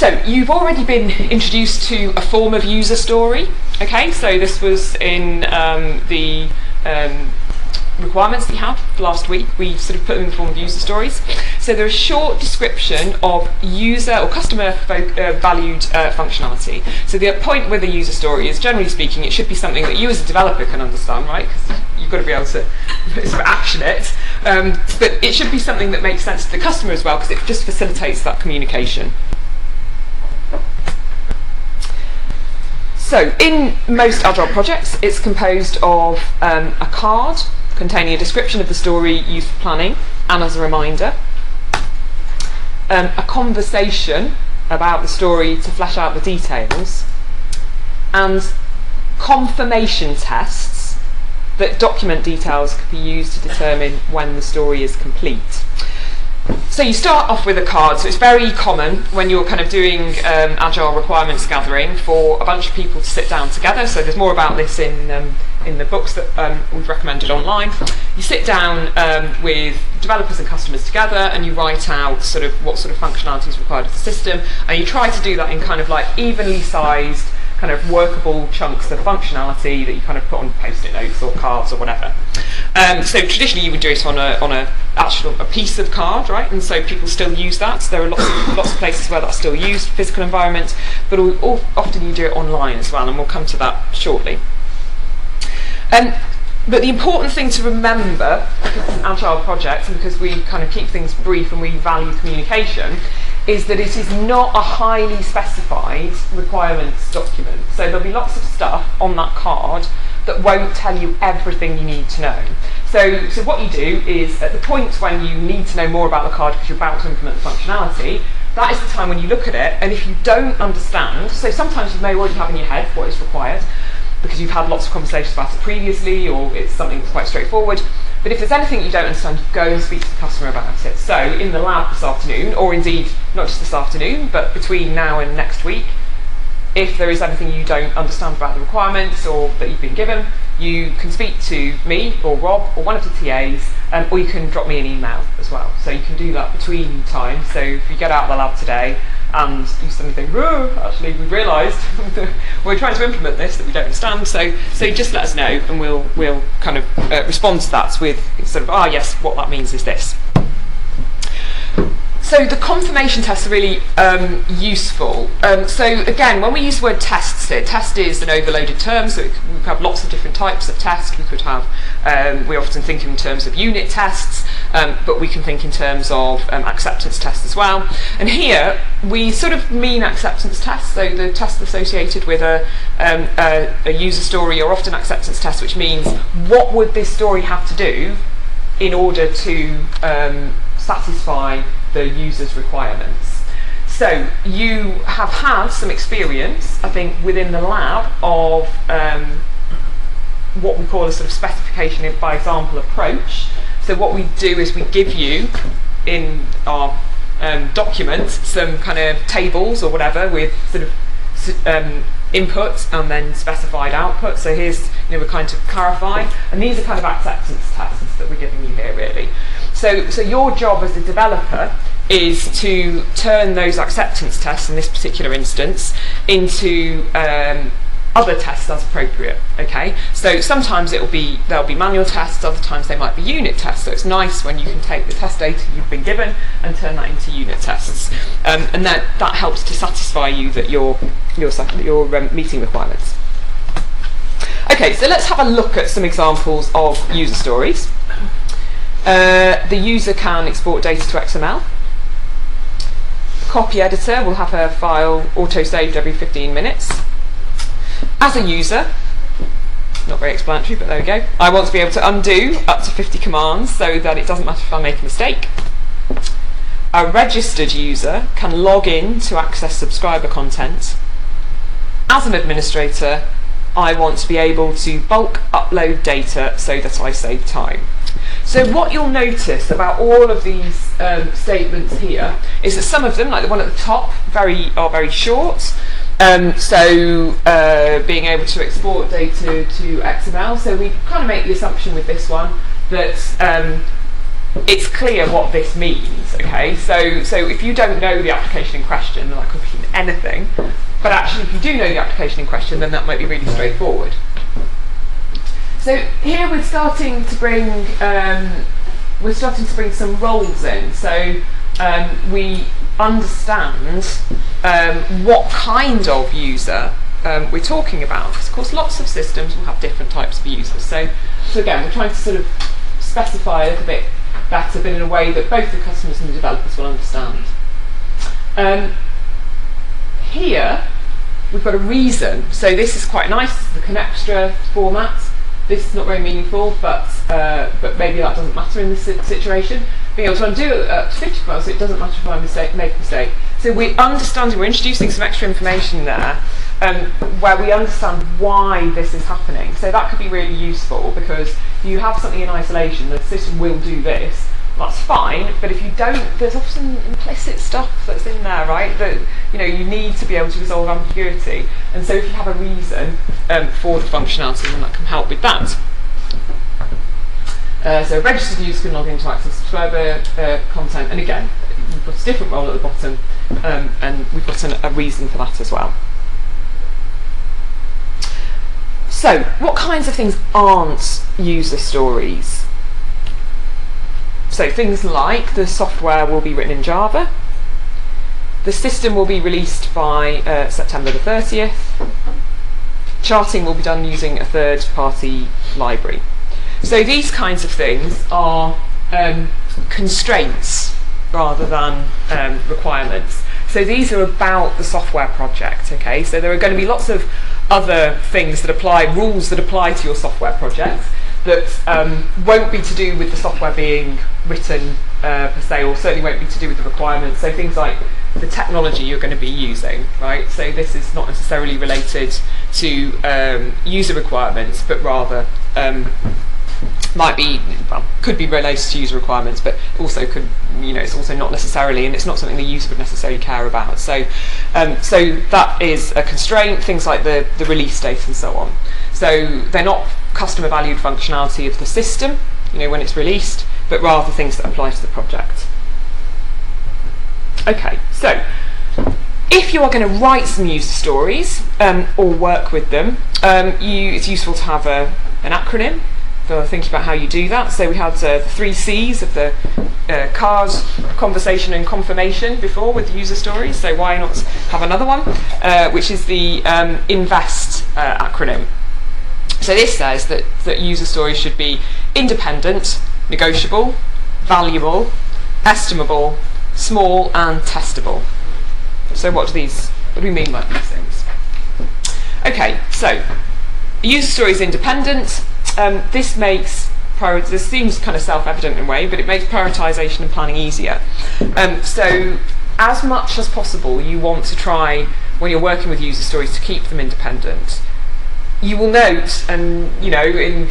So you've already been introduced to a form of user story. Okay, so this was in the requirements that you had last week. We sort of put them in the form of user stories. So they're a short description of user or customer valued functionality. So the point with a user story is, generally speaking, it should be something that you as a developer can understand, right? Because you've got to be able to sort of action it. But it should be something that makes sense to the customer as well, because it just facilitates that communication. So in most Agile projects, it's composed of a card containing a description of the story used for planning and as a reminder, a conversation about the story to flesh out the details, and confirmation tests that document details could be used to determine when the story is complete. So you start off with a card, so it's very common when you're kind of doing Agile requirements gathering for a bunch of people to sit down together. So there's more about this in the books that we've recommended online. You sit down with developers and customers together, and you write out sort of what sort of functionality is required of the system, and you try to do that in kind of like evenly sized, kind of workable chunks of functionality that you kind of put on post-it notes or cards or whatever. So traditionally you would do it on a piece of card, right? And so people still use that. So there are lots of places where that's still used, physical environment, but often you do it online as well, and we'll come to that shortly. But the important thing to remember, because it's an Agile project and because we kind of keep things brief and we value communication, is that it is not a highly specified requirements document. So there'll be lots of stuff on that card that won't tell you everything you need to know. So what you do is, at the point when you need to know more about the card because you're about to implement the functionality, that is the time when you look at it, and if you don't understand, so sometimes you may already have in your head what is required, because you've had lots of conversations about it previously, or it's something that's quite straightforward. But if there's anything you don't understand, go and speak to the customer about it. So in the lab this afternoon, or indeed not just this afternoon, but between now and next week, if there is anything you don't understand about the requirements or that you've been given, you can speak to me or Rob or one of the TAs, or you can drop me an email as well. So you can do that between times. So if you get out of the lab today and you suddenly think, oh, actually we've realised we're trying to implement this that we don't understand, so just let us know, and we'll kind of respond to that with sort of, yes, what that means is this. So the confirmation tests are really useful. So again, when we use the word tests here, test is an overloaded term, so we could have lots of different types of tests. We could have, we often think in terms of unit tests, but we can think in terms of acceptance tests as well. And here, we sort of mean acceptance tests, so the tests associated with a user story are often acceptance tests, which means what would this story have to do in order to satisfy the user's requirements. So you have had some experience, I think, within the lab of what we call a sort of specification by example approach. So what we do is we give you in our document some kind of tables or whatever with sort of inputs and then specified output. So here's, we're kind of clarifying, and these are kind of acceptance tests that we're giving you here, really. So your job as a developer is to turn those acceptance tests, in this particular instance, into other tests as appropriate. Okay, so sometimes there'll be manual tests, other times they might be unit tests. So it's nice when you can take the test data you've been given and turn that into unit tests, and that helps to satisfy you that you're meeting requirements. Okay, so let's have a look at some examples of user stories. The user can export data to XML. Copy editor will have a file auto-saved every 15 minutes. As a user, not very explanatory, but there we go, I want to be able to undo up to 50 commands so that it doesn't matter if I make a mistake. A registered user can log in to access subscriber content. As an administrator, I want to be able to bulk upload data so that I save time. So what you'll notice about all of these statements here is that some of them, like the one at the top, are very short. Being able to export data to XML. So we kind of make the assumption with this one that it's clear what this means. Okay, so if you don't know the application in question, that could be an anything. But actually, if you do know the application in question, then that might be really straightforward. So here we're starting to bring some roles in. So we understand what kind of user we're talking about. Because of course, lots of systems will have different types of users. So again, we're trying to sort of specify a little bit better, but in a way that both the customers and the developers will understand. Here, we've got a reason. So this is quite nice. This is the Connextra format. This is not very meaningful, but maybe that doesn't matter in this situation. Being able to undo it up to 50 files, so it doesn't matter if I make a mistake. So we're introducing some extra information there, where we understand why this is happening. So that could be really useful, because if you have something in isolation, the system will do this. That's fine, but if you don't, there's often implicit stuff that's in there, right? That you need to be able to resolve ambiguity. And so if you have a reason for the functionality, then that can help with that. So a registered user can log in to access subscriber content, and again, we've got a different role at the bottom, and we've got a reason for that as well. So, what kinds of things aren't user stories? So things like the software will be written in Java, the system will be released by September the 30th, charting will be done using a third-party library. So these kinds of things are constraints rather than requirements. So these are about the software project, okay? So there are going to be lots of other things that apply, rules that apply to your software project, that won't be to do with the software being written per se, or certainly won't be to do with the requirements. So things like the technology you're going to be using, right? So this is not necessarily related to user requirements, but rather could be related to user requirements, but also could, it's also not necessarily, and it's not something the user would necessarily care about. So that is a constraint. Things like the release date and so on. So they're not customer valued functionality of the system, when it's released, but rather things that apply to the project. Okay, so if you are going to write some user stories or work with them, it's useful to have an acronym for thinking about how you do that. So we had the 3 C's of the cars, conversation and confirmation before with user stories, so why not have another one, which is the INVEST acronym. So this says that user stories should be independent, negotiable, valuable, estimable, small and testable. So what do we mean by these things? Okay, so user story is independent. This seems kind of self-evident in a way, but it makes prioritisation and planning easier. So as much as possible, you want to try, when you're working with user stories, to keep them independent. You will note, and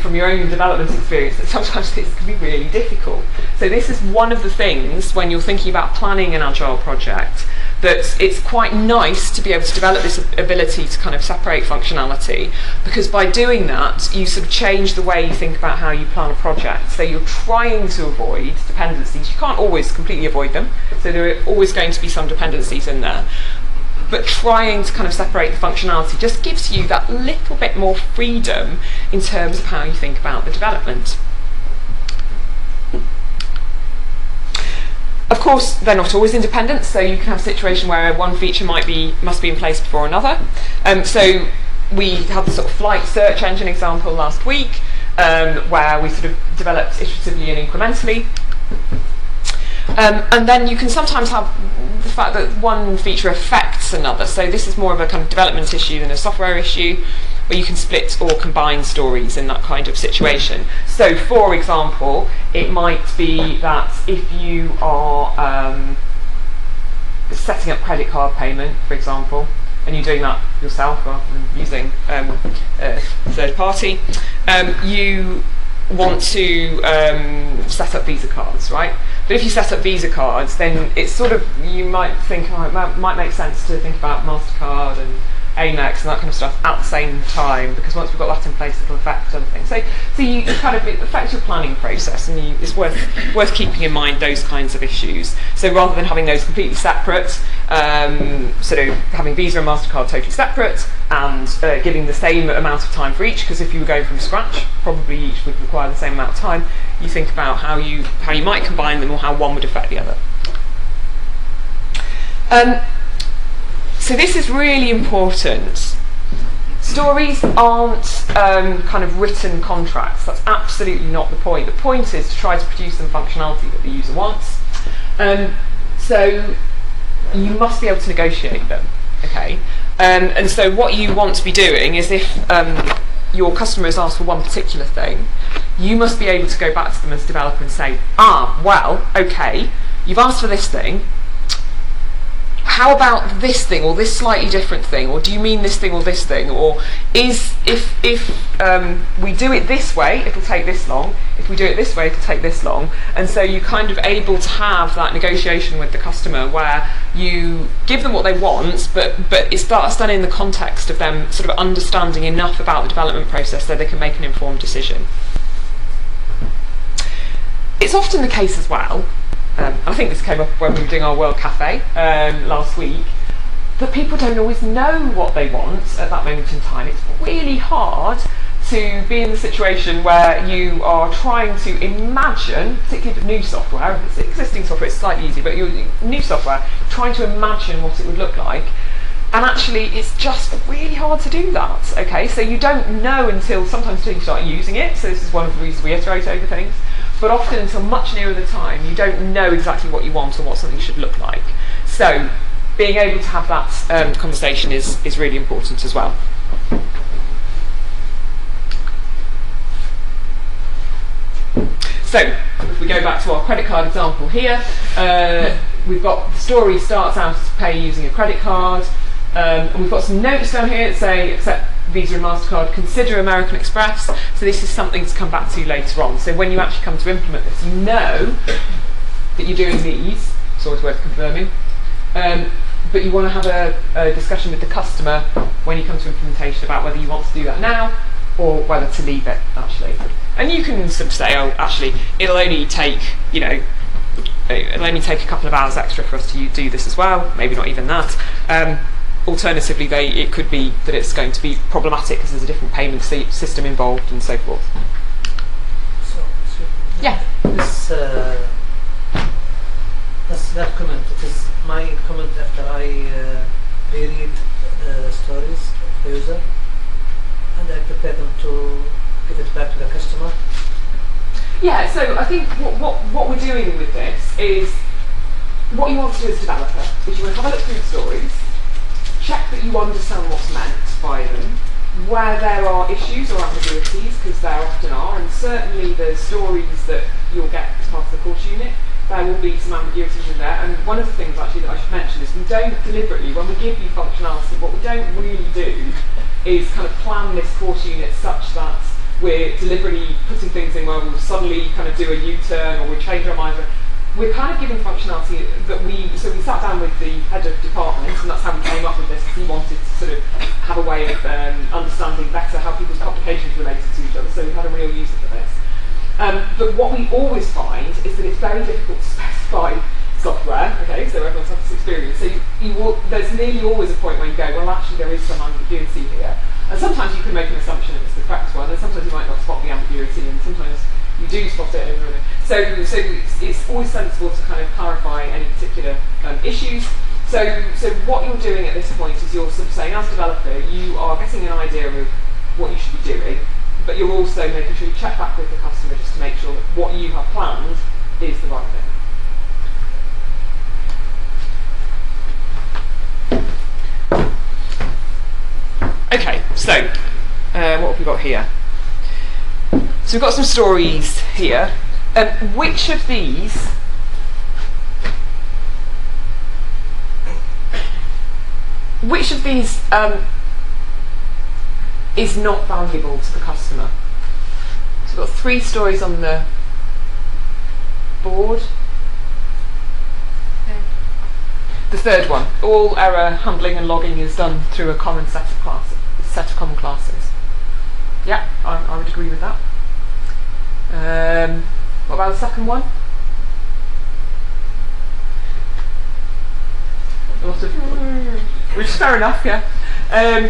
from your own development experience, that sometimes this can be really difficult. So this is one of the things when you're thinking about planning an agile project, that it's quite nice to be able to develop this ability to kind of separate functionality, because by doing that you sort of change the way you think about how you plan a project. So you're trying to avoid dependencies. You can't always completely avoid them, so there are always going to be some dependencies in there, but trying to kind of separate the functionality just gives you that little bit more freedom in terms of how you think about the development. Of course, they're not always independent, so you can have a situation where one feature must be in place before another. So we had the sort of flight search engine example last week, where we sort of developed iteratively and incrementally. And then you can sometimes have the fact that one feature affects another. So this is more of a kind of development issue than a software issue, where you can split or combine stories in that kind of situation. So for example, it might be that if you are setting up credit card payment, for example, and you're doing that yourself rather than using a third party, you want to set up Visa cards, right? But if you set up Visa cards, then it's sort of, you might think, it might make sense to think about MasterCard and Amex and that kind of stuff at the same time, because once we've got that in place, it'll affect other things. So you kind of, it affects your planning process, and it's worth keeping in mind those kinds of issues. So rather than having those completely separate, sort of having Visa and MasterCard totally separate, and giving the same amount of time for each, because if you were going from scratch, probably each would require the same amount of time. You think about how you might combine them, or how one would affect the other. So this is really important. Stories aren't kind of written contracts. That's absolutely not the point. The point is to try to produce some functionality that the user wants. So you must be able to negotiate them. Okay. And so what you want to be doing is, if your customer has asked for one particular thing, you must be able to go back to them as a developer and say, well, okay, you've asked for this thing. How about this thing, or this slightly different thing, or do you mean this thing or this thing, or if we do it this way, it'll take this long. If we do it this way, it'll take this long. And so you're kind of able to have that negotiation with the customer where you give them what they want, but that's done in the context of them sort of understanding enough about the development process so they can make an informed decision. It's often the case as well, I think this came up when we were doing our World Cafe last week, that people don't always know what they want at that moment in time. It's really hard to be in the situation where you are trying to imagine, particularly with new software. If it's existing software, it's slightly easy, but new software, trying to imagine what it would look like. And actually, it's just really hard to do that. Okay, so you don't know until you start using it. So this is one of the reasons we iterate over things. But often, until much nearer the time, you don't know exactly what you want or what something should look like. So being able to have that conversation is really important as well. So if we go back to our credit card example here, we've got the story starts out as pay using a credit card, and we've got some notes down here that say accept Visa and MasterCard, consider American Express. So this is something to come back to later on. So when you actually come to implement this, you know that you're doing these. It's always worth confirming. But you want to have a discussion with the customer when you come to implementation about whether you want to do that now or whether to leave it, actually. And you can sort of say, oh, actually, it'll only take a couple of hours extra for us to do this as well. Maybe not even that. Alternatively, it could be that it's going to be problematic because there's a different payment system involved and so forth. So yeah. That comment is my comment after I reread stories of the user, and I prepare them to give it back to the customer. Yeah, so I think what we're doing with this is, what you want to do as a developer is you want to have a look through the stories, check that you understand what's meant by them, where there are issues or ambiguities, because there often are, and certainly the stories that you'll get as part of the course unit, there will be some ambiguities in there. And one of the things actually that I should mention is we don't deliberately, when we give you functionality, what we don't really do is kind of plan this course unit such that we're deliberately putting things in where we'll suddenly kind of do a U-turn or we'll change our mind. We're kind of giving functionality that we sat down with the head of department, and that's how we came up with this, because he wanted to sort of have a way of understanding better how people's applications related to each other, so we had a real user for this. But what we always find is that it's very difficult to specify software, okay, so everyone's had this experience, so there's nearly always a point where you go, well actually there is some ambiguity here, and sometimes you can make an assumption that it's the correct one, and sometimes you might not spot the ambiguity, and sometimes you do spot it over and over. So it's always sensible to kind of clarify any particular issues. So what you're doing at this point is you're sort of saying, as a developer, you are getting an idea of what you should be doing, but you're also making sure you check back with the customer just to make sure that what you have planned is the right thing. Okay, so what have we got here? So we've got some stories here. Which of these is not valuable to the customer? So we've got 3 stories on the board. The third one, all error handling and logging is done through a common set of common classes. Yeah, I would agree with that. What about the second one? A lot of, which is fair enough, yeah.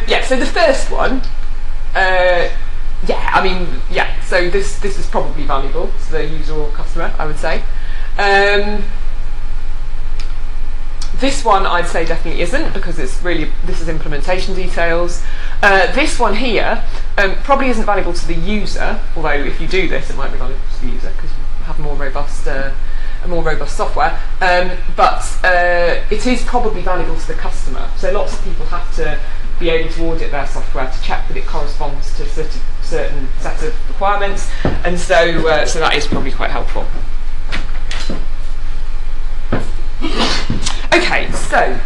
Yeah, so the first one, yeah, I mean, yeah, so this is probably valuable to the user or customer, I would say. This one I'd say definitely isn't, because this is implementation details. This one here probably isn't valuable to the user, although if you do this it might be valuable to the user because you have more robust software, but it is probably valuable to the customer. So lots of people have to be able to audit their software to check that it corresponds to a certain set of requirements, and so that is probably quite helpful. Okay, so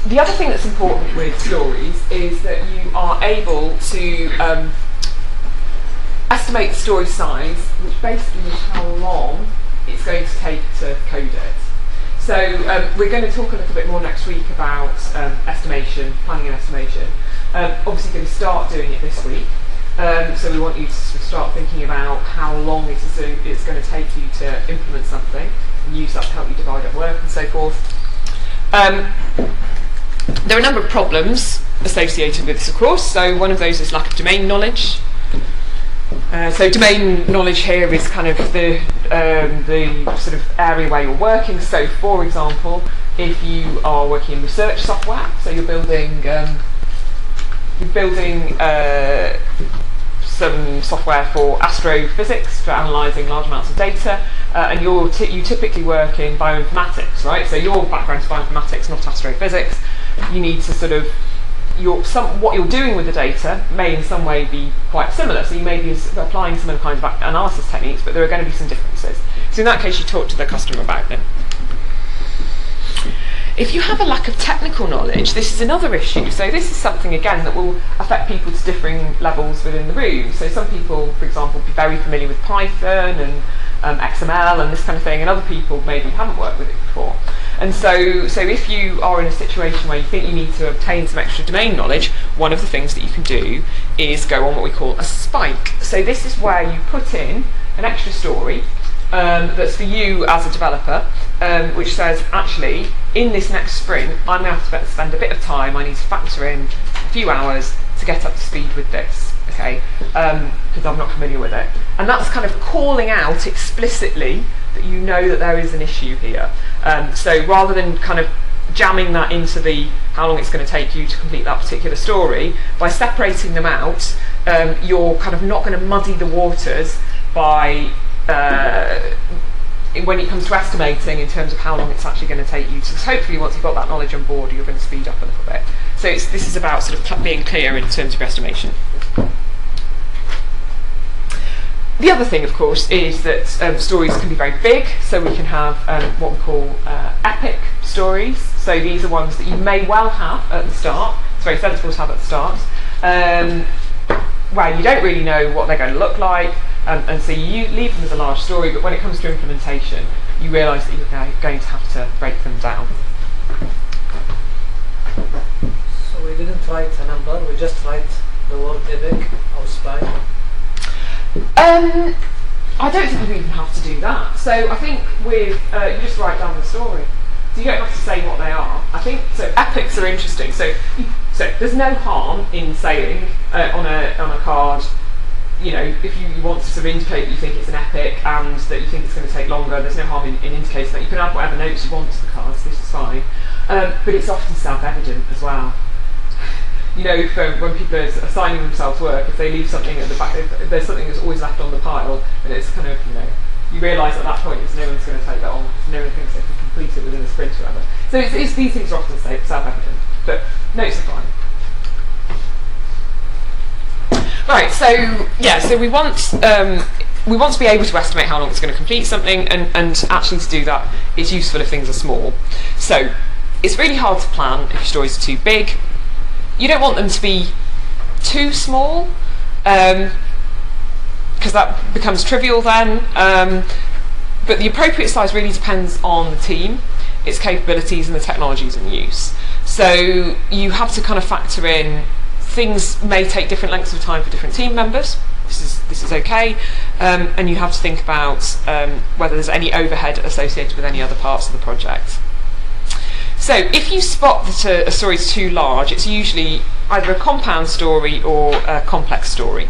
the other thing that's important with stories is that you are able to estimate the story size, which basically is how long it's going to take to code it. So we're going to talk a little bit more next week about estimation, planning and estimation. Obviously going to start doing it this week. So we want you to sort of start thinking about how long it's going to take you to implement something, and use that to help you divide up work and so forth. There are a number of problems associated with this, of course. So one of those is lack of domain knowledge. So domain knowledge here is kind of the sort of area where you're working. So for example, if you are working in research software, so you're building some software for astrophysics, for analysing large amounts of data, and you typically work in bioinformatics, right? So your background is bioinformatics, not astrophysics. You need to sort of, what you're doing with the data may in some way be quite similar. So you may be applying similar kinds of analysis techniques, but there are going to be some differences. So in that case, you talk to the customer about them. If you have a lack of technical knowledge, this is another issue. So this is something, again, that will affect people to differing levels within the room. So some people, for example, will be very familiar with Python and XML and this kind of thing, and other people maybe haven't worked with it before. And so if you are in a situation where you think you need to obtain some extra domain knowledge, one of the things that you can do is go on what we call a spike. So this is where you put in an extra story that's for you as a developer, which says, actually, in this next sprint, I'm going to have to spend a bit of time, I need to factor in a few hours to get up to speed with this, okay, because I'm not familiar with it. And that's kind of calling out explicitly that you know that there is an issue here. So rather than kind of jamming that into the how long it's going to take you to complete that particular story, by separating them out, you're kind of not going to muddy the waters by when it comes to estimating in terms of how long it's actually going to take you. So hopefully once you've got that knowledge on board, you're going to speed up a little bit. So this is about sort of being clear in terms of estimation. The other thing, of course, is that stories can be very big, so we can have what we call epic stories. So these are ones that you may well have at the start. It's very sensible to have at the start, where you don't really know what they're going to look like, and so you leave them as a large story, but when it comes to implementation, you realise that you're going to have to break them down. So we didn't write a number, we just write the word epic or spy. I don't think you even have to do that. So I think with you just write down the story. So you don't have to say what they are. I think so. Epics are interesting. So there's no harm in saying on a card, you know, if you want to sort of indicate that you think it's an epic and that you think it's going to take longer, there's no harm in indicating that. You can add whatever notes you want to the cards. This is fine. But it's often self-evident as well. You know, when people are assigning themselves work, if they leave something at the back, if there's something that's always left on the pile, and it's kind of, you know, you realise at that point it's no one's going to take that on because no one thinks they can complete it within a sprint or whatever. So these things are often self-evident, but notes are fine. Right, so yeah, so we want to be able to estimate how long it's going to complete something, and actually to do that, it's useful if things are small. So it's really hard to plan if your stories are too big. You don't want them to be too small, because that becomes trivial then. But the appropriate size really depends on the team. its capabilities and the technologies in use. So you have to kind of factor in things may take different lengths of time for different team members. This is okay, and you have to think about whether there's any overhead associated with any other parts of the project. So if you spot that a story is too large, it's usually either a compound story or a complex story.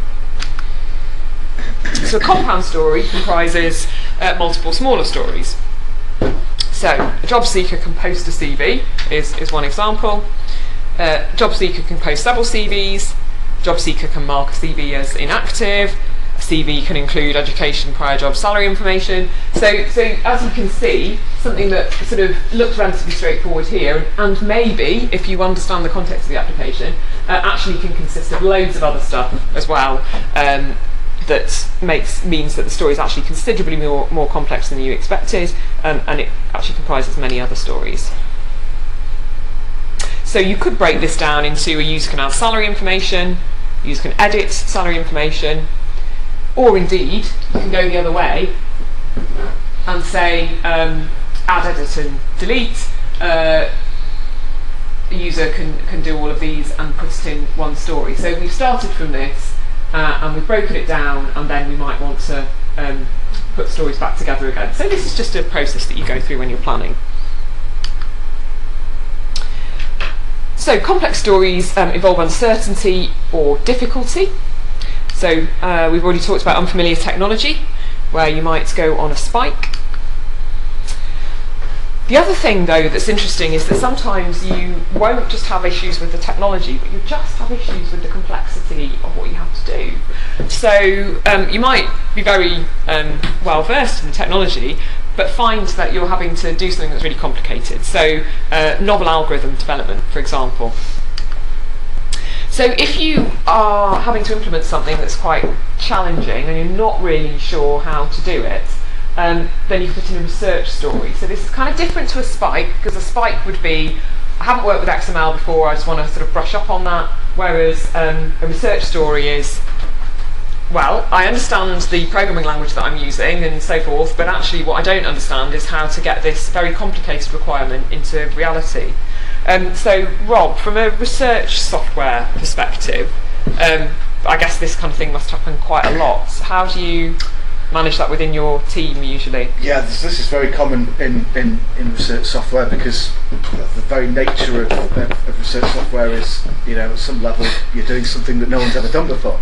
So a compound story comprises multiple smaller stories. So a job seeker can post a CV is one example. Job seeker can post several CVs. Job seeker can mark a CV as inactive. A CV can include education, prior job, salary information. So as you can see, something that sort of looks relatively straightforward here, and maybe, if you understand the context of the application, actually can consist of loads of other stuff as well. That means that the story is actually considerably more complex than you expected, and it actually comprises many other stories. So you could break this down into a user can add salary information, user can edit salary information, or indeed you can go the other way and say add, edit and delete. A user can do all of these and put it in one story. So we've started from this and we've broken it down, and then we might want to put stories back together again. So this is just a process that you go through when you're planning. So complex stories involve uncertainty or difficulty. So we've already talked about unfamiliar technology, where you might go on a spike. The other thing, though, that's interesting is that sometimes you won't just have issues with the technology, but you just have issues with the complexity of what you have to do. So you might be very well versed in the technology, but find that you're having to do something that's really complicated. So novel algorithm development, for example. So if you are having to implement something that's quite challenging and you're not really sure how to do it, then you can put in a research story. So this is kind of different to a spike, because a spike would be, I haven't worked with XML before, I just want to sort of brush up on that, whereas a research story is, well, I understand the programming language that I'm using and so forth, but actually what I don't understand is how to get this very complicated requirement into reality. So Rob, from a research software perspective, I guess this kind of thing must happen quite a lot. So how do you manage that within your team usually? Yeah, this is very common in research software, because the very nature of research software is, at some level you're doing something that no one's ever done before,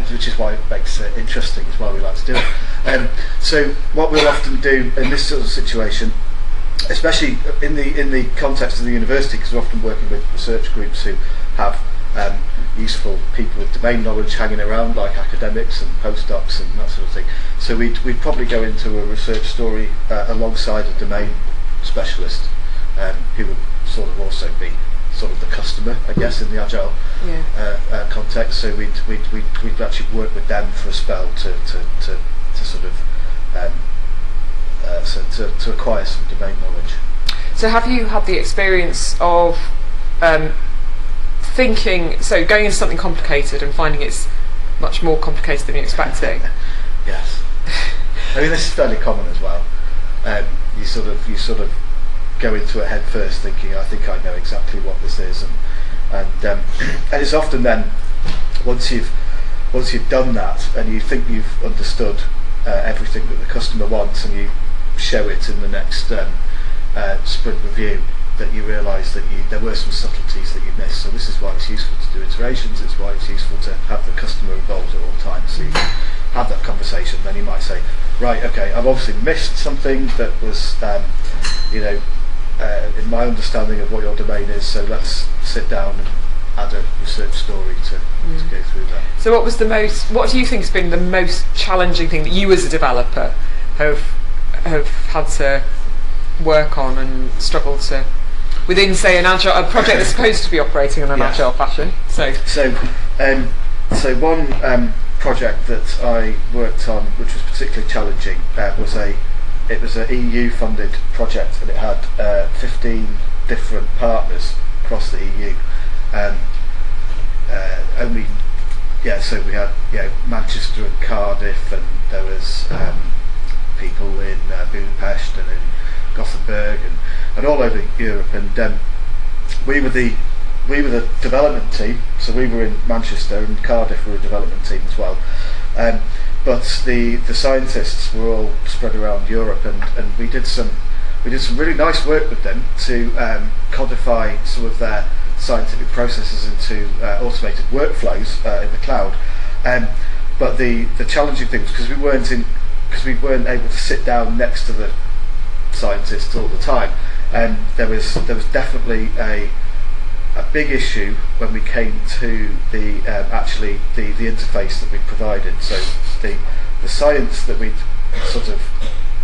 which is why it makes it interesting, is why we like to do it. So what we'll often do in this sort of situation, especially in the context of the university, because we're often working with research groups who have useful people with domain knowledge hanging around, like academics and postdocs and that sort of thing. So we'd probably go into a research story alongside a domain specialist, who would sort of also be sort of the customer, I guess, in the agile context. So we'd actually work with them for a spell to sort of to acquire some domain knowledge. So have you had the experience of going into something complicated and finding it's much more complicated than you're expecting? Yes. I mean, this is fairly common as well. You sort of go into it head first thinking, I think I know exactly what this is, and it's often then once you've done that and you think you've understood everything that the customer wants, and you show it in the next sprint review, that you realise that there were some subtleties that you missed. So this is why it's useful to do iterations. It's why it's useful to have the customer involved at all times. So you have that conversation. Then you might say, right, okay, I've obviously missed something that was, in my understanding of what your domain is. So let's sit down and add a research story to go through that. So what do you think has been the most challenging thing that you as a developer have had to work on and struggle to, within, say, a project that's supposed to be operating in an agile fashion? So one project that I worked on, which was particularly challenging, was an EU-funded project, and it had 15 different partners across the EU. So we had Manchester and Cardiff, and there was people in Budapest and in Gothenburg, and all over Europe. And we were the development team, so we were in Manchester, and Cardiff were a development team as well. But the scientists were all spread around Europe, and we did some really nice work with them to codify some of their scientific processes into automated workflows in the cloud. But the challenging thing was because we weren't able to sit down next to the scientists all the time. There was definitely a big issue when we came to the interface that we provided. So the science that we'd sort of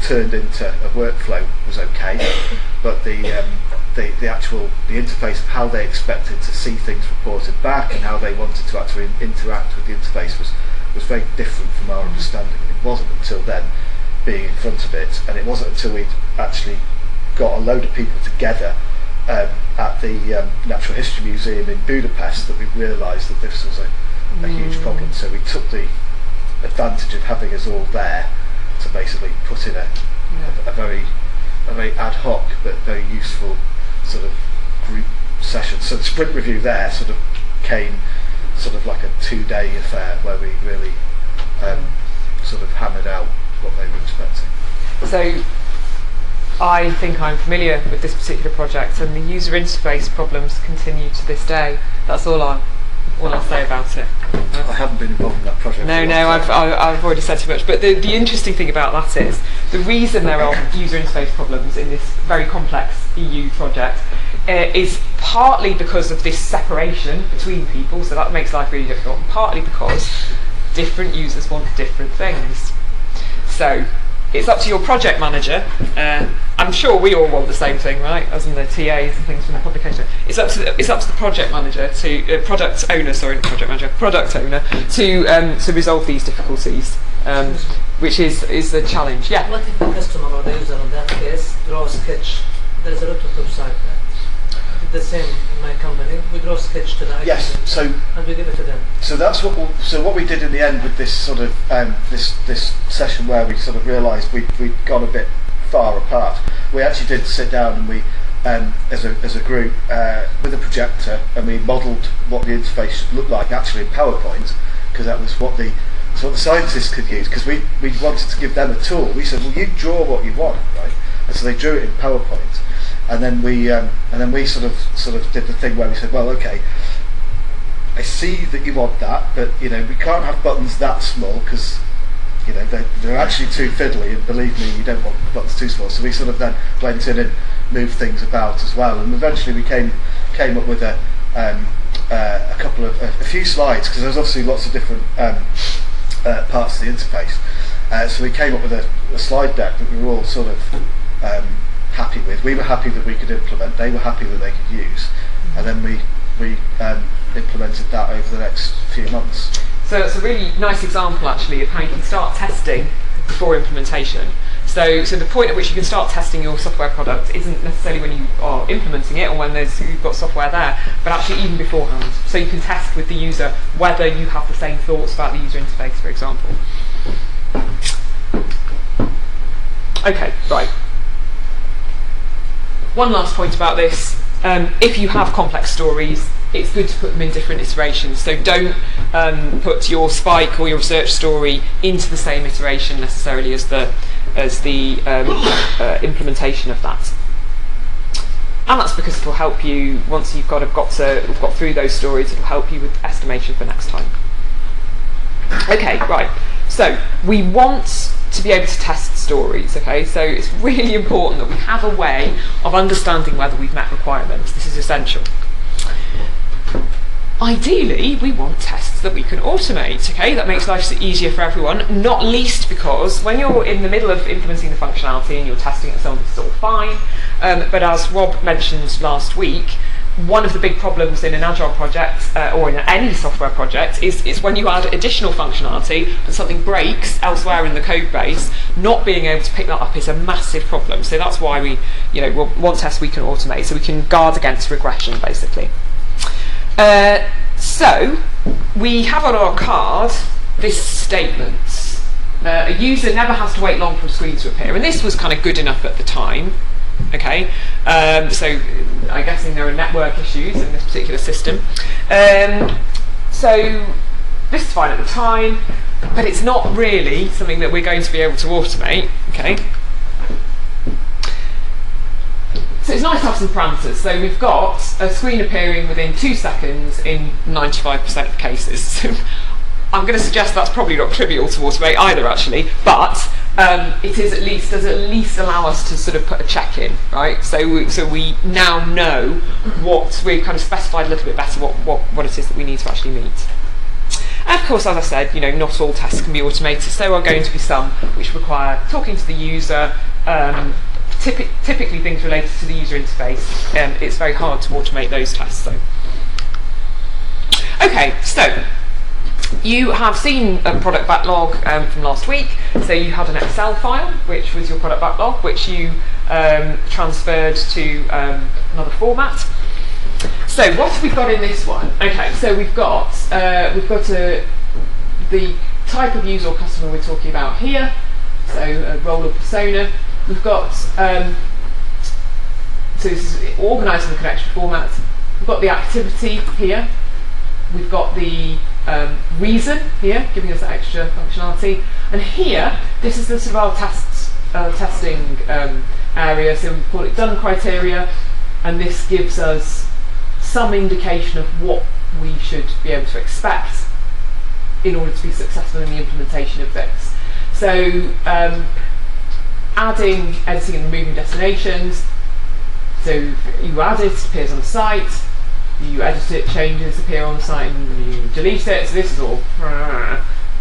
turned into a workflow was okay, but the interface of how they expected to see things reported back and how they wanted to actually interact with the interface was very different from our understanding. And it wasn't until then, being in front of it, and it wasn't until we'd actually got a load of people together at the Natural History Museum in Budapest that we realised that this was a huge problem. So we took the advantage of having us all there to basically put in a very ad hoc but very useful sort of group session. So the sprint review there sort of came sort of like a 2-day affair where we really sort of hammered out what they were expecting. So I think I'm familiar with this particular project, and the user interface problems continue to this day. That's all I'll say about it. I haven't been involved in that project. No, I've already said too much. But the interesting thing about that is the reason there are user interface problems in this very complex EU project is partly because of this separation between people, so that makes life really difficult, and partly because different users want different things. So it's up to your project manager. I'm sure we all want the same thing, right? As in the TAs and things from the publication. It's up to the project manager to product owner to resolve these difficulties, which is a challenge. Yeah. What if the customer or the user in that case draw a sketch? There's a lot of website there. The same in my company. We draw a sketch to the item. Yes. So and we give it to them. So that's what we did in the end with this sort of this session where we sort of realised we'd gone a bit far apart. We actually did sit down and we as a group with a projector, and we modelled what the interface should look like actually in PowerPoint, because that was what the scientists could use, because we wanted to give them a tool. We said, well, you draw what you want, right? And so they drew it in PowerPoint, and then we sort of did the thing where we said, well, okay, I see that you want that, but we can't have buttons that small because they're actually too fiddly, and believe me, you don't want buttons too small. So we sort of then went in and moved things about as well, and eventually we came up with a few slides, because there's obviously lots of different parts of the interface. So we came up with a slide deck that we were all sort of happy with. We were happy that we could implement. They were happy that they could use, and then we implemented that over the next few months. So it's a really nice example actually of how you can start testing before implementation. So the point at which you can start testing your software product isn't necessarily when you are implementing it or when you've got software there, but actually even beforehand. So you can test with the user whether you have the same thoughts about the user interface, for example. Okay, right. One last point about this. If you have complex stories, it's good to put them in different iterations. So don't put your spike or your research story into the same iteration necessarily as the implementation of that. And that's because it will help you, once you've got through those stories, it will help you with estimation for next time. Okay, right. So we want to be able to test stories, okay? So it's really important that we have a way of understanding whether we've met requirements. This is essential. Ideally, we want tests that we can automate, okay? That makes life easier for everyone, not least because when you're in the middle of implementing the functionality and you're testing it, it's all fine. But as Rob mentioned last week, one of the big problems in an agile project or in any software project is when you add additional functionality and something breaks elsewhere in the code base, not being able to pick that up is a massive problem. So that's why we want tests we can automate, so we can guard against regression basically. So we have on our card this statement. A user never has to wait long for a screen to appear, and this was kind of good enough at the time. Okay, so I'm guessing there are network issues in this particular system. So this is fine at the time, but it's not really something that we're going to be able to automate. Okay. So it's nice to have some parameters. So we've got a screen appearing within 2 seconds in 95% of cases. So I'm going to suggest that's probably not trivial to automate either, actually, but it is does at least allow us to sort of put a check in, right? So we now know what we've kind of specified a little bit better what it is that we need to actually meet. And of course, as I said, not all tests can be automated. So there are going to be some which require talking to the user. Typically things related to the user interface. It's very hard to automate those tests, though. Okay, so you have seen a product backlog from last week. So you had an Excel file, which was your product backlog, which you transferred to another format. So what have we got in this one? Okay, so we've got the type of user or customer we're talking about here. So a role or persona. We've got so this is organised in the connection format. We've got the activity here. We've got the reason here, giving us that extra functionality. And here, this is the sort of our testing area. So we call it done criteria, and this gives us some indication of what we should be able to expect in order to be successful in the implementation of this. So adding, editing and removing destinations. So you add it, appears on the site. You edit it, changes appear on the site, and you delete it. So this is all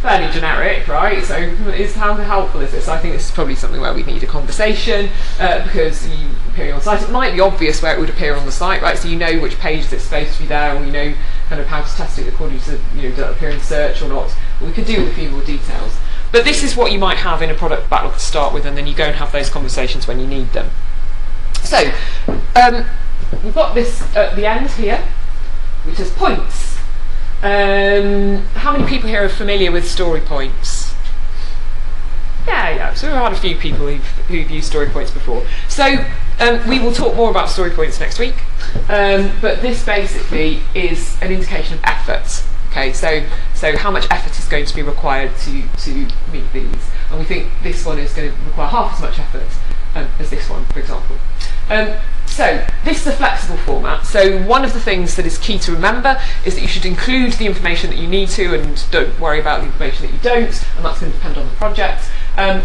fairly generic, right? So how helpful is this? I think this is probably something where we need a conversation because you appearing on the site. It might be obvious where it would appear on the site, right? So you know which pages it's supposed to be there, or you know kind of how to test it according to does it appear in search or not. We could do with a few more details. But this is what you might have in a product backlog to start with, and then you go and have those conversations when you need them. So we've got this at the end here, which is points. How many people here are familiar with story points? Yeah. So we've had a few people who've used story points before. So we will talk more about story points next week. But this basically is an indication of effort. Okay, so how much effort is going to be required to meet these? And we think this one is going to require half as much effort as this one, for example. So this is a flexible format. So one of the things that is key to remember is that you should include the information that you need to, and don't worry about the information that you don't, and that's going to depend on the project.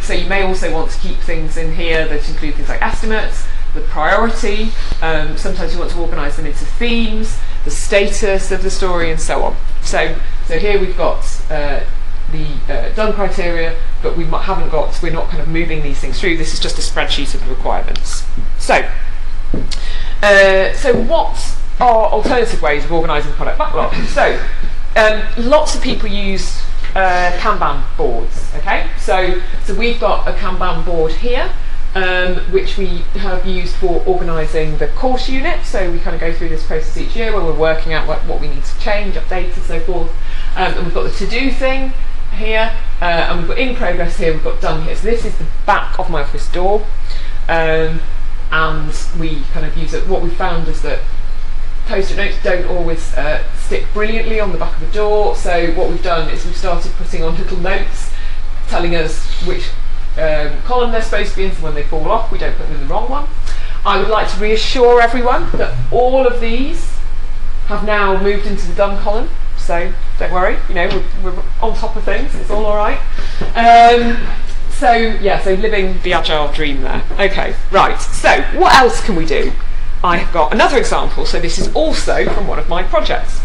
So you may also want to keep things in here that include things like estimates, the priority, sometimes you want to organise them into themes, the status of the story, and so on. So here we've got the done criteria, but we're not kind of moving these things through. This is just a spreadsheet of the requirements. So what are alternative ways of organising product backlog? So lots of people use Kanban boards. Okay, so we've got a Kanban board here, which we have used for organising the course unit. So we kind of go through this process each year where we're working out what we need to change, update, and so forth. And we've got the to-do thing here, and we've got in progress here, we've got done here. So this is the back of my office door, and we kind of use it. What we found is that post-it notes don't always stick brilliantly on the back of the door. So what we've done is we've started putting on little notes telling us which column they're supposed to be in, so when they fall off we don't put them in the wrong one. I would like to reassure everyone that all of these have now moved into the done column, so don't worry, we're on top of things, it's all right. So living the agile dream there. Okay, right, so what else can we do? I have got another example, so this is also from one of my projects.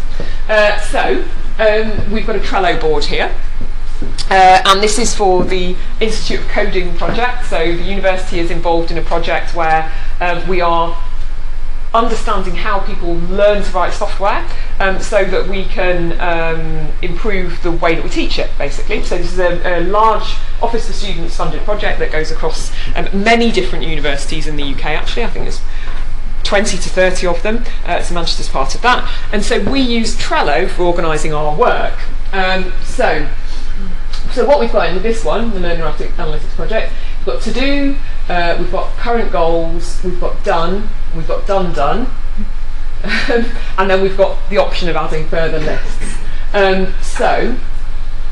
We've got a Trello board here. And this is for the Institute of Coding project. So the university is involved in a project where we are understanding how people learn to write software so that we can improve the way that we teach it, basically. So this is a large Office for Students funded project that goes across many different universities in the UK, actually. I think there's 20 to 30 of them, so Manchester's part of that. And so we use Trello for organising our work. So what we've got in this one, the Learner Analytics project, we've got to do, we've got current goals, we've got done, we've got done, and then we've got the option of adding further lists. So,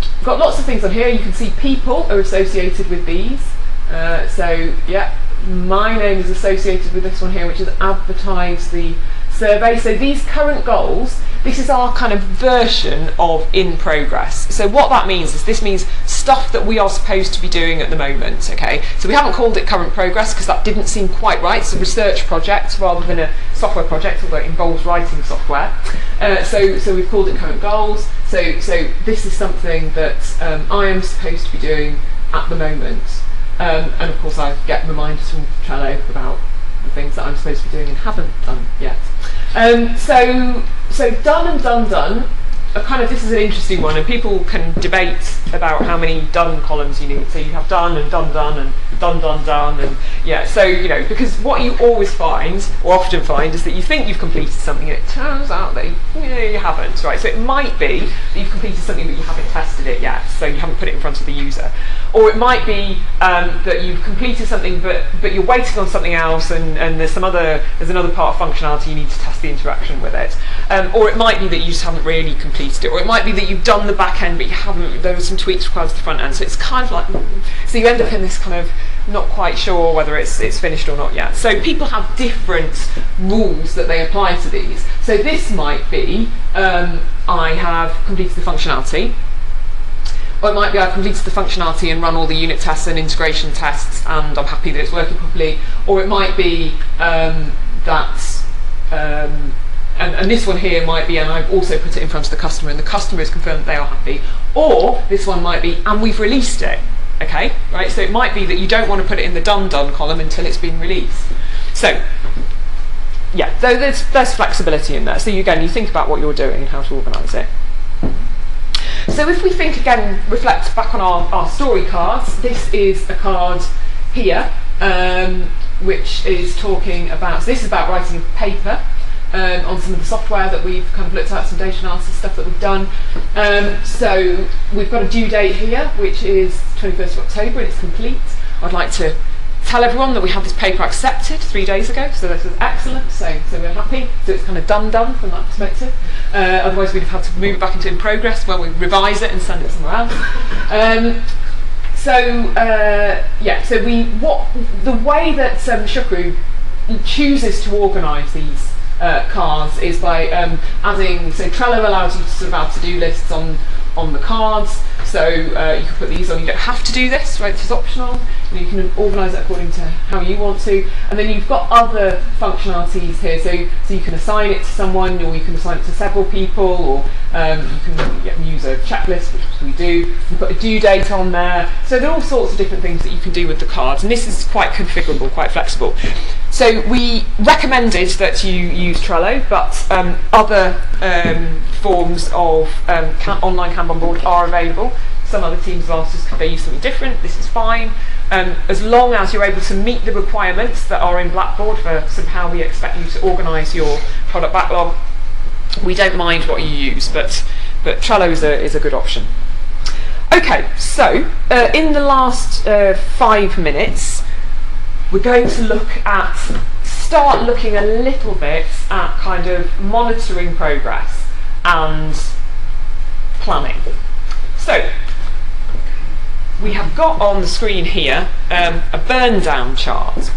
we've got lots of things on here. You can see people are associated with these. So, yeah, my name is associated with this one here, which is advertise the survey. So these current goals, this is our kind of version of in progress. So what that means is this means stuff that we are supposed to be doing at the moment, okay? So we haven't called it current progress because that didn't seem quite right. It's a research project rather than a software project, although it involves writing software. So we've called it current goals. So this is something that I am supposed to be doing at the moment. And of course I get reminders from Trello about the things that I'm supposed to be doing and haven't done yet. So done and done are kind of, this is an interesting one, and people can debate about how many done columns you need. So you have done and done and done, and yeah, so you know, because what you always find, or often find, is that you think you've completed something and it turns out that you haven't, right? So it might be that you've completed something but you haven't tested it yet, so you haven't put it in front of the user. Or it might be that you've completed something but you're waiting on something else, and there's another part of functionality you need to test the interaction with it. Or it might be that you just haven't really completed it, or it might be that you've done the back end but you haven't, there are some tweaks required to the front end. So it's kind of like, so you end up in this kind of not quite sure whether it's finished or not yet. So people have different rules that they apply to these. So this might be, I have completed the functionality. Or it might be I've completed the functionality and run all the unit tests and integration tests and I'm happy that it's working properly. Or it might be and this one here might be, and I've also put it in front of the customer and the customer has confirmed that they are happy. Or this one might be, and we've released it. Okay, right? So it might be that you don't want to put it in the done column until it's been released. So yeah, there's flexibility in there. So you think about what you're doing and how to organise it. So if we think again, reflect back on our story cards, this is a card here, which is talking about, so this is about writing a paper on some of the software that we've kind of looked at, some data analysis stuff that we've done. So we've got a due date here, which is 21st of October, and it's complete. I'd like to tell everyone that we had this paper accepted 3 days ago, so this is excellent, so we're happy. So it's kind of done from that perspective. Otherwise we'd have had to move it back into in progress where we revise it and send it somewhere else. So the way that Shukru chooses to organise these cards is by adding, so Trello allows you to sort of add to-do lists on the cards, so you can put these on. You don't have to do this, right? This is optional. You can organise it according to how you want to, and then you've got other functionalities here, so you can assign it to someone, or you can assign it to several people, or you can use a checklist, which we do. You put a due date on there, so there are all sorts of different things that you can do with the cards, and this is quite configurable, quite flexible. So we recommended that you use Trello, but other forms of online Kanban boards are available. Some other teams have asked us could they use something different. This is fine, as long as you're able to meet the requirements that are in Blackboard for sort of how we expect you to organise your product backlog. We don't mind what you use, but Trello is a good option. Okay, so in the last 5 minutes, we're going to start looking a little bit at kind of monitoring progress and planning. So we have got on the screen here a burn down chart.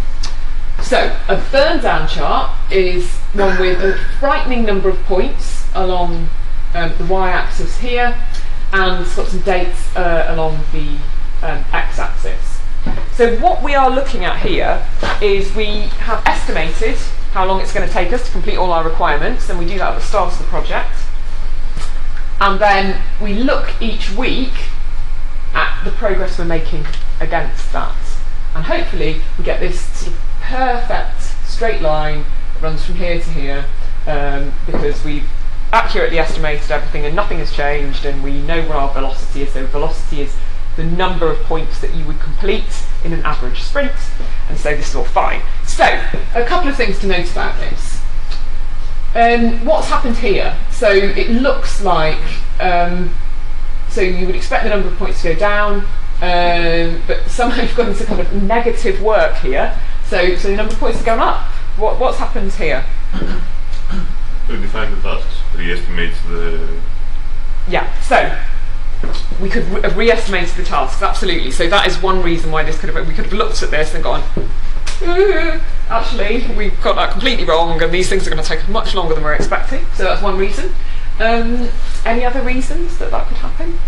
So a burn down chart is one with a frightening number of points along the y-axis here, and it's got some dates along the x-axis. So what we are looking at here is we have estimated how long it's going to take us to complete all our requirements, and we do that at the start of the project. And then we look each week at the progress we're making against that. And hopefully we get this sort of perfect straight line that runs from here to here, because we've accurately estimated everything and nothing has changed, and we know what our velocity is. So velocity is the number of points that you would complete in an average sprint, and so this is all fine. So a couple of things to note about this. What's happened here? So it looks like, so you would expect the number of points to go down, but somehow you've gone into kind of negative work here. So the number of points have gone up. What's happened here? We define the tasks, re-estimate the... Yeah, so we could have re-estimated the tasks, absolutely. So that is one reason why we could have looked at this and gone, actually, we've got that completely wrong, and these things are going to take much longer than we're expecting. So that's one reason. Any other reasons that could happen?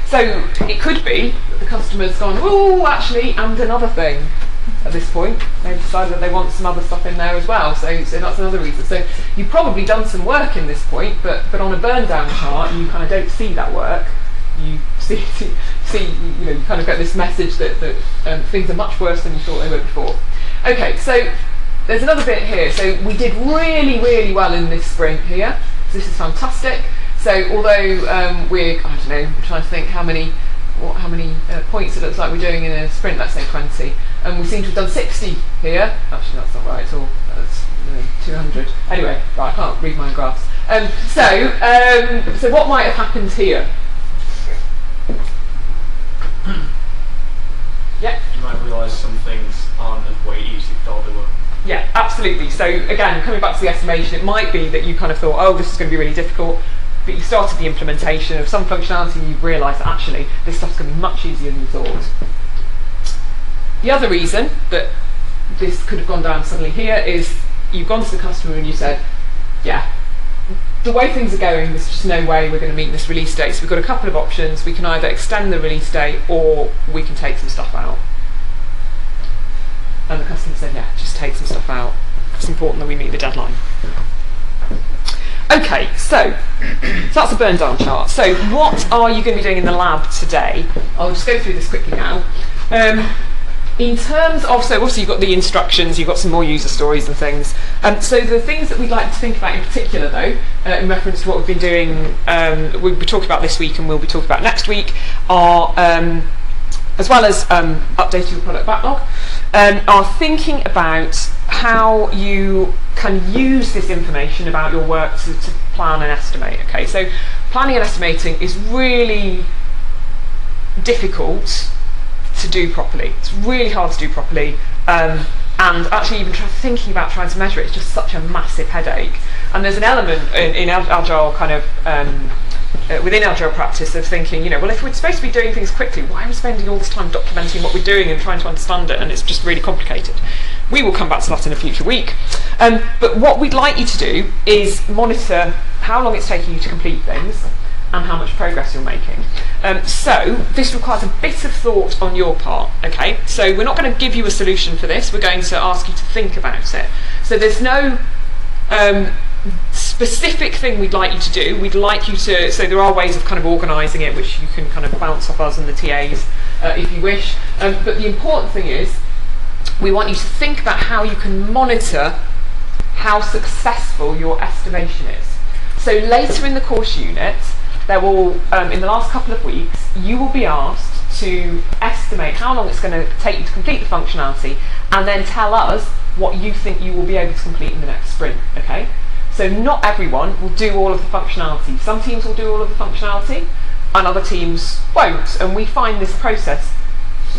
So it could be that the customer's gone, oh, actually, and another thing. At this point, they've decided that they want some other stuff in there as well. So that's another reason. So you've probably done some work in this point, but on a burn down chart, you kind of don't see that work. You see, you kind of get this message that things are much worse than you thought they were before. Okay, so there's another bit here. So we did really, really well in this sprint here. So this is fantastic. So although we're trying to think how many points it looks like we're doing in a sprint, let's say 20, and we seem to have done 60 here. Actually, that's not right at all. That's 200. Anyway, right, I can't read my own graphs. So what might have happened here? Yeah. You might realise some things aren't as weighty as you thought they were. Yeah, absolutely. So again, coming back to the estimation, it might be that you kind of thought, oh, this is going to be really difficult, but you started the implementation of some functionality and you've realised that actually this stuff's going to be much easier than you thought. The other reason that this could have gone down suddenly here is you've gone to the customer and you said, yeah, the way things are going, there's just no way we're going to meet this release date. So we've got a couple of options. We can either extend the release date or we can take some stuff out. And the customer said, yeah, just take some stuff out. It's important that we meet the deadline. Okay, so that's a burn down chart. So what are you going to be doing in the lab today? I'll just go through this quickly now. In terms of, so obviously you've got the instructions, you've got some more user stories and things. So the things that we'd like to think about in particular though, in reference to what we've been doing, we'll be talking about this week and we'll be talking about next week, are, as well as updating your product backlog, are thinking about how you can use this information about your work to plan and estimate. Okay, so planning and estimating is really difficult to do properly. It's really hard to do properly, and actually even thinking about trying to measure it is just such a massive headache. And there's an element in Agile kind of within Agile practice of thinking, well, if we're supposed to be doing things quickly, why are we spending all this time documenting what we're doing and trying to understand it? And it's just really complicated. We will come back to that in a future week. But what we'd like you to do is monitor how long it's taking you to complete things and how much progress you're making. So this requires a bit of thought on your part. Okay, so we're not going to give you a solution for this. We're going to ask you to think about it. So there's no specific thing we'd like you to do. We'd like you to, so there are ways of kind of organising it which you can kind of bounce off us and the TAs if you wish. But the important thing is we want you to think about how you can monitor how successful your estimation is. So later in the course unit, there will, in the last couple of weeks, you will be asked to estimate how long it's going to take you to complete the functionality and then tell us what you think you will be able to complete in the next sprint, okay? So not everyone will do all of the functionality. Some teams will do all of the functionality and other teams won't, and we find this process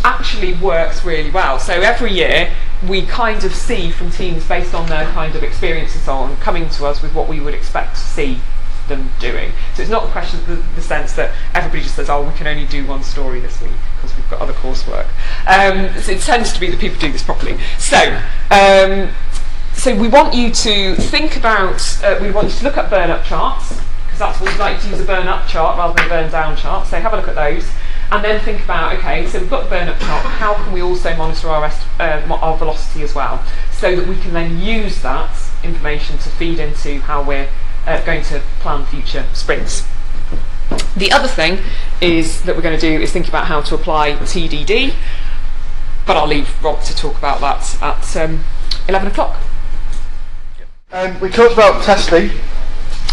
actually works really well. So every year we kind of see from teams based on their kind of experience and so on coming to us with what we would expect to see them doing. So it's not a question of the sense that everybody just says, oh, we can only do one story this week because we've got other coursework. So it tends to be that people do this properly. So we want you to think about, we want you to look at burn-up charts, because that's what we'd like to use, a burn-up chart rather than a burn-down chart. So have a look at those. And then think about, okay, so we've got the burn-up chart, how can we also monitor our velocity as well, so that we can then use that information to feed into how we're going to plan future sprints. The other thing is that we're going to do is think about how to apply TDD, but I'll leave Rob to talk about that at 11 o'clock. We talked about testing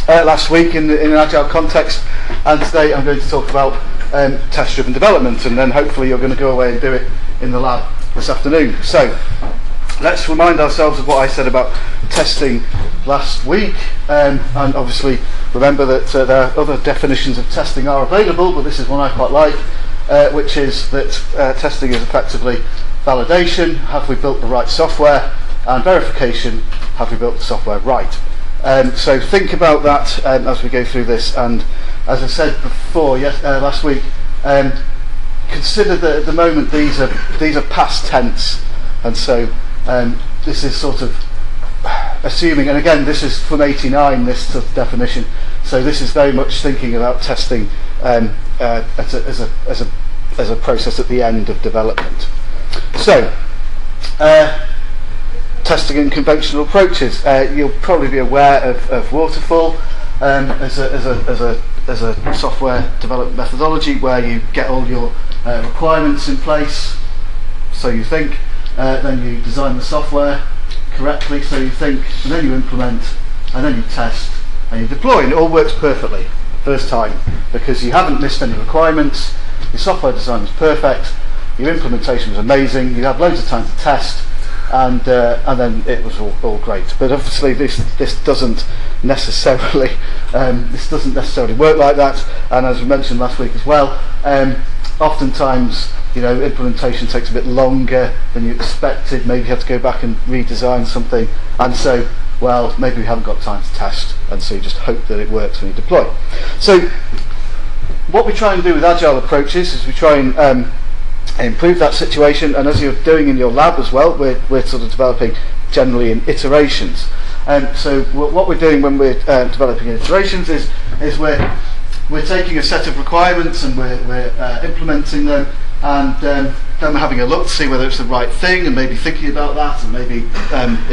last week in an Agile context, and today I'm going to talk about test-driven development, and then hopefully you're going to go away and do it in the lab this afternoon. So let's remind ourselves of what I said about testing last week, and obviously remember that there are other definitions of testing are available, but this is one I quite like, which is that testing is effectively validation, have we built the right software, and verification, have we built the software right. So think about that as we go through this, and as I said before, last week, consider that at the moment these are past tense, and so this is sort of assuming, and again this is from 89, this sort of definition, so this is very much thinking about testing as a process at the end of development. So testing in conventional approaches, you'll probably be aware of waterfall as a software development methodology where you get all your requirements in place, so you think, then you design the software correctly, so you think, and then you implement, and then you test, and you deploy, and it all works perfectly first time because you haven't missed any requirements, your software design was perfect, your implementation was amazing, you had loads of time to test, and then it was all great. But obviously this doesn't necessarily work like that, and as we mentioned last week as well, oftentimes implementation takes a bit longer than you expected. Maybe you have to go back and redesign something, and so maybe we haven't got time to test, and so you just hope that it works when you deploy. So what we try and do with agile approaches is we try and improve that situation, and as you're doing in your lab as well, we're sort of developing generally in iterations. So what we're doing when we're developing in iterations is we're taking a set of requirements and we're implementing them, and then we're having a look to see whether it's the right thing, and maybe thinking about that, and maybe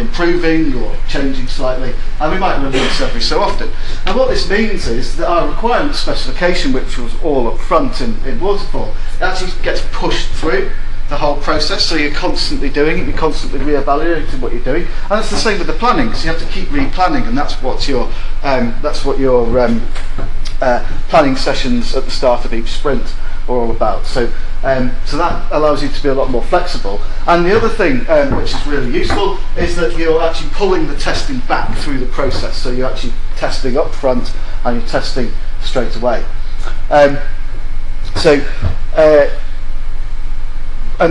improving or changing slightly, and we might release every so often. And what this means is that our requirement specification, which was all up front in Waterfall, actually gets pushed through the whole process, so you're constantly doing it, you're constantly re-evaluating what you're doing, and it's the same with the planning, because you have to keep replanning, and that's what your planning sessions at the start of each sprint are all about. So that allows you to be a lot more flexible. And the other thing which is really useful is that you're actually pulling the testing back through the process. So you're actually testing up front and you're testing straight away. And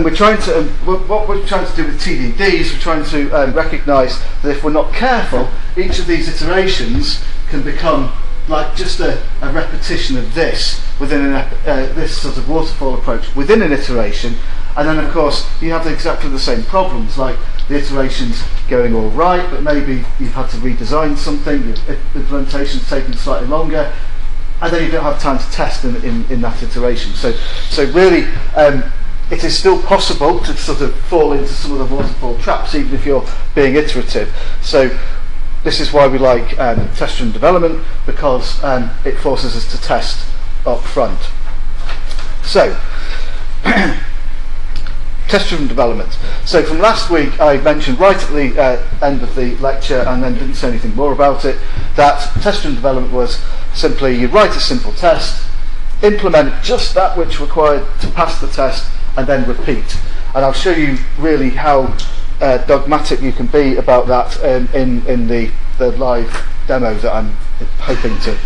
we're trying to, what we're trying to do with TDD is we're trying to recognise that if we're not careful, each of these iterations can become like just a repetition of this within this sort of waterfall approach within an iteration, and then of course you have exactly the same problems, like the iteration's going all right, but maybe you've had to redesign something, the implementation's taking slightly longer, and then you don't have time to test in that iteration. So really it is still possible to sort of fall into some of the waterfall traps, even if you're being iterative. So this is why we like test-driven development, because it forces us to test up front. So, test-driven development. So from last week, I mentioned right at the end of the lecture, and then didn't say anything more about it, that test-driven development was simply you write a simple test, implement just that which required to pass the test, and then repeat. And I'll show you really how dogmatic you can be about that in the live demo that I'm hoping to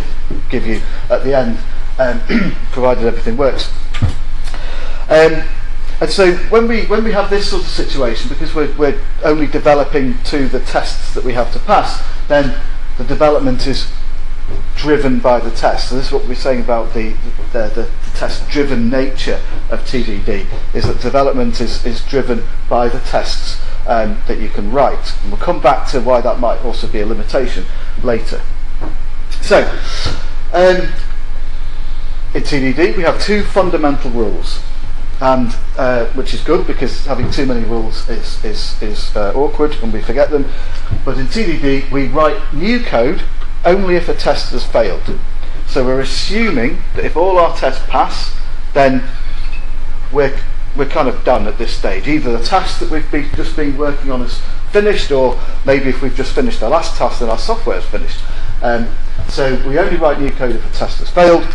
give you at the end, provided everything works. And so when we have this sort of situation, because we're only developing to the tests that we have to pass, then the development is driven by the test. So this is what we're saying about the test-driven nature of TDD, is that development is driven by the tests that you can write. And we'll come back to why that might also be a limitation later. So, in TDD we have two fundamental rules, and which is good, because having too many rules is awkward and we forget them. But in TDD we write new code only if a test has failed. So we're assuming that if all our tests pass, then we're kind of done at this stage. Either the task that we've just been working on is finished, or maybe if we've just finished our last task, then our software is finished. So we only write new code if a test has failed,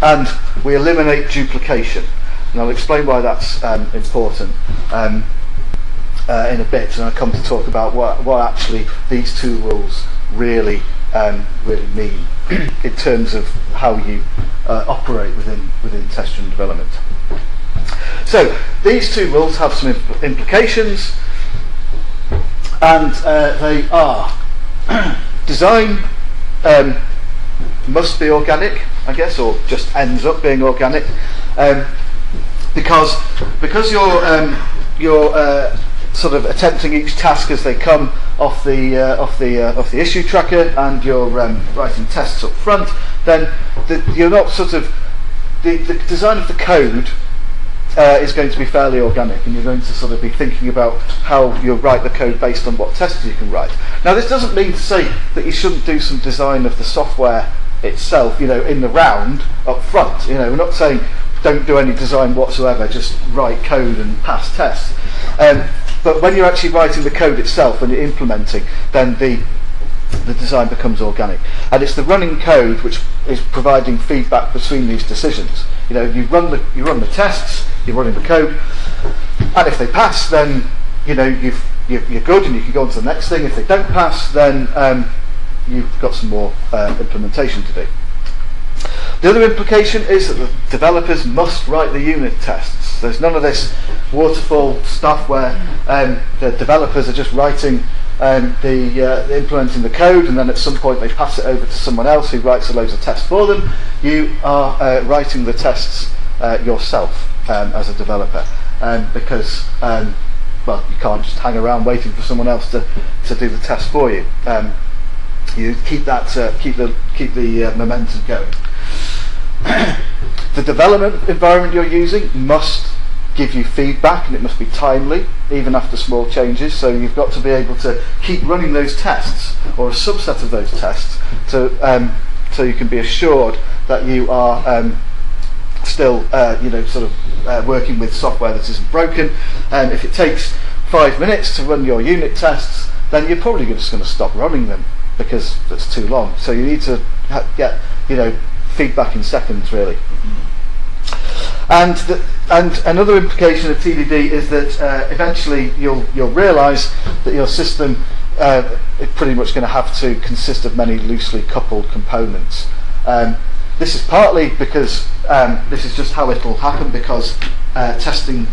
and we eliminate duplication. And I'll explain why that's important. in a bit, and I come to talk about what actually these two rules really mean in terms of how you operate within test-driven development. So these two rules have some implications, and they are design must be organic, I guess, or just ends up being organic, because you're sort of attempting each task as they come off the issue tracker, and you're writing tests up front. Then you're not sort of the design of the code is going to be fairly organic, and you're going to sort of be thinking about how you'll write the code based on what tests you can write. Now, this doesn't mean to say that you shouldn't do some design of the software itself, in the round up front. We're not saying don't do any design whatsoever, just write code and pass tests. But when you're actually writing the code itself, when you're implementing, then the design becomes organic, and it's the running code which is providing feedback between these decisions. You run the tests, you're running the code, and if they pass, then you're good, and you can go on to the next thing. If they don't pass, then you've got some more implementation to do. The other implication is that the developers must write the unit tests. There's none of this waterfall stuff where the developers are just writing implementing the code, and then at some point they pass it over to someone else who writes a loads of tests for them. You are writing the tests yourself as a developer, because you can't just hang around waiting for someone else to do the test for you. You keep the momentum going. The development environment you're using must give you feedback, and it must be timely, even after small changes. So you've got to be able to keep running those tests, or a subset of those tests, so you can be assured that you are still working with software that isn't broken. If it takes 5 minutes to run your unit tests, then you're probably just going to stop running them because that's too long. So you need to get feedback in seconds, really. And another implication of TDD is that eventually you'll realise that your system is pretty much going to have to consist of many loosely coupled components. This is partly because this is just how it will happen, because testing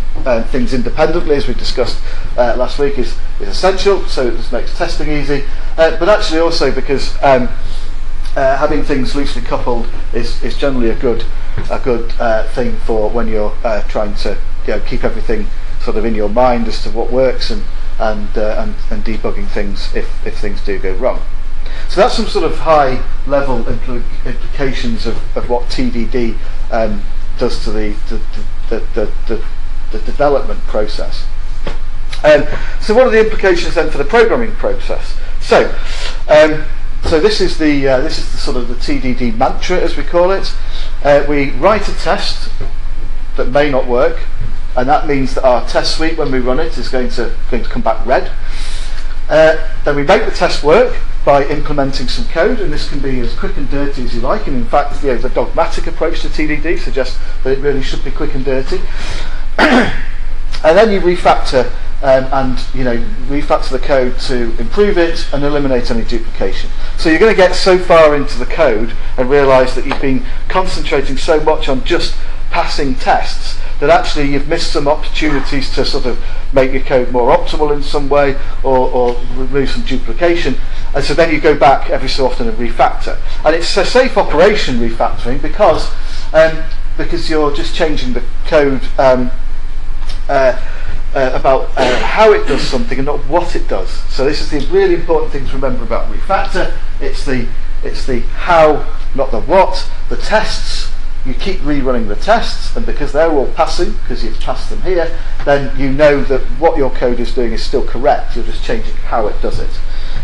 things independently, as we discussed last week, is essential. So this makes testing easy, but actually also because having things loosely coupled is generally a good thing for when you're trying to keep everything sort of in your mind as to what works, and debugging things if things do go wrong. So that's some sort of high level implications of what TDD does to the development process. So what are the implications then for the programming process? So this is the sort of the TDD mantra, as we call it. We write a test that may not work, and that means that our test suite, when we run it, is going to come back red. Then we make the test work by implementing some code, and this can be as quick and dirty as you like. And in fact, the dogmatic approach to TDD suggests that it really should be quick and dirty. And then you refactor, refactor the code to improve it and eliminate any duplication. So you're going to get so far into the code and realise that you've been concentrating so much on just passing tests that actually you've missed some opportunities to sort of make your code more optimal in some way, or remove some duplication. And so then you go back every so often and refactor. And it's a safe operation, refactoring, because you're just changing the code about how it does something and not what it does. So this is the really important thing to remember about refactor. It's the how, not the what. The tests, you keep rerunning the tests, and because they're all passing, because you've passed them here, then you know that what your code is doing is still correct. You're just changing how it does it.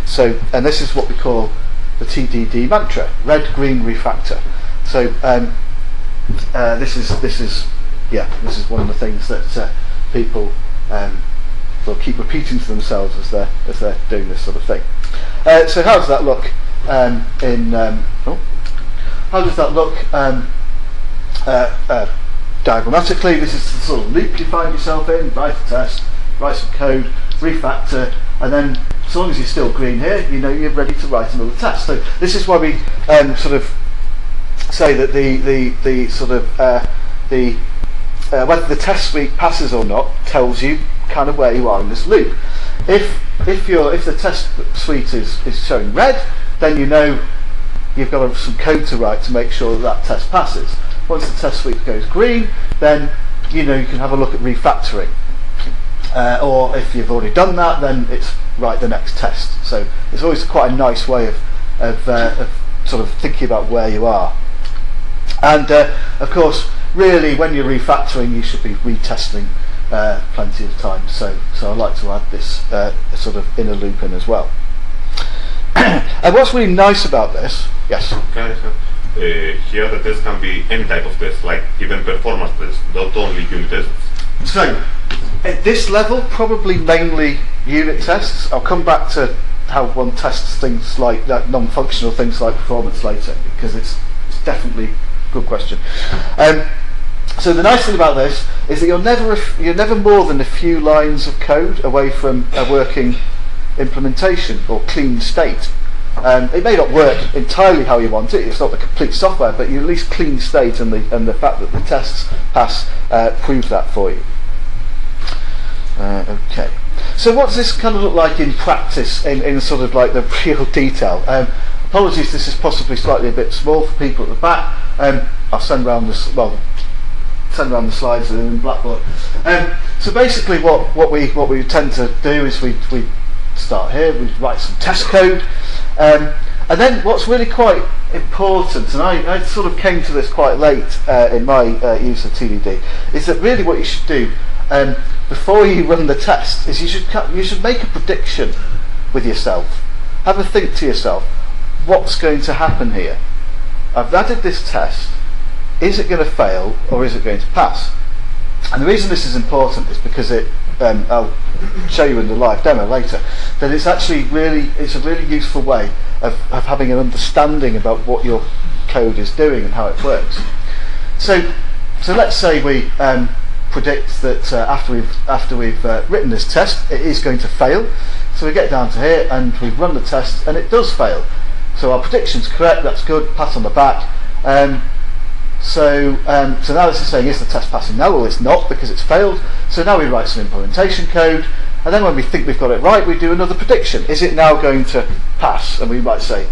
So, and this is what we call the TDD mantra: red, green, refactor. So this is one of the things that people will keep repeating to themselves as they're doing this sort of thing. So how does that look how does that look diagrammatically? This is the sort of loop you find yourself in. Write a test, write some code, refactor, and then as long as you're still green here, you know you're ready to write another test. So this is why we sort of say that the sort of whether the test suite passes or not tells you kind of where you are in this loop. If the test suite is showing red, then you know you've got some code to write to make sure that test passes. Once the test suite goes green, then you know you can have a look at refactoring. Or if you've already done that, then it's write the next test. So it's always quite a nice way of sort of thinking about where you are. And of course, really, when you're refactoring, you should be retesting plenty of times. So I like to add this sort of inner loop in as well. And what's really nice about this, yes? Here the test can be any type of test, like even performance tests, not only unit tests. So at this level, probably mainly unit tests. I'll come back to how one tests things like that, non-functional things like performance later, because it's definitely a good question. So the nice thing about this is that you're never more than a few lines of code away from a working implementation or clean state. It may not work entirely how you want it, it's not the complete software, but you at least clean state, and the fact that the tests pass proves that for you. Okay, so what does this kind of look like in practice, in sort of like the real detail? Apologies, this is possibly slightly a bit small for people at the back. I'll send round the slides in Blackboard. So basically what we tend to do is we start here, we write some test code, and then what's really quite important, and I sort of came to this quite late in my use of TDD, is that really what you should do before you run the test is you should make a prediction with yourself. Have a think to yourself, what's going to happen here? I've added this test, is it going to fail or is it going to pass? And the reason this is important is because I'll show you in the live demo later, that it's actually it's a really useful way of having an understanding about what your code is doing and how it works. So let's say we predict that after we've written this test, it is going to fail. So we get down to here and we run the test and it does fail. So our prediction's correct, that's good, pat on the back. So now this is saying, is the test passing? No, well it's not, because it's failed. So now we write some implementation code, and then when we think we've got it right, we do another prediction. Is it now going to pass? And we might say,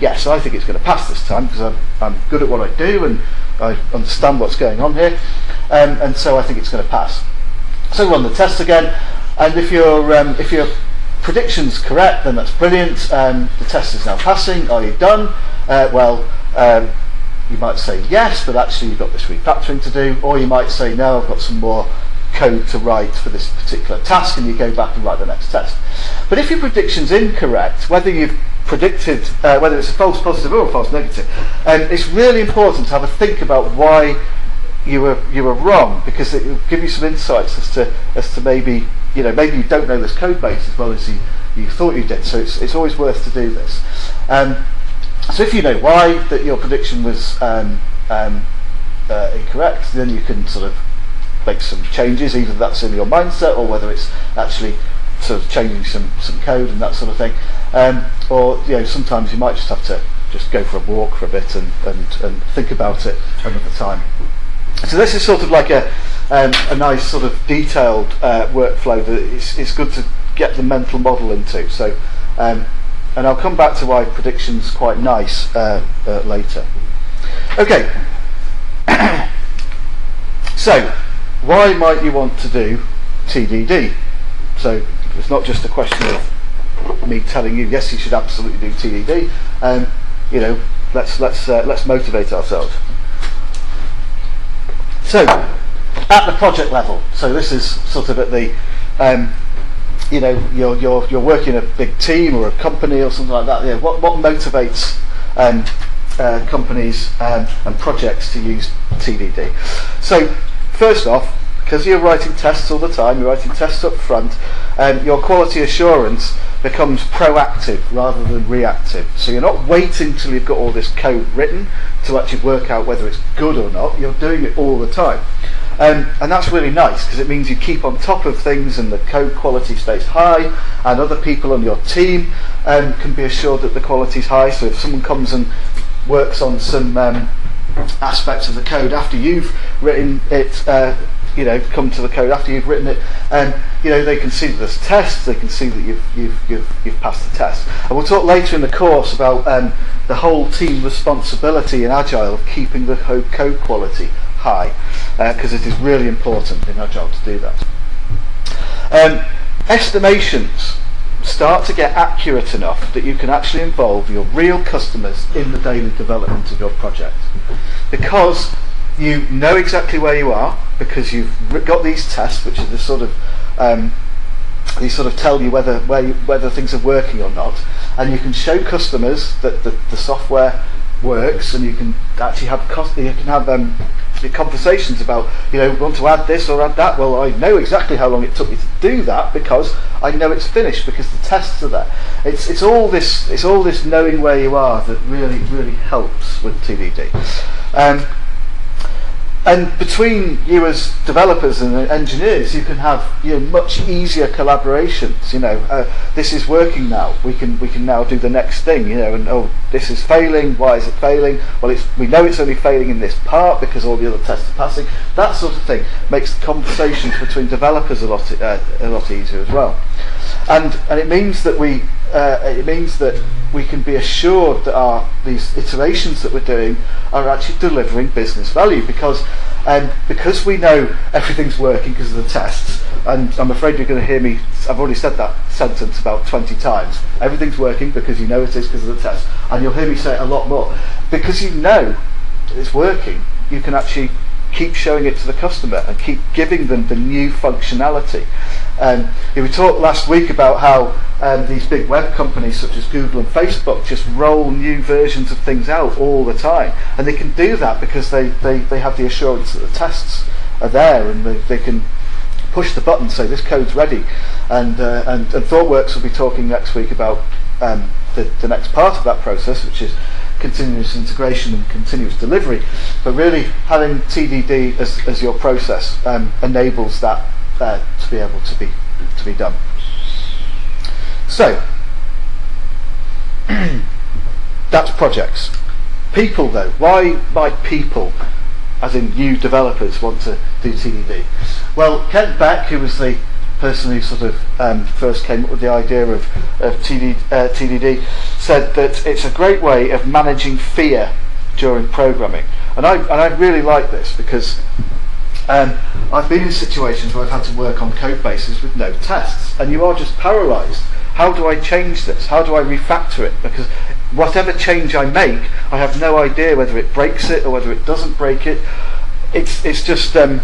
yes, I think it's going to pass this time, because I'm good at what I do and I understand what's going on here, and so I think it's going to pass. So run the test again, and if your prediction's correct, then that's brilliant. The test is now passing. Are you done? You might say yes, but actually you've got this refactoring to do, or you might say no, I've got some more code to write for this particular task, and you go back and write the next test. But if your prediction's incorrect, whether you've predicted whether it's a false positive or a false negative, it's really important to have a think about why you were wrong, because it will give you some insights as to maybe you don't know this code base as well as you thought you did. So it's always worth to do this. So if you know why that your prediction was incorrect, then you can sort of make some changes, either that's in your mindset or whether it's actually sort of changing some code and that sort of thing. Or sometimes you might just have to just go for a walk for a bit and think about it another time. So this is sort of like a nice sort of detailed workflow that it's good to get the mental model into. So. And I'll come back to why prediction's quite nice later. Okay. So, why might you want to do TDD? So, it's not just a question of me telling you, yes, you should absolutely do TDD. Let's motivate ourselves. So, at the project level. So this is sort of at the you're working in a big team or a company or something like that. What motivates companies and projects to use TDD? So first off, because you're writing tests all the time, you're writing tests up front, your quality assurance becomes proactive rather than reactive. So you're not waiting till you've got all this code written to actually work out whether it's good or not. You're doing it all the time. And that's really nice because it means you keep on top of things and the code quality stays high, and other people on your team can be assured that the quality is high. So if someone comes and works on some aspects of the code after you've written it, come to the code after you've written it, they can see that there's tests, they can see that you've passed the test. And we'll talk later in the course about the whole team responsibility in Agile of keeping the code quality high, because it is really important in Agile to do that. Estimations start to get accurate enough that you can actually involve your real customers in the daily development of your project, because you know exactly where you are, because you've got these tests, which are the sort of these sort of tell you whether things are working or not, and you can show customers that the software works, and you can actually have conversations about, want to add this or add that. Well, I know exactly how long it took me to do that because I know it's finished because the tests are there. It's all this knowing where you are that really helps with TDD. And between you as developers and engineers, you can have much easier collaborations. This is working now. We can now do the next thing. And this is failing. Why is it failing? Well, we know it's only failing in this part because all the other tests are passing. That sort of thing makes the conversations between developers a lot easier as well. And it means that we can be assured that these iterations that we're doing are actually delivering business value, because we know everything's working because of the tests. And I'm afraid you're going to hear me, I've already said that sentence about 20 times. Everything's working because you know it is because of the tests. And you'll hear me say it a lot more. Because you know it's working, you can actually keep showing it to the customer and keep giving them the new functionality. We talked last week about how these big web companies such as Google and Facebook just roll new versions of things out all the time, and they can do that because they have the assurance that the tests are there, and they can push the button, say this code's ready. And ThoughtWorks will be talking next week about the next part of that process, which is continuous integration and continuous delivery. But really, having TDD as your process enables that to be able to be done. So that's projects. People, though, why might people, as in you developers, want to do TDD? Well, Kent Beck, who was the person who sort of first came up with the idea of TDD, said that it's a great way of managing fear during programming. And I really like this because I've been in situations where I've had to work on code bases with no tests, and you are just paralysed. How do I change this? How do I refactor it? Because whatever change I make, I have no idea whether it breaks it or whether it doesn't break it. It's just I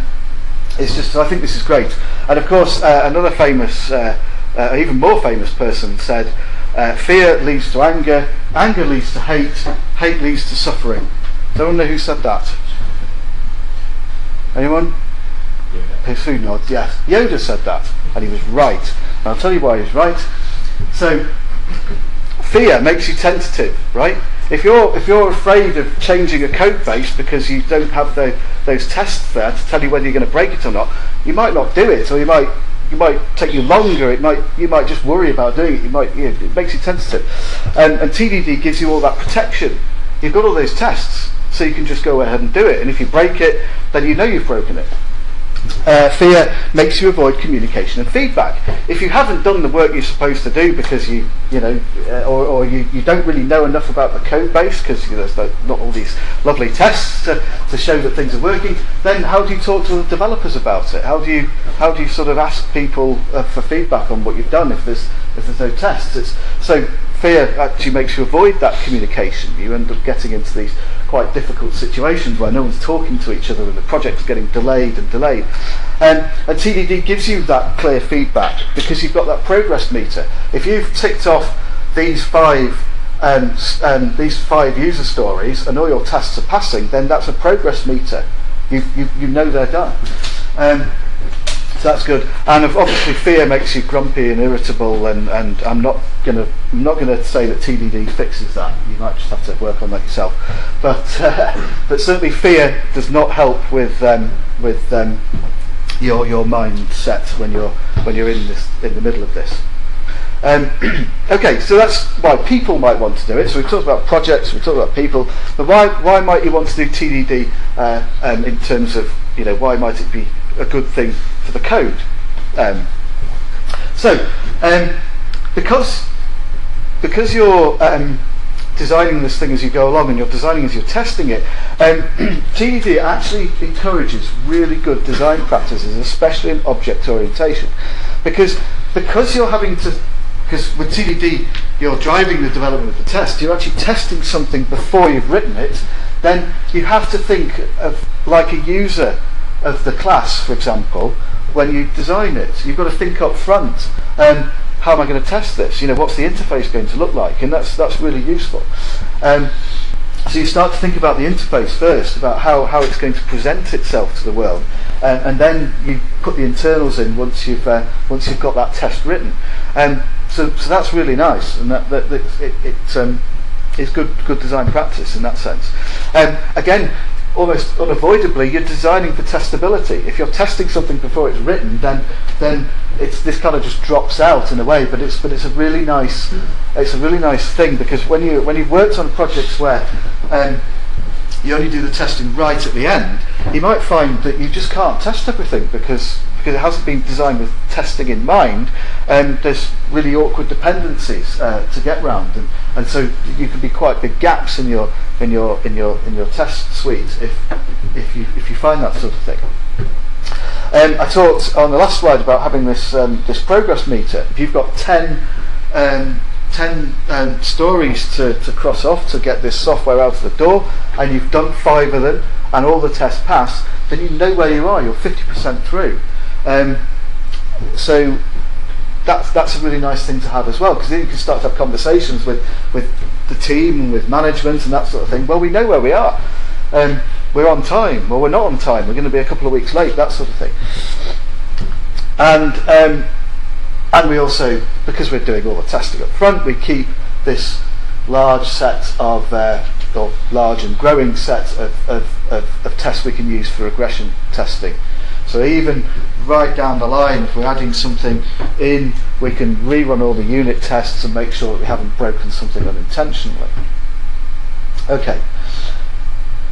think this is great. And of course, another famous, even more famous person said, fear leads to anger, anger leads to hate, hate leads to suffering. Does anyone know who said that? Anyone? Who nods? Yes. Yoda said that, and he was right. And I'll tell you why he was right. So, fear makes you tentative, right? If you're afraid of changing a code base because you don't have those tests there to tell you whether you're going to break it or not, you might not do it, or you might take you longer. You might just worry about doing it. It makes you tentative, and TDD gives you all that protection. You've got all those tests, so you can just go ahead and do it. And if you break it, then you know you've broken it. Fear makes you avoid communication and feedback. If you haven't done the work you're supposed to do because you don't really know enough about the code base because there's not all these lovely tests to show that things are working, then how do you talk to the developers about it? How do you sort of ask people for feedback on what you've done if there's no tests? So fear actually makes you avoid that communication. You end up getting into these quite difficult situations where no one's talking to each other and the project's getting delayed. And TDD gives you that clear feedback because you've got that progress meter. If you've ticked off these five user stories and all your tests are passing, then that's a progress meter. You know they're done. So that's good. And obviously fear makes you grumpy and irritable, and I'm not gonna say that TDD fixes that. You might just have to work on that yourself. But certainly fear does not help with your mindset when you're in the middle of this. Okay, so that's why people might want to do it. So we've talked about projects, we've talked about people, but why might you want to do TDD in terms of, why might it be a good thing for the code? Because you're designing this thing as you go along, and you're designing as you're testing it, TDD actually encourages really good design practices, especially in object orientation, because you're having to. Because with TDD, you're driving the development of the test, you're actually testing something before you've written it, then you have to think of like a user of the class, for example, when you design it. You've got to think up front, how am I going to test this? What's the interface going to look like? And that's really useful. So you start to think about the interface first, about how it's going to present itself to the world, and then you put the internals in once you've got that test written. So that's really nice, and it's good design practice in that sense. Again, almost unavoidably, you're designing for testability. If you're testing something before it's written, then this kind of just drops out in a way. But it's a really nice thing, because when you've worked on projects where you only do the testing right at the end, you might find that you just can't test everything because it hasn't been designed with testing in mind. There's really awkward dependencies to get round, and so you can be quite big gaps in your test suite if you find that sort of thing. I talked on the last slide about having this progress meter. If you've got 10 stories to cross off to get this software out of the door, and you've done 5 of them and all the tests pass, then you know where you are. You're 50% through. So that's a really nice thing to have as well, because then you can start to have conversations with the team and with management and that sort of thing. Well, we know where we are. We're on time. Well, we're not on time. We're going to be a couple of weeks late. That sort of thing. And we also, because we're doing all the testing up front, we keep this large set of or large and growing set of tests we can use for regression testing. So even right down the line, if we're adding something in, we can rerun all the unit tests and make sure that we haven't broken something unintentionally. Okay,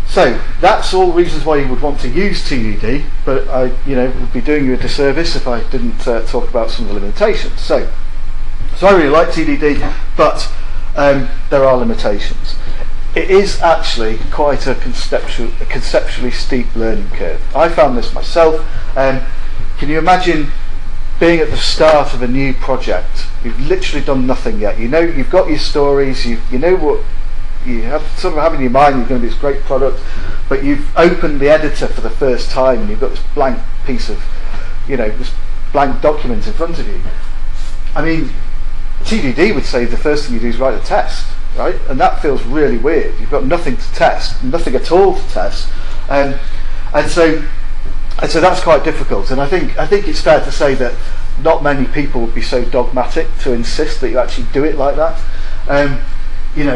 so that's all reasons why you would want to use TDD, but I would be doing you a disservice if I didn't talk about some of the limitations. So I really like TDD, but there are limitations. It is actually quite a conceptually steep learning curve. I found this myself. Can you imagine being at the start of a new project? You've literally done nothing yet. You've got your stories. You know what you have in your mind. You're going to be this great product, but you've opened the editor for the first time, and you've got this blank piece of, this blank document in front of you. I mean, TDD would say the first thing you do is write a test. Right, and that feels really weird. You've got nothing to test, nothing at all to test, and so that's quite difficult. And I think it's fair to say that not many people would be so dogmatic to insist that you actually do it like that.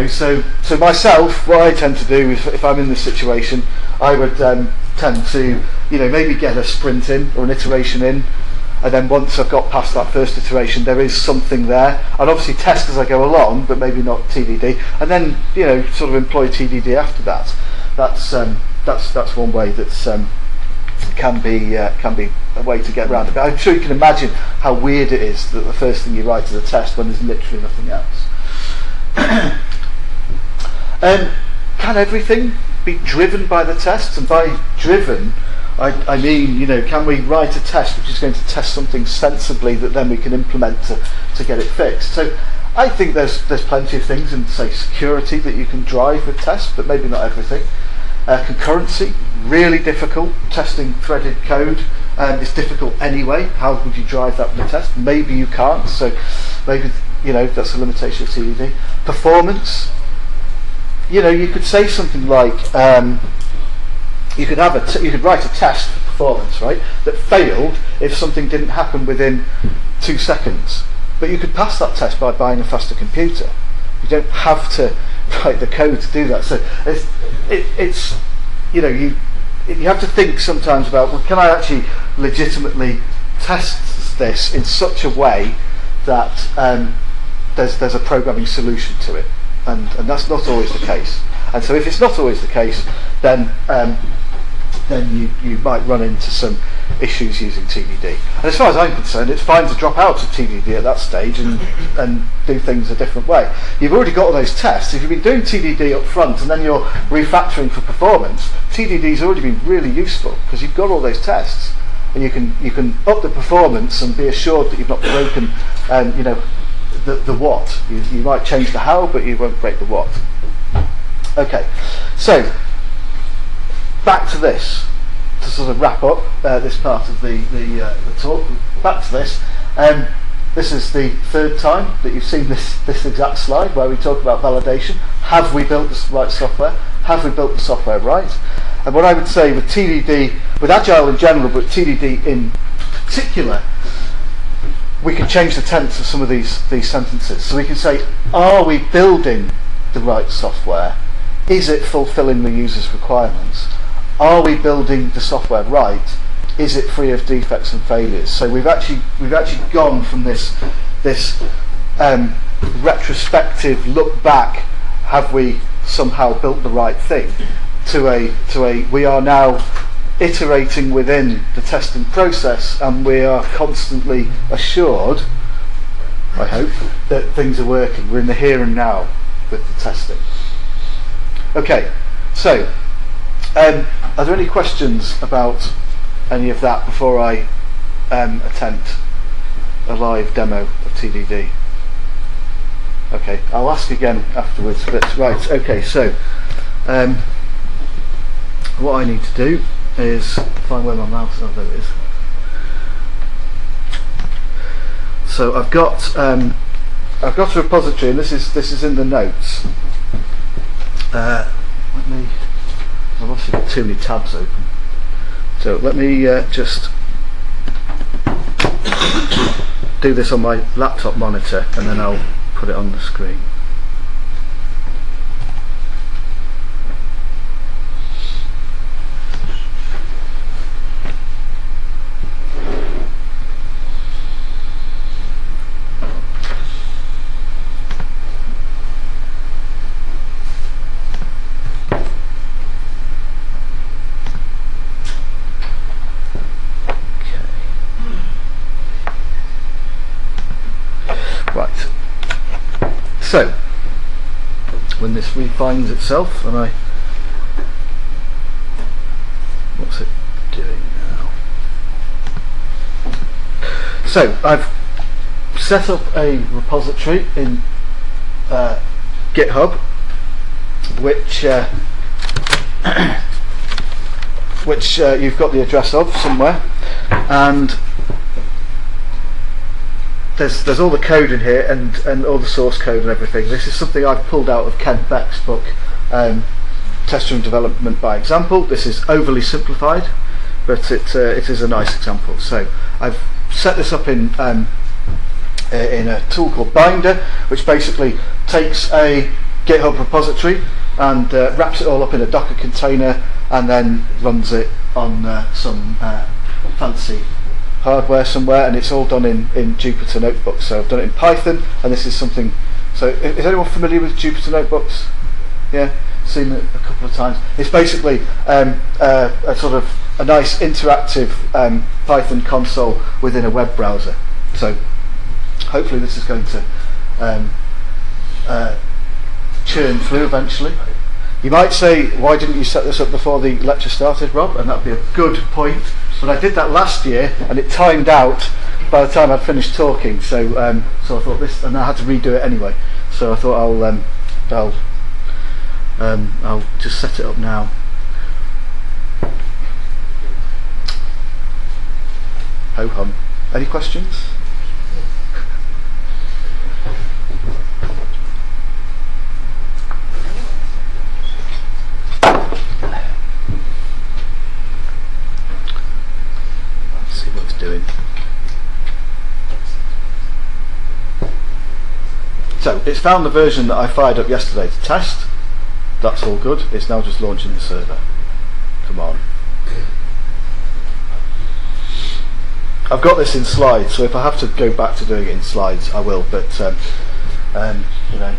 So myself, what I tend to do is, if I'm in this situation, I would tend to maybe get a sprint in or an iteration in. And then once I've got past that first iteration, there is something there. I'd obviously test as I go along, but maybe not TDD. And then sort of employ TDD after that. That's one way that can be a way to get around it. But I'm sure you can imagine how weird it is that the first thing you write is a test when there's literally nothing else. Can everything be driven by the tests? And by driven, I mean, can we write a test which is going to test something sensibly that then we can implement to get it fixed? So I think there's plenty of things in, say, security that you can drive with tests, but maybe not everything. Concurrency, really difficult. Testing threaded code is difficult anyway. How would you drive that with a test? Maybe you can't, so maybe that's a limitation of TDD. Performance, you could say something like, you could write a test for performance, right? That failed if something didn't happen within 2 seconds. But you could pass that test by buying a faster computer. You don't have to write the code to do that. So it's you know, you have to think sometimes about, well, can I actually legitimately test this in such a way that there's a programming solution to it, and that's not always the case. And so if it's not always the case, then you might run into some issues using TDD. And as far as I'm concerned, it's fine to drop out of TDD at that stage and do things a different way. You've already got all those tests. If you've been doing TDD up front and then you're refactoring for performance, TDD's already been really useful because you've got all those tests, and you can up the performance and be assured that you've not broken you know, the what. You might change the how, but you won't break the what. Okay, so back to this, to sort of wrap up this part of the talk. Back to this. This is the third time that you've seen this exact slide where we talk about validation. Have we built the right software? Have we built the software right? And what I would say with TDD, with Agile in general, but TDD in particular, we can change the tense of some of these sentences. So we can say, are we building the right software? Is it fulfilling the user's requirements? Are we building the software right? Is it free of defects and failures? So we've actually gone from this retrospective look back, have we somehow built the right thing, to a we are now iterating within the testing process, and we are constantly assured, I hope, that things are working. We're in the here and now with the testing. Okay, so are there any questions about any of that before I attempt a live demo of TDD? Okay, I'll ask again afterwards, but right, okay, so what I need to do is find where my mouse, oh there it is. So I've got a repository, and this is in the notes. I've obviously got too many tabs open. So let me just do this on my laptop monitor, and then I'll put it on the screen. Right, so when this refines itself, and what's it doing now? So I've set up a repository in GitHub, which you've got the address of somewhere, and there's all the code in here and all the source code and everything. This is something I've pulled out of Ken Beck's book, Test-Driven Development by Example. This is overly simplified, but it is a nice example. So I've set this up in a tool called Binder, which basically takes a GitHub repository and wraps it all up in a Docker container, and then runs it on some fancy hardware somewhere, and it's all done in Jupyter Notebooks. So I've done it in Python, and this is something. So is anyone familiar with Jupyter Notebooks? Yeah, seen it a couple of times. It's basically a sort of a nice interactive Python console within a web browser. So hopefully this is going to churn through eventually. You might say, why didn't you set this up before the lecture started, Rob? And that'd be a good point. But I did that last year, and it timed out by the time I'd finished talking. So so I thought this, and I had to redo it anyway. So I thought I'll just set it up now. Ho hum. Any questions? So it's found the version that I fired up yesterday to test. That's all good. It's now just launching the server. Come on. I've got this in slides, so if I have to go back to doing it in slides, I will. But you know,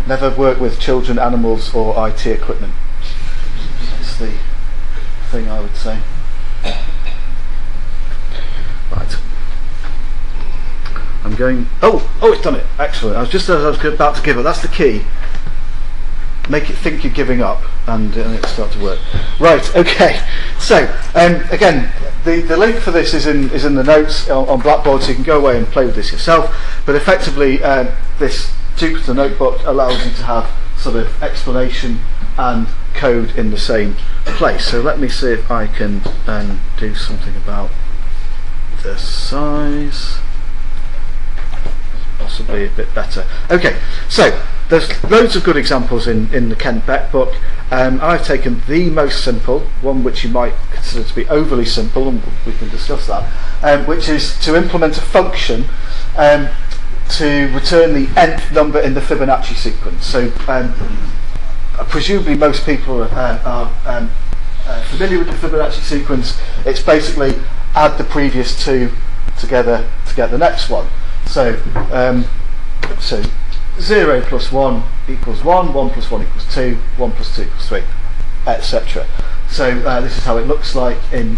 never work with children, animals, or IT equipment. That's the thing I would say. Right. I'm going. Oh, it's done it. Excellent. I was about to give up. That's the key. Make it think you're giving up, and it'll start to work. Right. Okay. So again, the link for this is in the notes on Blackboard, so you can go away and play with this yourself. But effectively, this Jupyter notebook allows you to have sort of explanation and code in the same place. So let me see if I can do something about the size. Possibly a bit better. Okay, so there's loads of good examples in the Ken Beck book. I've taken the most simple, one which you might consider to be overly simple, and we can discuss that, which is to implement a function to return the nth number in the Fibonacci sequence. So presumably most people are familiar with the Fibonacci sequence. It's basically add the previous two together to get the next one. So 0 plus 1 equals 1, 1 plus 1 equals 2, 1 plus 2 equals 3, etc. So this is how it looks like in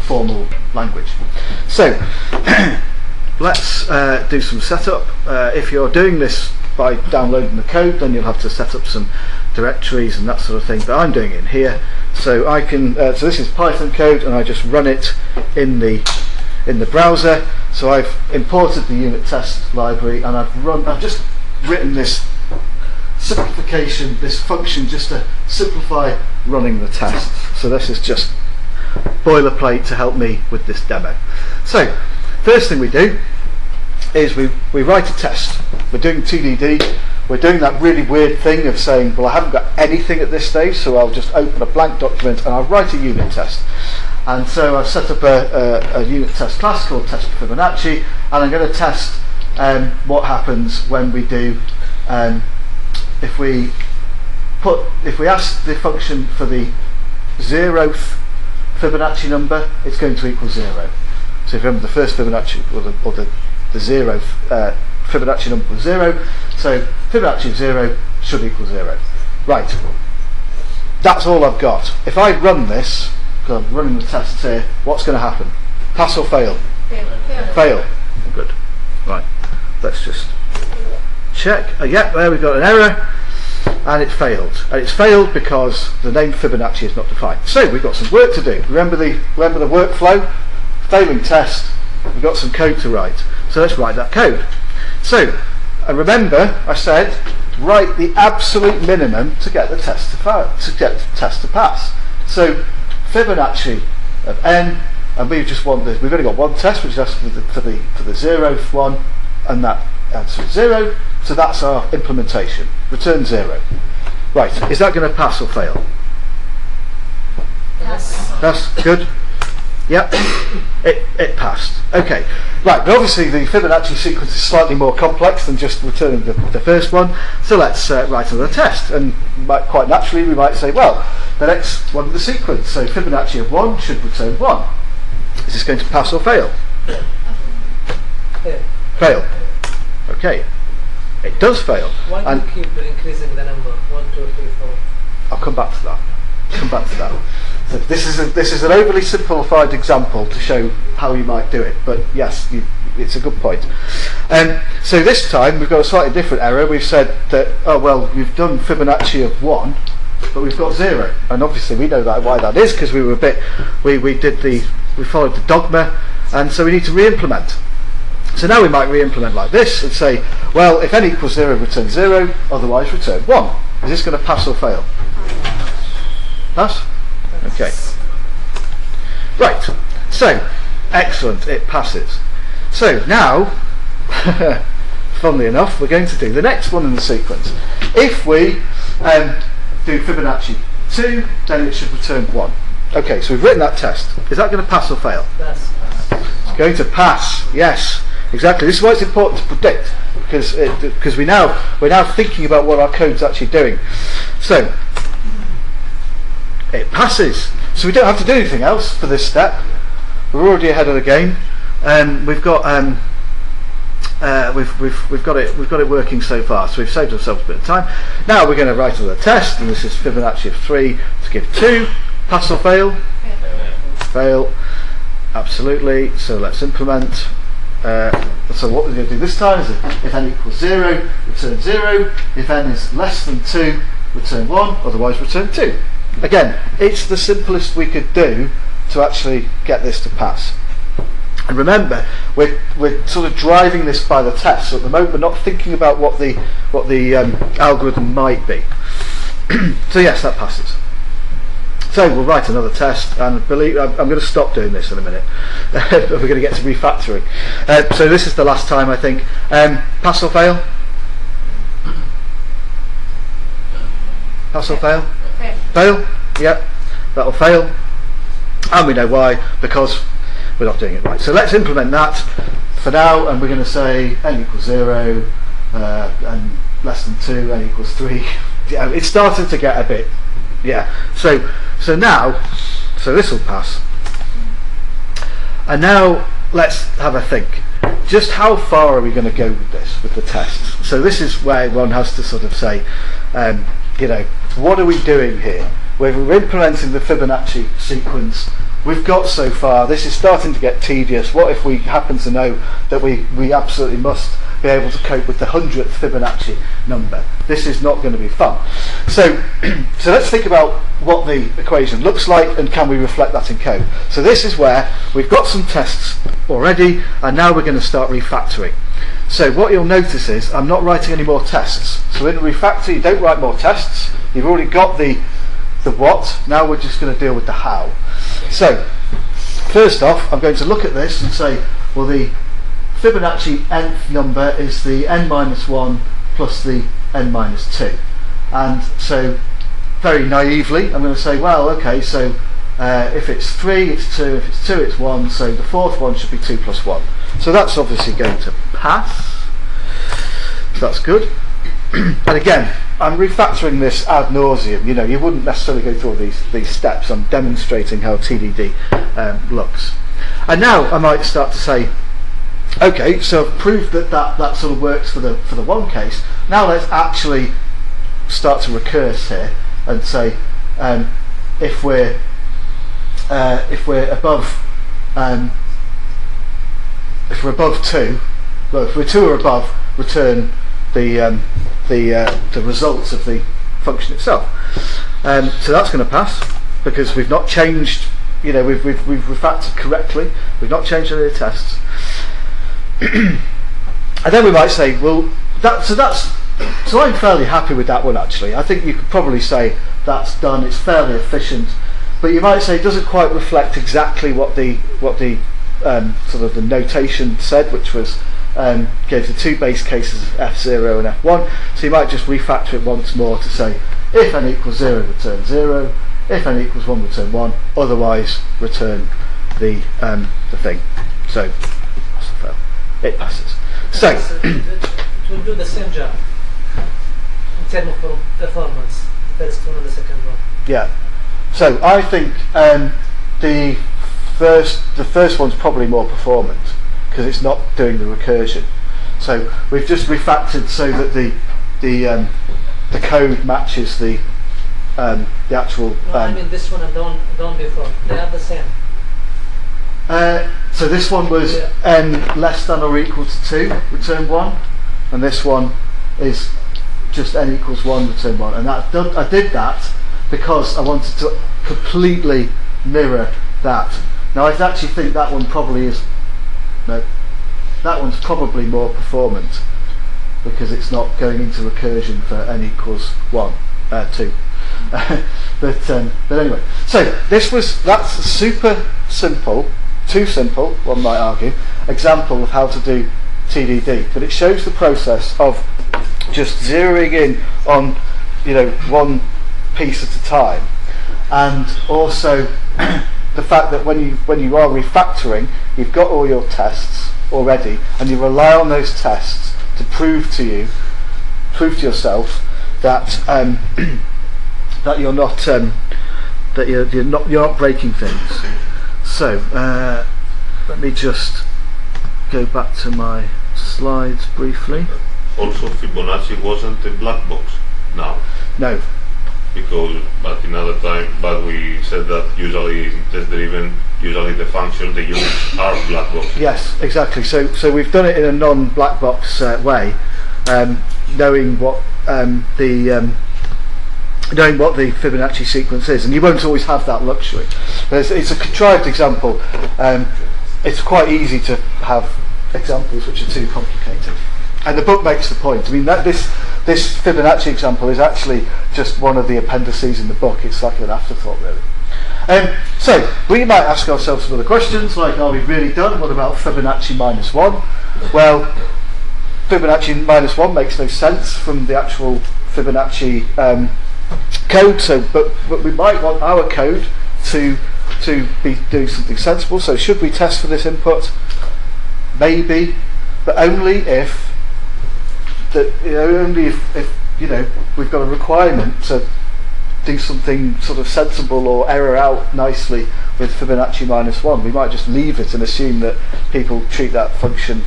formal language. So let's do some setup. If you're doing this by downloading the code, then you'll have to set up some directories and that sort of thing, but I'm doing it in here. So I can. So this is Python code, and I just run it in the browser. So I've imported the unit test library, and I've just written this simplification, this function, just to simplify running the tests. So this is just boilerplate to help me with this demo. So first thing we do is we write a test. We're doing TDD. We're doing that really weird thing of saying, well, I haven't got anything at this stage, so I'll just open a blank document and I'll write a unit test. And so I've set up a unit test class called test for Fibonacci, and I'm going to test what happens when we do if we ask the function for the 0th Fibonacci number, it's going to equal 0. So if you remember, the first Fibonacci or the 0th Fibonacci number was 0, so Fibonacci of 0 should equal 0. Right, that's all I've got. If I run this, because I'm running the tests here, what's going to happen? Pass or fail? Fail. Good. Right, let's just check. Yep, there we've got an error, and it failed. And it's failed because the name Fibonacci is not defined. So we've got some work to do. Remember the workflow? Failing test, we've got some code to write. So let's write that code. So remember, I said write the absolute minimum to get the test to pass. So Fibonacci of n, and we've only got one test, which is asking for the 0th one, and that answer is 0. So that's our implementation. Return 0. Right, is that going to pass or fail? Yes. That's good. Yep, it passed. Okay, right, but obviously the Fibonacci sequence is slightly more complex than just returning the first one, so let's write another test, and quite naturally we might say, well, the next one of the sequence, so Fibonacci of 1 should return 1. Is this going to pass or fail? Fail. Fail. Okay, it does fail. Why do you keep increasing the number? 1, 2, 3, 4. I'll come back to that. So this is an overly simplified example to show how you might do it, but yes, it's a good point. So this time we've got a slightly different error. We've said that, oh well, we've done Fibonacci of 1, but we've got 0, and obviously we know why that is, because we followed the dogma, and so we need to re-implement. So now we might re-implement like this and say, well, if n equals 0, return 0, otherwise return 1. Is this going to pass or fail? Pass? Okay. Right. So, excellent. It passes. So now, funnily enough, we're going to do the next one in the sequence. If we do Fibonacci 2, then it should return 1. Okay, so we've written that test. Is that going to pass or fail? Pass. Going to pass, yes, exactly. This is why it's important to predict, because we're now thinking about what our code's actually doing. So it passes. So we don't have to do anything else for this step. We're already ahead of the game. We've got it working so far. So we've saved ourselves a bit of time. Now we're going to write another test, and this is Fibonacci of 3 to give 2. Pass or fail? Fail. Absolutely. So let's implement. So what we're going to do this time is if n equals 0, return 0. If n is less than 2, return 1. Otherwise, return 2. Again, it's the simplest we could do to actually get this to pass. And remember, we're sort of driving this by the test. So at the moment, we're not thinking about what the algorithm might be. So yes, that passes. So we'll write another test, and I'm going to stop doing this in a minute. We're going to get to refactoring. So this is the last time, I think. Pass or fail? Pass or fail? Fail? Yep, that'll fail. And we know why, because we're not doing it right. So let's implement that for now, and we're going to say n equals 0, and less than 2, n equals 3. Yeah, it's starting to get a bit, yeah. So now, so this will pass. And now let's have a think. Just how far are we going to go with this, with the tests? So this is where one has to sort of say, what are we doing here? We're implementing the Fibonacci sequence. We've got so far. This is starting to get tedious. What if we happen to know that we absolutely must be able to cope with the 100th Fibonacci number? This is not going to be fun. So let's think about what the equation looks like, and can we reflect that in code? So this is where we've got some tests already, and now we're going to start refactoring. So what you'll notice is I'm not writing any more tests. So in refactor, you don't write more tests. You've already got the what. Now we're just going to deal with the how. So first off, I'm going to look at this and say, well, the Fibonacci nth number is the n minus 1 plus the n minus 2. And so very naively, I'm going to say, well, okay, so if it's 3, it's 2, if it's 2, it's 1, so the fourth one should be 2 plus 1. So that's obviously going to pass. So that's good. And again, I'm refactoring this ad nauseum. You wouldn't necessarily go through all these steps. I'm demonstrating how TDD looks. And now I might start to say, okay, so I've proved that sort of works for the one case. Now let's actually start to recurse here and say, if we're above 2, well, if we're 2 or above, return the results of the function itself. So that's going to pass because we've not changed. We've refactored correctly. We've not changed any of the tests. And then we might say, well, so I'm fairly happy with that one actually. I think you could probably say that's done. It's fairly efficient, but you might say it doesn't quite reflect exactly what the sort of the notation said, which was gave the 2 base cases of f0 and f1. So you might just refactor it once more to say, if n equals 0, return 0. If n equals 1, return 1. Otherwise, return the thing. So it passes. So it will do the same job in terms of performance, the first one and the second one. Yeah. So I think the first one's probably more performant because it's not doing the recursion. So we've just refactored so that the code matches the actual. No, I mean this one and the one before. They are the same. So this one was n less than or equal to 2, return 1, and this one is just n equals 1, return 1. And I did that because I wanted to completely mirror that. Now I actually think that one probably is. No, that one's probably more performant because it's not going into recursion for n equals 1, 2. But anyway, so that's a super simple, too simple, one might argue, example of how to do TDD. But it shows the process of just zeroing in on one piece at a time, and also the fact that when you are refactoring, you've got all your tests already, and you rely on those tests to prove to yourself that that you're not breaking things. So let me just go back to my slides briefly. Also, Fibonacci wasn't a black box now. No. Because but another time, but we said that usually in test driven, usually the function, the units are black box. Yes, exactly. So we've done it in a non-black box way, knowing what knowing what the Fibonacci sequence is, and you won't always have that luxury. It's a contrived example. It's quite easy to have examples which are too complicated. And the book makes the point. I mean, this Fibonacci example is actually just one of the appendices in the book. It's like an afterthought, really. So we might ask ourselves some other questions, like, are we really done? What about Fibonacci minus 1? Well, Fibonacci minus 1 makes no sense from the actual Fibonacci code. So, but we might want our code to be doing something sensible. So should we test for this input? Maybe, but only if we've got a requirement to do something sort of sensible or error out nicely with Fibonacci minus 1. We might just leave it and assume that people treat that function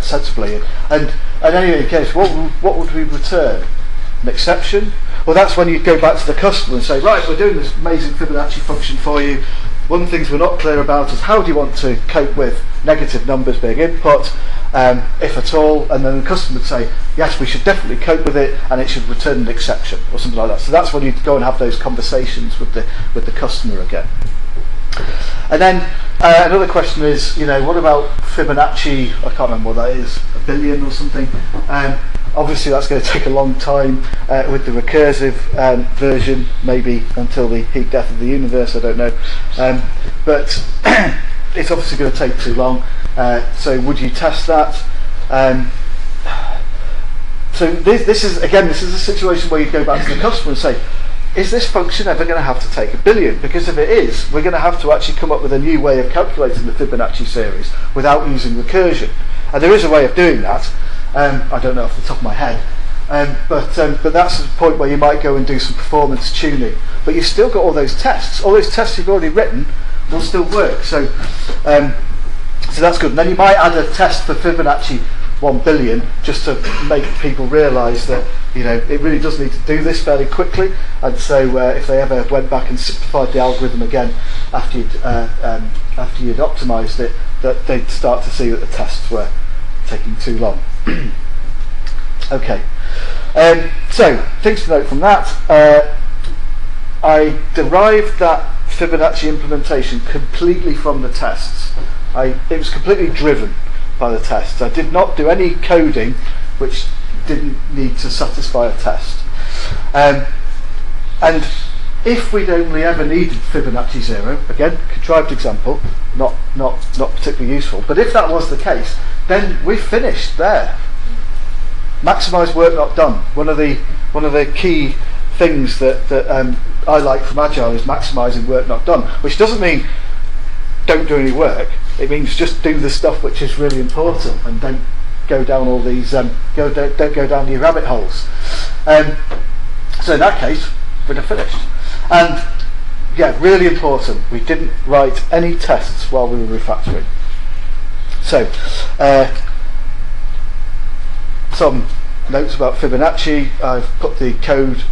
sensibly. And in any case, what would we return? An exception? Well, that's when you go back to the customer and say, right, we're doing this amazing Fibonacci function for you. One of the things we're not clear about is how do you want to cope with negative numbers being input, if at all, and then the customer would say, yes, we should definitely cope with it, and it should return an exception, or something like that. So that's when you go and have those conversations with the customer again. And then another question is, what about Fibonacci? I can't remember what that is, 1 billion or something. Obviously that's going to take a long time with the recursive version, maybe until the heat death of the universe, I don't know. But it's obviously going to take too long. So would you test that? So this is a situation where you go back to the customer and say, is this function ever going to have to take 1 billion? Because if it is, we're going to have to actually come up with a new way of calculating the Fibonacci series without using recursion. And there is a way of doing that. I don't know off the top of my head, but that's the point where you might go and do some performance tuning. But you've still got all those tests. All those tests you've already written will still work. So that's good. And then you might add a test for Fibonacci 1 billion just to make people realise that it really does need to do this fairly quickly. And so if they ever went back and simplified the algorithm again after you'd optimised it, that they'd start to see that the tests were taking too long. Okay, so things to note from that. I derived that Fibonacci implementation completely from the tests. It was completely driven by the tests. I did not do any coding which didn't need to satisfy a test. And if we'd only ever needed Fibonacci 0, again, contrived example, not particularly useful, but if that was the case, then we've finished there. Maximise work not done. One of the key things that I like from Agile is maximising work not done, which doesn't mean don't do any work. It means just do the stuff which is really important and don't go down all these don't go down your rabbit holes. So in that case, we're finished. And yeah, really important, we didn't write any tests while we were refactoring. So some notes about Fibonacci. I've put the code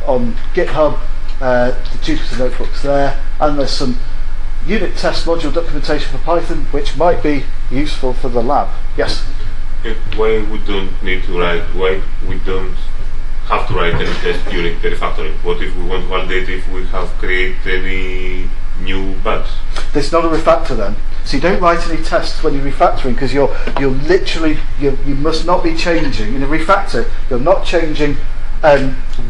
on GitHub, the Jupyter notebook's there, and there's some unit test module documentation for Python which might be useful for the lab. Yes? Why we don't need to write, why we don't have to write any test during the refactoring? What if we want to validate if we have created any new bugs? There's not a refactor then. So you don't write any tests when you're refactoring, because you're literally, you must not be changing. In a refactor, you're not changing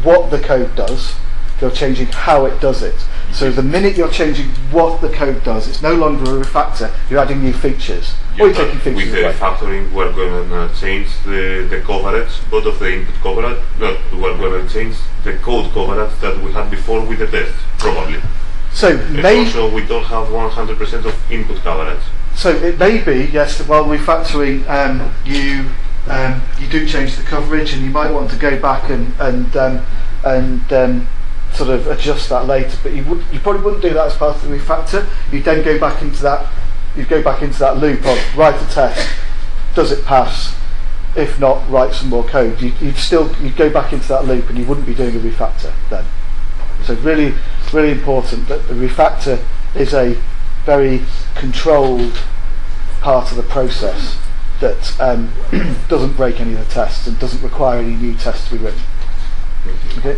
what the code does, you're changing how it does it. So the minute you're changing what the code does, it's no longer a refactor, you're adding new features. Yeah, or you're taking features with the away. refactoring, we're going to change the coverage, both of the input coverage, we're going to change the code coverage that we had before with the test, probably. So also we don't have 100% of input coverage. So it may be, yes, that while refactoring, you do change the coverage, and you might want to go back and sort of adjust that later. But you probably wouldn't do that as part of the refactor. You'd then go back into that. You'd go back into that loop of write a test. Does it pass? If not, write some more code. You'd go back into that loop, and you wouldn't be doing a refactor then. So really, really important that the refactor is a very controlled part of the process that doesn't break any of the tests and doesn't require any new tests to be written. Okay.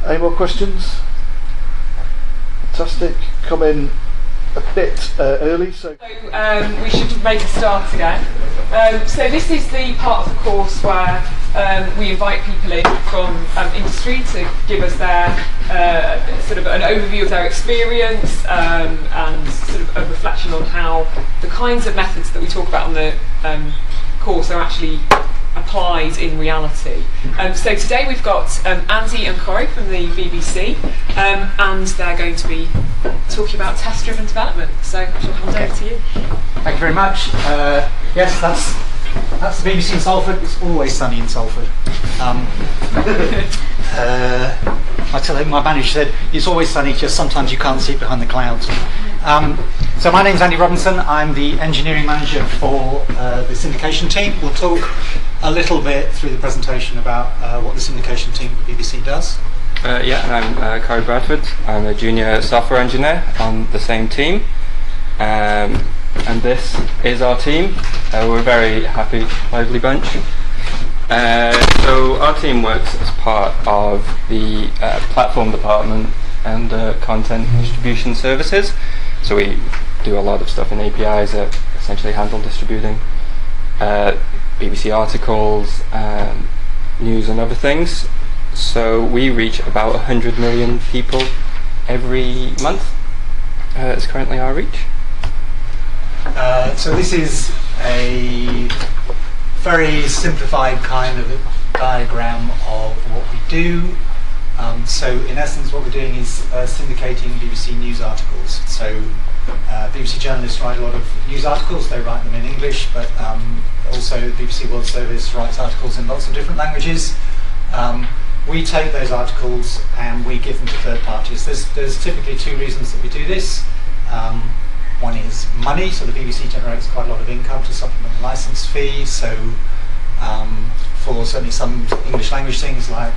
Any more questions? Fantastic. Come in a bit early, so we should make a start again. So this is the part of the course where we invite people in from industry to give us their sort of an overview of their experience and sort of a reflection on how the kinds of methods that we talk about on the course are actually applied in reality. So today we've got Andy and Corey from the BBC, and they're going to be talking about test-driven development. So I shall hand over to you. Thank you very much. Yes, that's the BBC in Salford. It's always sunny in Salford. I tell him, my manager said, it's always sunny, just sometimes you can't see it behind the clouds. So my name's Andy Robinson. I'm the engineering manager for the syndication team. We'll talk a little bit through the presentation about what the syndication team at the BBC does. Yeah, and I'm Corey Bradford. I'm a junior software engineer on the same team. And this is our team. We're a very happy, lively bunch. So our team works as part of the platform department and content distribution services. So we do a lot of stuff in APIs that essentially handle distributing BBC articles, news and other things. So we reach about 100 million people every month. It's currently our reach. So this is a very simplified kind of diagram of what we do. So in essence what we're doing is syndicating BBC news articles. So BBC journalists write a lot of news articles, they write them in English, but also the BBC World Service writes articles in lots of different languages. We take those articles and we give them to third parties. There's typically two reasons that we do this. One is money, so the BBC generates quite a lot of income to supplement the license fee. So for certainly some English language things like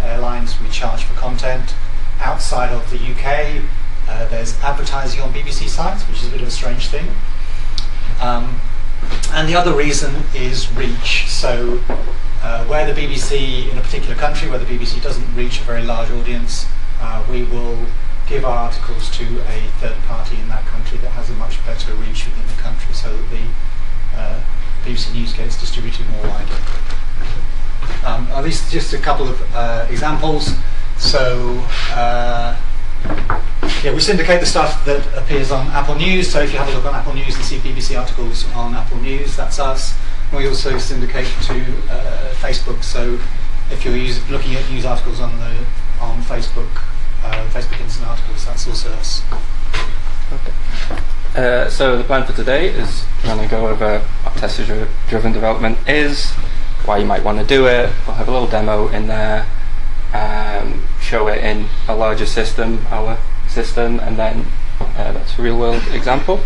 airlines, we charge for content. Outside of the UK, there's advertising on BBC sites, which is a bit of a strange thing. And the other reason is reach. So where the BBC, in a particular country, where the BBC doesn't reach a very large audience, we will give our articles to a third party in that country that has a much better reach within the country, so that the BBC News gets distributed more widely. At least just a couple of examples. So yeah, we syndicate the stuff that appears on Apple News. So if you have a look on Apple News and see BBC articles on Apple News, that's us. And we also syndicate to Facebook. So if you're looking at news articles on Facebook, Facebook Instant Articles, that's also us. Okay. So the plan for today is we're going to go over what test-driven development is, why you might want to do it. We'll have a little demo in there, show it in a larger system, our system, and then that's a real-world example.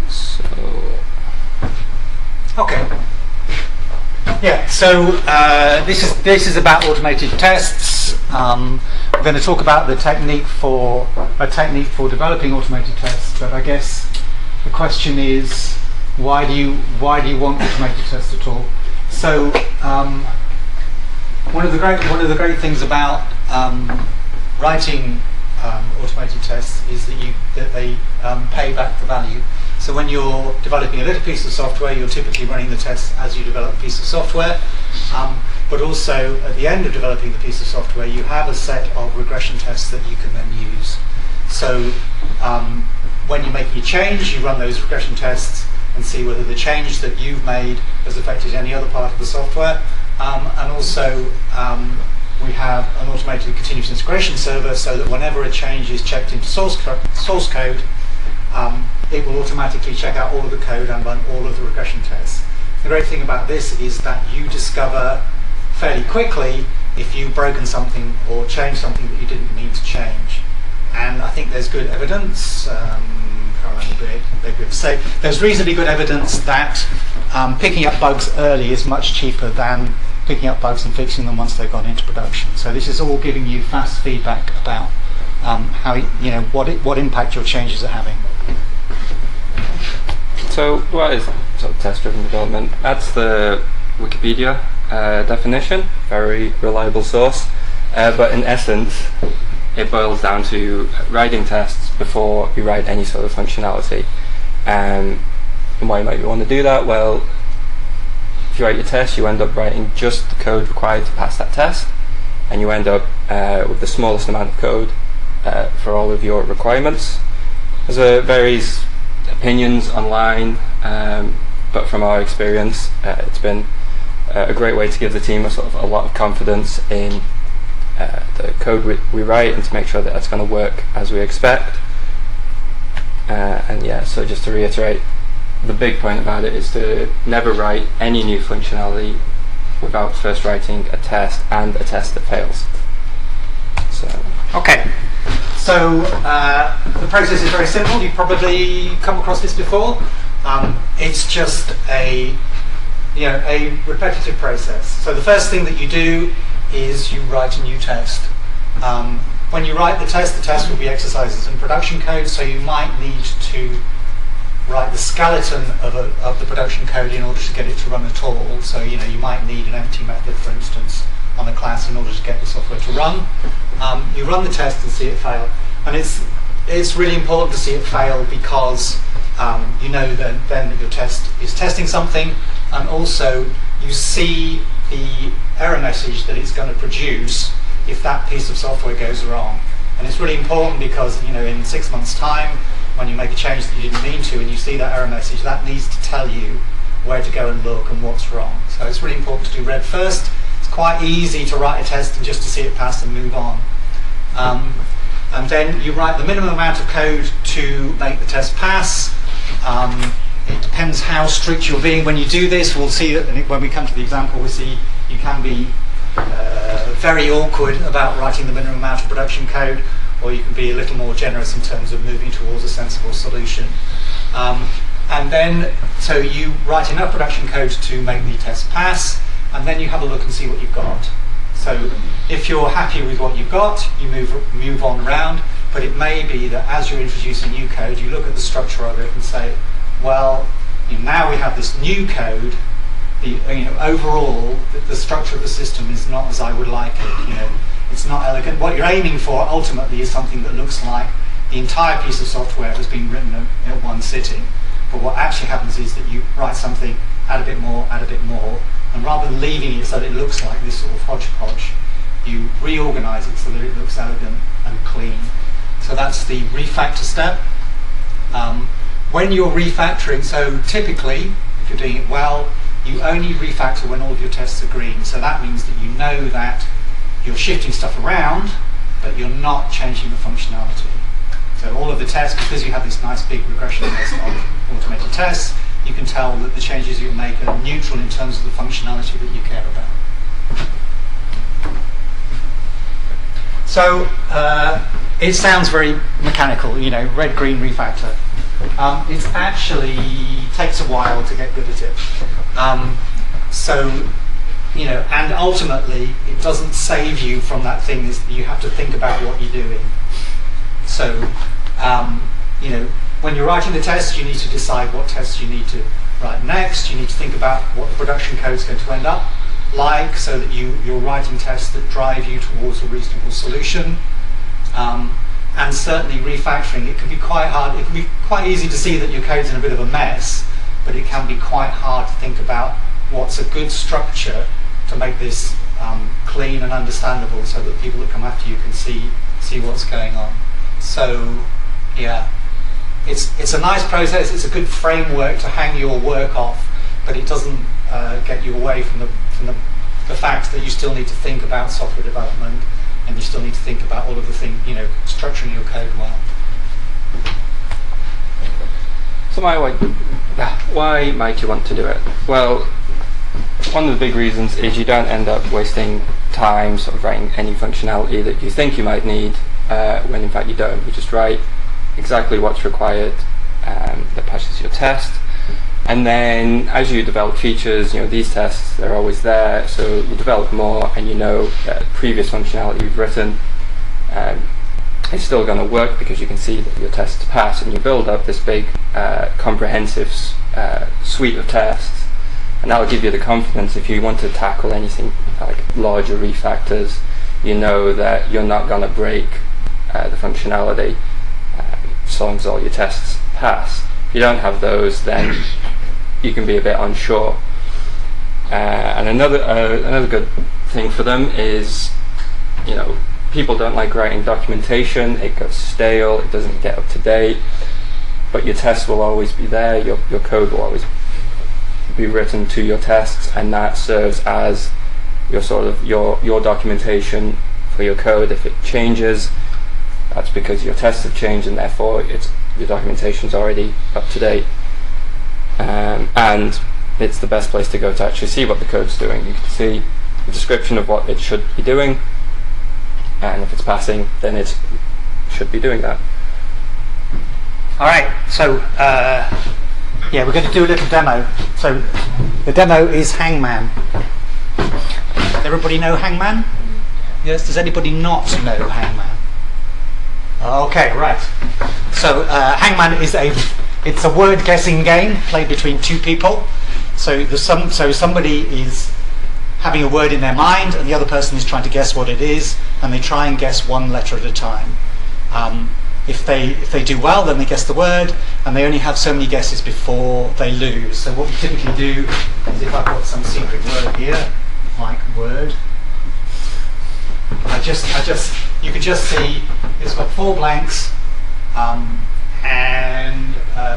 So. Okay. Yeah. So this is about automated tests. We're going to talk about the technique for developing automated tests, but I guess the question is, why do you want automated tests at all? So one of the great things about writing automated tests is that they pay back the value. So when you're developing a little piece of software, you're typically running the tests as you develop a piece of software. But also, at the end of developing the piece of software, you have a set of regression tests that you can then use. So when you're making a change, you run those regression tests and see whether the change that you've made has affected any other part of the software. And also, we have an automated continuous integration server, so that whenever a change is checked into source code, it will automatically check out all of the code and run all of the regression tests. The great thing about this is that you discover fairly quickly if you've broken something or changed something that you didn't mean to change. And I think there's good evidence, Caroline will be able to say, there's reasonably good evidence that picking up bugs early is much cheaper than picking up bugs and fixing them once they've gone into production. So this is all giving you fast feedback about how, what impact your changes are having. So what is sort of test-driven development? That's the Wikipedia definition, very reliable source, but in essence it boils down to writing tests before you write any sort of functionality. And why might you want to do that? Well, if you write your test, you end up writing just the code required to pass that test, and you end up with the smallest amount of code for all of your requirements. There's various opinions online, but from our experience, it's been a great way to give the team a lot of confidence in the code we write, and to make sure that that's going to work as we expect. And yeah, so just to reiterate, the big point about it is to never write any new functionality without first writing a test, and a test that fails. So okay, so the process is very simple. You've probably come across this before. It's just a repetitive process. So the first thing that you do is you write a new test. When you write the test will be exercises and production code, so you might need to write the skeleton of the production code in order to get it to run at all. So you might need an empty method, for instance, on a class in order to get the software to run. You run the test and see it fail. And it's really important to see it fail, because you know then that your test is testing something, and also you see the error message that it's going to produce if that piece of software goes wrong. And it's really important because in 6 months' time, when you make a change that you didn't mean to and you see that error message, that needs to tell you where to go and look and what's wrong. So it's really important to do red first. It's quite easy to write a test and just to see it pass and move on. And then you write the minimum amount of code to make the test pass. It depends how strict you're being when you do this. We'll see that when we come to the example, we'll see you can be very awkward about writing the minimum amount of production code, or you can be a little more generous in terms of moving towards a sensible solution. And then, so you write enough production code to make the test pass, and then you have a look and see what you've got. So if you're happy with what you've got, you move on around, but it may be that as you're introducing new code, you look at the structure of it and say, well, now we have this new code, overall the structure of the system is not as I would like it. It's not elegant. What you're aiming for ultimately is something that looks like the entire piece of software has been written at one sitting. But what actually happens is that you write something, add a bit more, and rather than leaving it so that it looks like this sort of hodgepodge, you reorganize it so that it looks elegant and clean. So that's the refactor step. When you're refactoring, so typically, if you're doing it well, you only refactor when all of your tests are green. So that means that you know that you're shifting stuff around, but you're not changing the functionality. So all of the tests, because you have this nice big regression list of automated tests, you can tell that the changes you make are neutral in terms of the functionality that you care about. So it sounds very mechanical, red, green, refactor. It actually takes a while to get good at it. And ultimately, it doesn't save you from that thing. Is you have to think about what you're doing. So, when you're writing the test, you need to decide what tests you need to write next. You need to think about what the production code is going to end up like, so that you're writing tests that drive you towards a reasonable solution. And certainly refactoring, it can be quite hard. It can be quite easy to see that your code's in a bit of a mess, but it can be quite hard to think about what's a good structure to make this clean and understandable, so that people that come after you can see what's going on. So, yeah, it's a nice process. It's a good framework to hang your work off, but it doesn't get you away from the the fact that you still need to think about software development, and you still need to think about all of the things, structuring your code well. So why might you want to do it? Well, one of the big reasons is you don't end up wasting time sort of writing any functionality that you think you might need when in fact you don't. You just write exactly what's required that passes your test, and then as you develop features, these tests, they're always there, so you develop more, and you know that previous functionality you've written is still going to work because you can see that your tests pass, and you build up this big comprehensive suite of tests, and that will give you the confidence if you want to tackle anything like larger refactors. You know that you're not going to break the functionality as long as all your tests pass. If you don't have those, then you can be a bit unsure. And another good thing for them is, people don't like writing documentation. It gets stale. It doesn't get up to date. But your tests will always be there. Your code will always be written to your tests, and that serves as your documentation for your code. If it changes, that's because your tests have changed, and therefore your documentation's already up to date. And it's the best place to go to actually see what the code's doing. You can see the description of what it should be doing, and if it's passing, then it should be doing that. All right, so we're going to do a little demo. So the demo is Hangman. Does everybody know Hangman? Yes. Does anybody not know Hangman? Okay, right. So Hangman is it's a word guessing game played between two people. So somebody is having a word in their mind, and the other person is trying to guess what it is, and they try and guess one letter at a time. If they do well, then they guess the word, and they only have so many guesses before they lose. So what we typically do is, if I've got some secret word here, like word, you can just see it's got 4 blanks,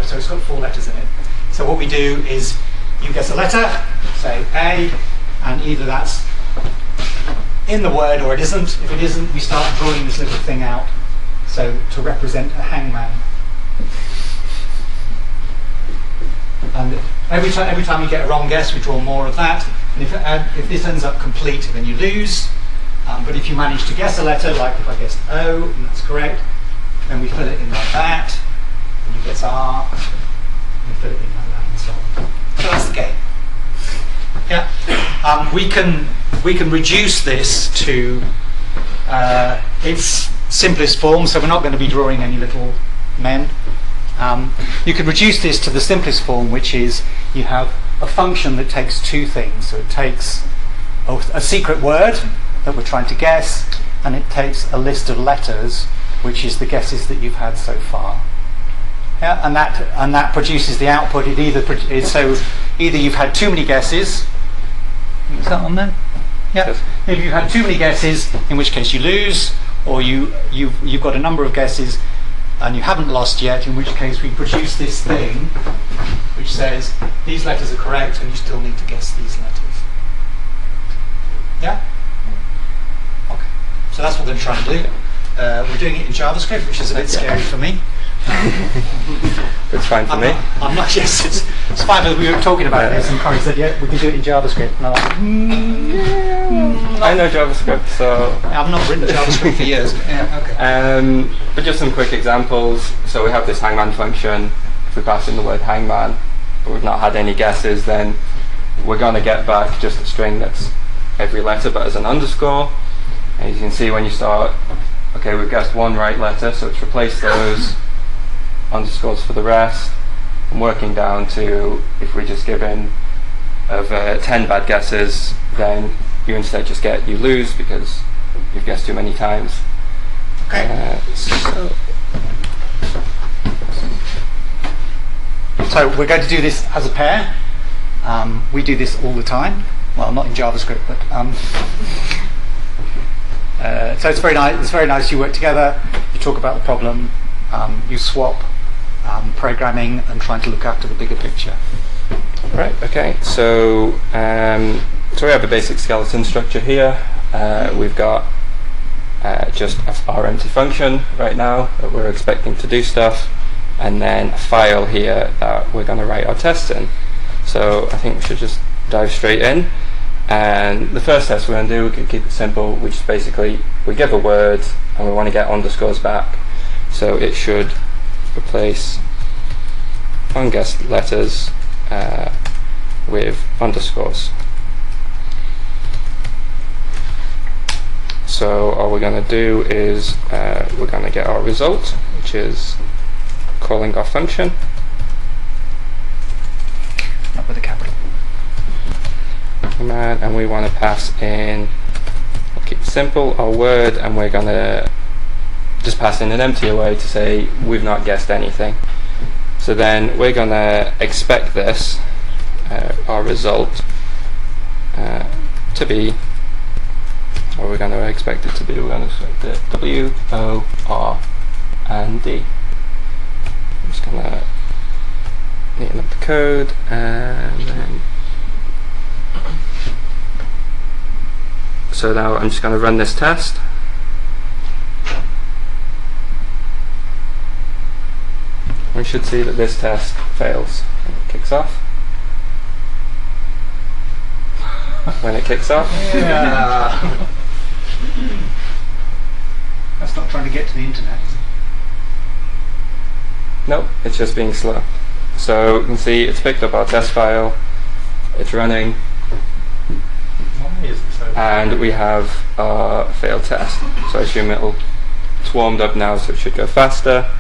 so it's got 4 letters in it. So what we do is, you guess a letter, say A, and either that's in the word or it isn't. If it isn't, we start drawing this little thing out, so to represent a hangman. And every time you get a wrong guess, we draw more of that. And if this ends up complete, then you lose. But if you manage to guess a letter, like if I guessed O, and that's correct, then we fill it in like that. And you guess R, and we fill it in like that, and so on. So that's the game. Yeah. We can reduce this to its simplest form, so we're not going to be drawing any little men. You can reduce this to the simplest form, which is you have a function that takes 2 things. So it takes a secret word that we're trying to guess, and it takes a list of letters, which is the guesses that you've had so far. Yeah, and that produces the output. Either you've had too many guesses. Is that on there? Yeah. Yes. If you've had too many guesses, in which case you lose, or you've got a number of guesses and you haven't lost yet, in which case we produce this thing which says these letters are correct and you still need to guess these letters. Yeah? Okay. So that's what we're going to try and do. We're doing it in JavaScript, which is a bit scary for me. It's fine for me. I'm not. Yes, it's fine. But we were talking about this, and Corey said, "Yeah, we can do it in JavaScript." And I'm like, I know JavaScript, so I've not written JavaScript for years. Yeah, okay. But just some quick examples. So we have this hangman function. If we pass in the word hangman, but we've not had any guesses, then we're going to get back just a string that's every letter, but as an underscore. And as you can see, when you start, okay, we've guessed 1 right letter, so it's replaced those underscores for the rest. I'm working down to, if we just give in of 10 bad guesses, then you instead just you lose because you've guessed too many times. Okay. So we're going to do this as a pair. We do this all the time. Well, not in JavaScript, but so it's very nice. It's very nice. You work together. You talk about the problem. You swap programming and trying to look after the bigger picture. Right. Okay. So So we have a basic skeleton structure here. We've got just our empty function right now that we're expecting to do stuff, and then a file here that we're going to write our tests in. So I think we should just dive straight in. And the first test we're going to do, we can keep it simple, which is basically we give a word and we want to get underscores back. So it should replace unguessed letters with underscores. So all we're going to do is we're going to get our result, which is calling our function. Not with a capital. Command, and we want to pass in, we'll keep it simple, our word, and we're going to just pass in an empty array to say we've not guessed anything. So then we're going to expect this, our result, to be, what we're going to expect it to be, we're going to expect it W, O, R, and D. I'm just going to neaten up the code, and then so now I'm just going to run this test. We should see that this test fails when it kicks off. When it kicks off. Yeah. That's not trying to get to the internet, is it? Nope, it's just being slow. So you can see it's picked up our test file, it's running, Why is it so? and we have our failed test. So I assume it's warmed up now, so it should go faster.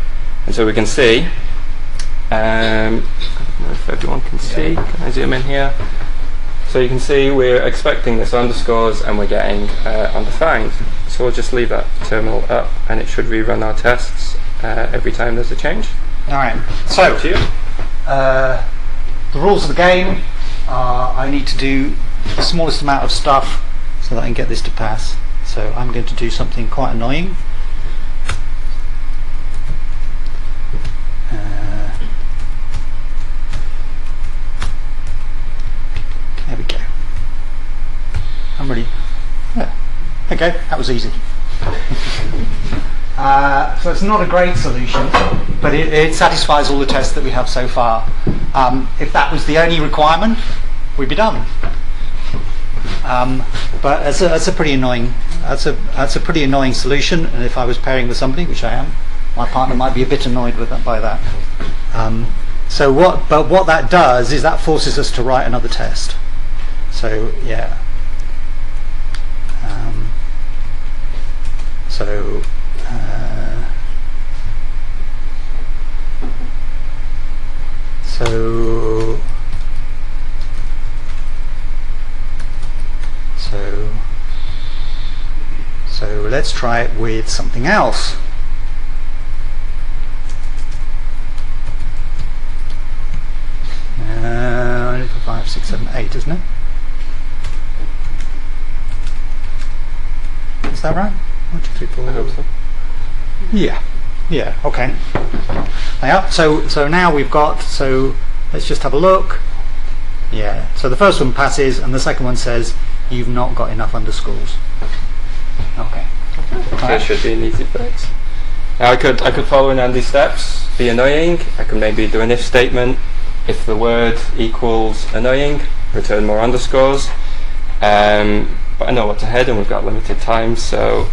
And so we can see, I don't know if everyone can see, can I zoom in here? So you can see we're expecting this underscores and we're getting undefined. So we'll just leave that terminal up and it should rerun our tests every time there's a change. Alright, so To you. the rules of the game are I need to do the smallest amount of stuff so that I can get this to pass. So I'm going to do something quite annoying. There we go. I'm ready. Yeah. Okay, that was easy. So it's not a great solution, but it satisfies all the tests that we have so far. If that was the only requirement, we'd be done. But that's a pretty annoying. That's a pretty annoying solution. And if I was pairing with somebody, which I am, my partner might be a bit annoyed with that, by that. But what that does is that forces us to write another test. So yeah. So let's try it with something else. Uh, 5, 6, 7, 8, isn't it? Is that right? 1, 2, 3, 4. I hope so. Yeah. Okay. Yeah. So now we've got. So let's just have a look. Yeah. So the first one passes, and the second one says you've not got enough underscores. Okay. So it should be an easy fix. Now I could follow in Andy's steps, be annoying. I could maybe do an if statement. If the word equals annoying, return more underscores. But I know what's ahead and we've got limited time, so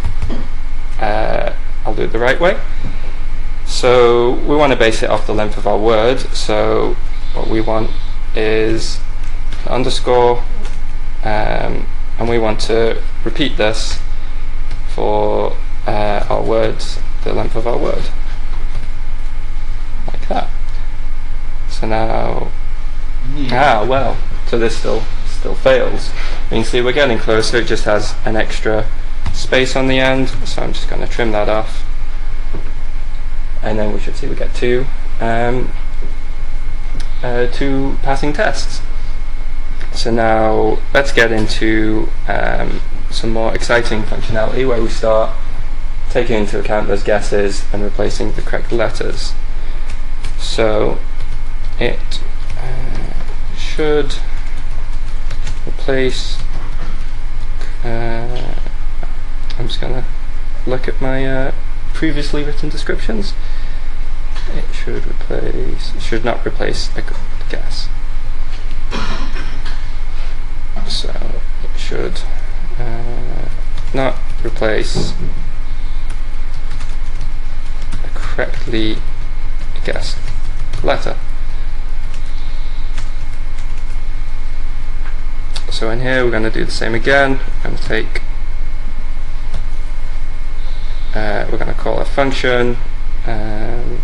I'll do it the right way. So we want to base it off the length of our word, so what we want is an underscore, and we want to repeat this for our words, the length of our word, like that. So now, so this still fails. You can see we're getting closer, it just has an extra space on the end, so I'm just going to trim that off. And then we should see we get two passing tests. So now let's get into some more exciting functionality where we start taking into account those guesses and replacing the correct letters. So it should replace I'm just going to look at my previously written descriptions. It should not replace a guess. So it should not replace a correctly guessed letter. So in here we're going to do the same again. We're going to take we're going to call a function. You're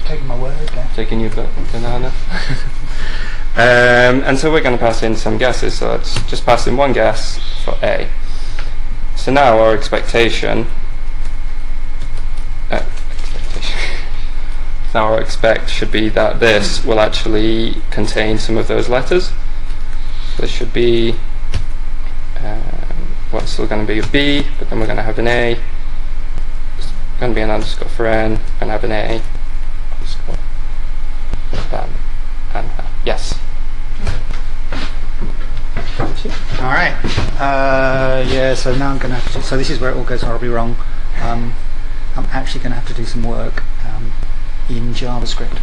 taking my word there. Taking your banana. And so we're going to pass in some guesses. So let's just pass in one guess for A. So now our expectation. Now our expect should be that this will actually contain some of those letters. So this should be what's still going to be a B, but then we're going to have an A. It's going to be an underscore for N, and have an A. Underscore. Bam. And yes. All right. Yeah. So now I'm going to have to. So this is where it all goes horribly wrong. I'm actually going to have to do some work in JavaScript.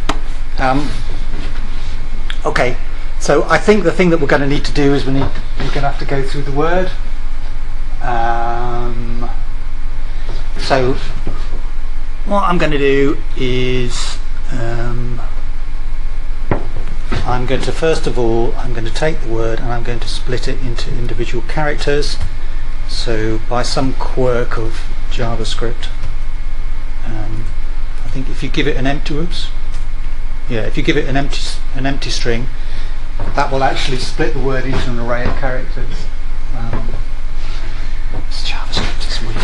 Okay. So I think the thing that we're going to need to do is we're going to have to go through the word. So what I'm going to do is I'm going to first of all I'm going to take the word and I'm going to split it into individual characters. So by some quirk of JavaScript, I think if you give it an empty if you give it an empty string, that will actually split the word into an array of characters. JavaScript is weird.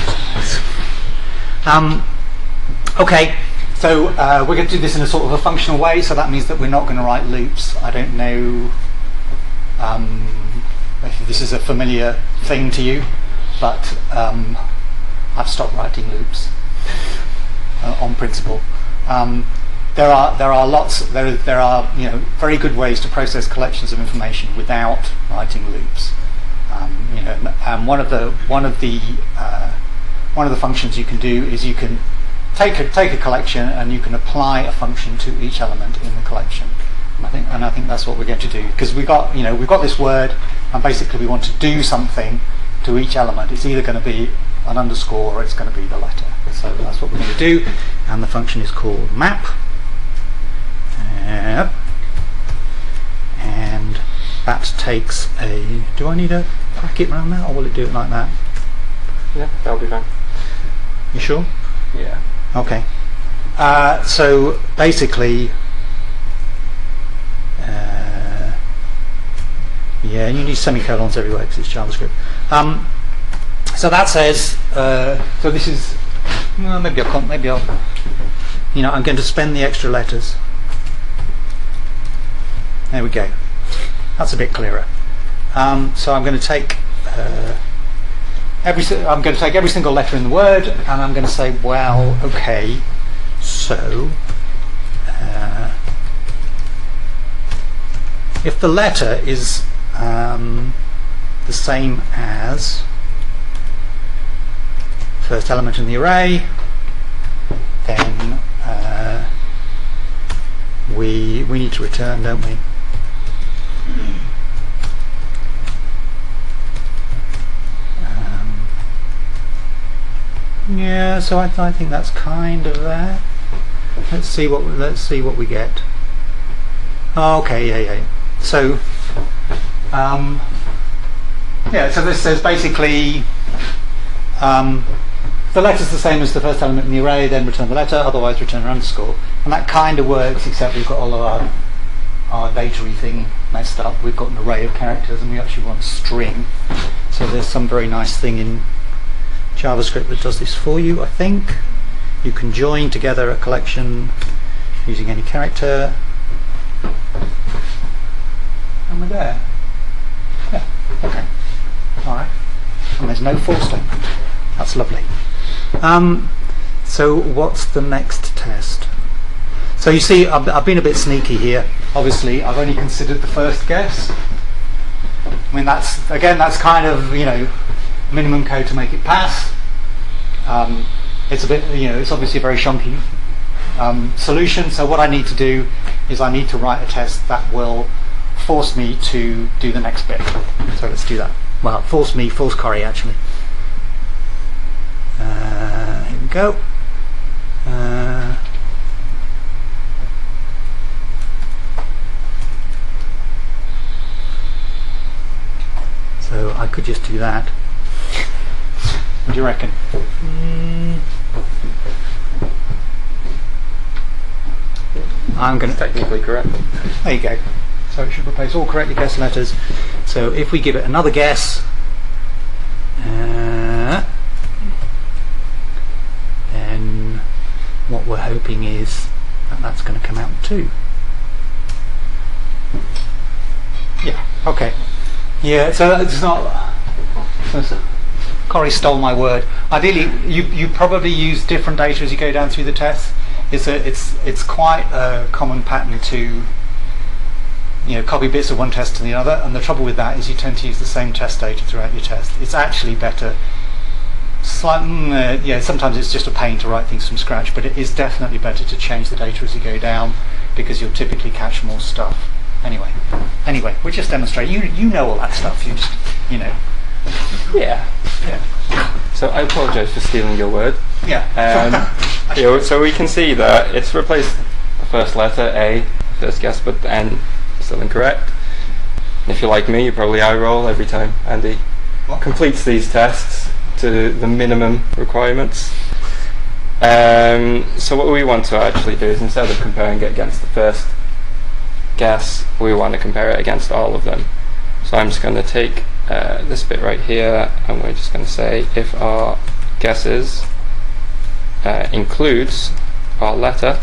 Okay, so we're going to do this in a sort of a functional way, so that means that we're not going to write loops. I don't know if this is a familiar thing to you, but I've stopped writing loops on principle. There are lots. There are very good ways to process collections of information without writing loops. And one of the functions you can do is you can take a collection and you can apply a function to each element in the collection. And I think that's what we're going to do, because we've got this word, and basically we want to do something to each element. It's either going to be an underscore or it's going to be the letter. So that's what we're going to do, and the function is called map. And that takes a. Do I need a bracket around that, or will it do it like that? Yeah, that'll be fine. You sure? Yeah. Okay. So basically, yeah, and you need semicolons everywhere because it's JavaScript. So that says. So this is. Maybe I'll. I'm going to spend the extra letters. There we go. That's a bit clearer. So I'm going to take every single letter in the word, and I'm going to say, well, okay, so if the letter is the same as first element in the array, then we need to return, don't we? Yeah, so I think that's kind of that. Let's see what we get. Okay, yeah. So, so this says basically the letter's the same as the first element in the array, then return the letter, otherwise return an underscore. And that kind of works, except we've got all of our data-y thing messed up. We've got an array of characters and we actually want a string. So there's some very nice thing in JavaScript that does this for you, I think. You can join together a collection using any character. And we're there. Yeah, okay. Alright. And there's no for statement. That's lovely. So what's the next test? So you see, I've been a bit sneaky here. Obviously, I've only considered the first guess. I mean, that's kind of, minimum code to make it pass. It's a bit, it's obviously a very chunky solution. So what I need to do is I need to write a test that will force me to do the next bit. So let's do that. Well, force Corey actually. Here we go. So I could just do that. What do you reckon? I'm going to... Technically correct. There you go. So it should replace all correctly guessed letters. So if we give it another guess, then what we're hoping is that that's going to come out too. Yeah, okay. Yeah, so it's not... Corey stole my word. Ideally, you probably use different data as you go down through the tests. It's quite a common pattern to copy bits of one test to the other, and the trouble with that is you tend to use the same test data throughout your test. It's actually better. Sometimes it's just a pain to write things from scratch, but it is definitely better to change the data as you go down because you'll typically catch more stuff. Anyway, we're just demonstrating. You know all that stuff. You just Yeah. So I apologise for stealing your word. Yeah. So we can see that it's replaced the first letter A, first guess, but the N is still incorrect. And if you're like me, you probably eye roll every time Andy completes these tests to the minimum requirements. So what we want to actually do is, instead of comparing it against the first guess, we want to compare it against all of them. So I'm just going to take this bit right here, and we're just going to say if our guesses includes our letter,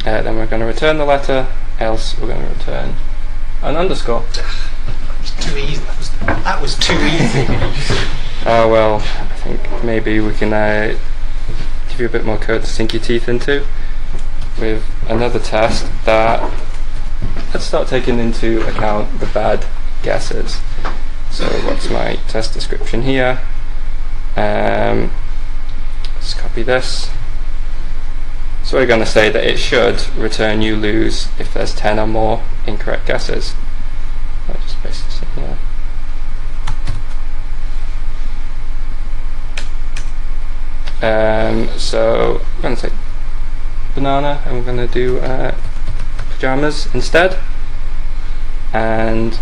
then we're going to return the letter, else we're going to return an underscore. It's too easy. That was too easy. Oh well, I think maybe we can give you a bit more code to sink your teeth into with another test that, let's start taking into account the bad guesses. So what's my test description here? Let's copy this. So we're going to say that it should return you lose if there's 10 or more incorrect guesses. I'll just paste this in here. So I'm going to take banana and we're going to do pajamas instead. And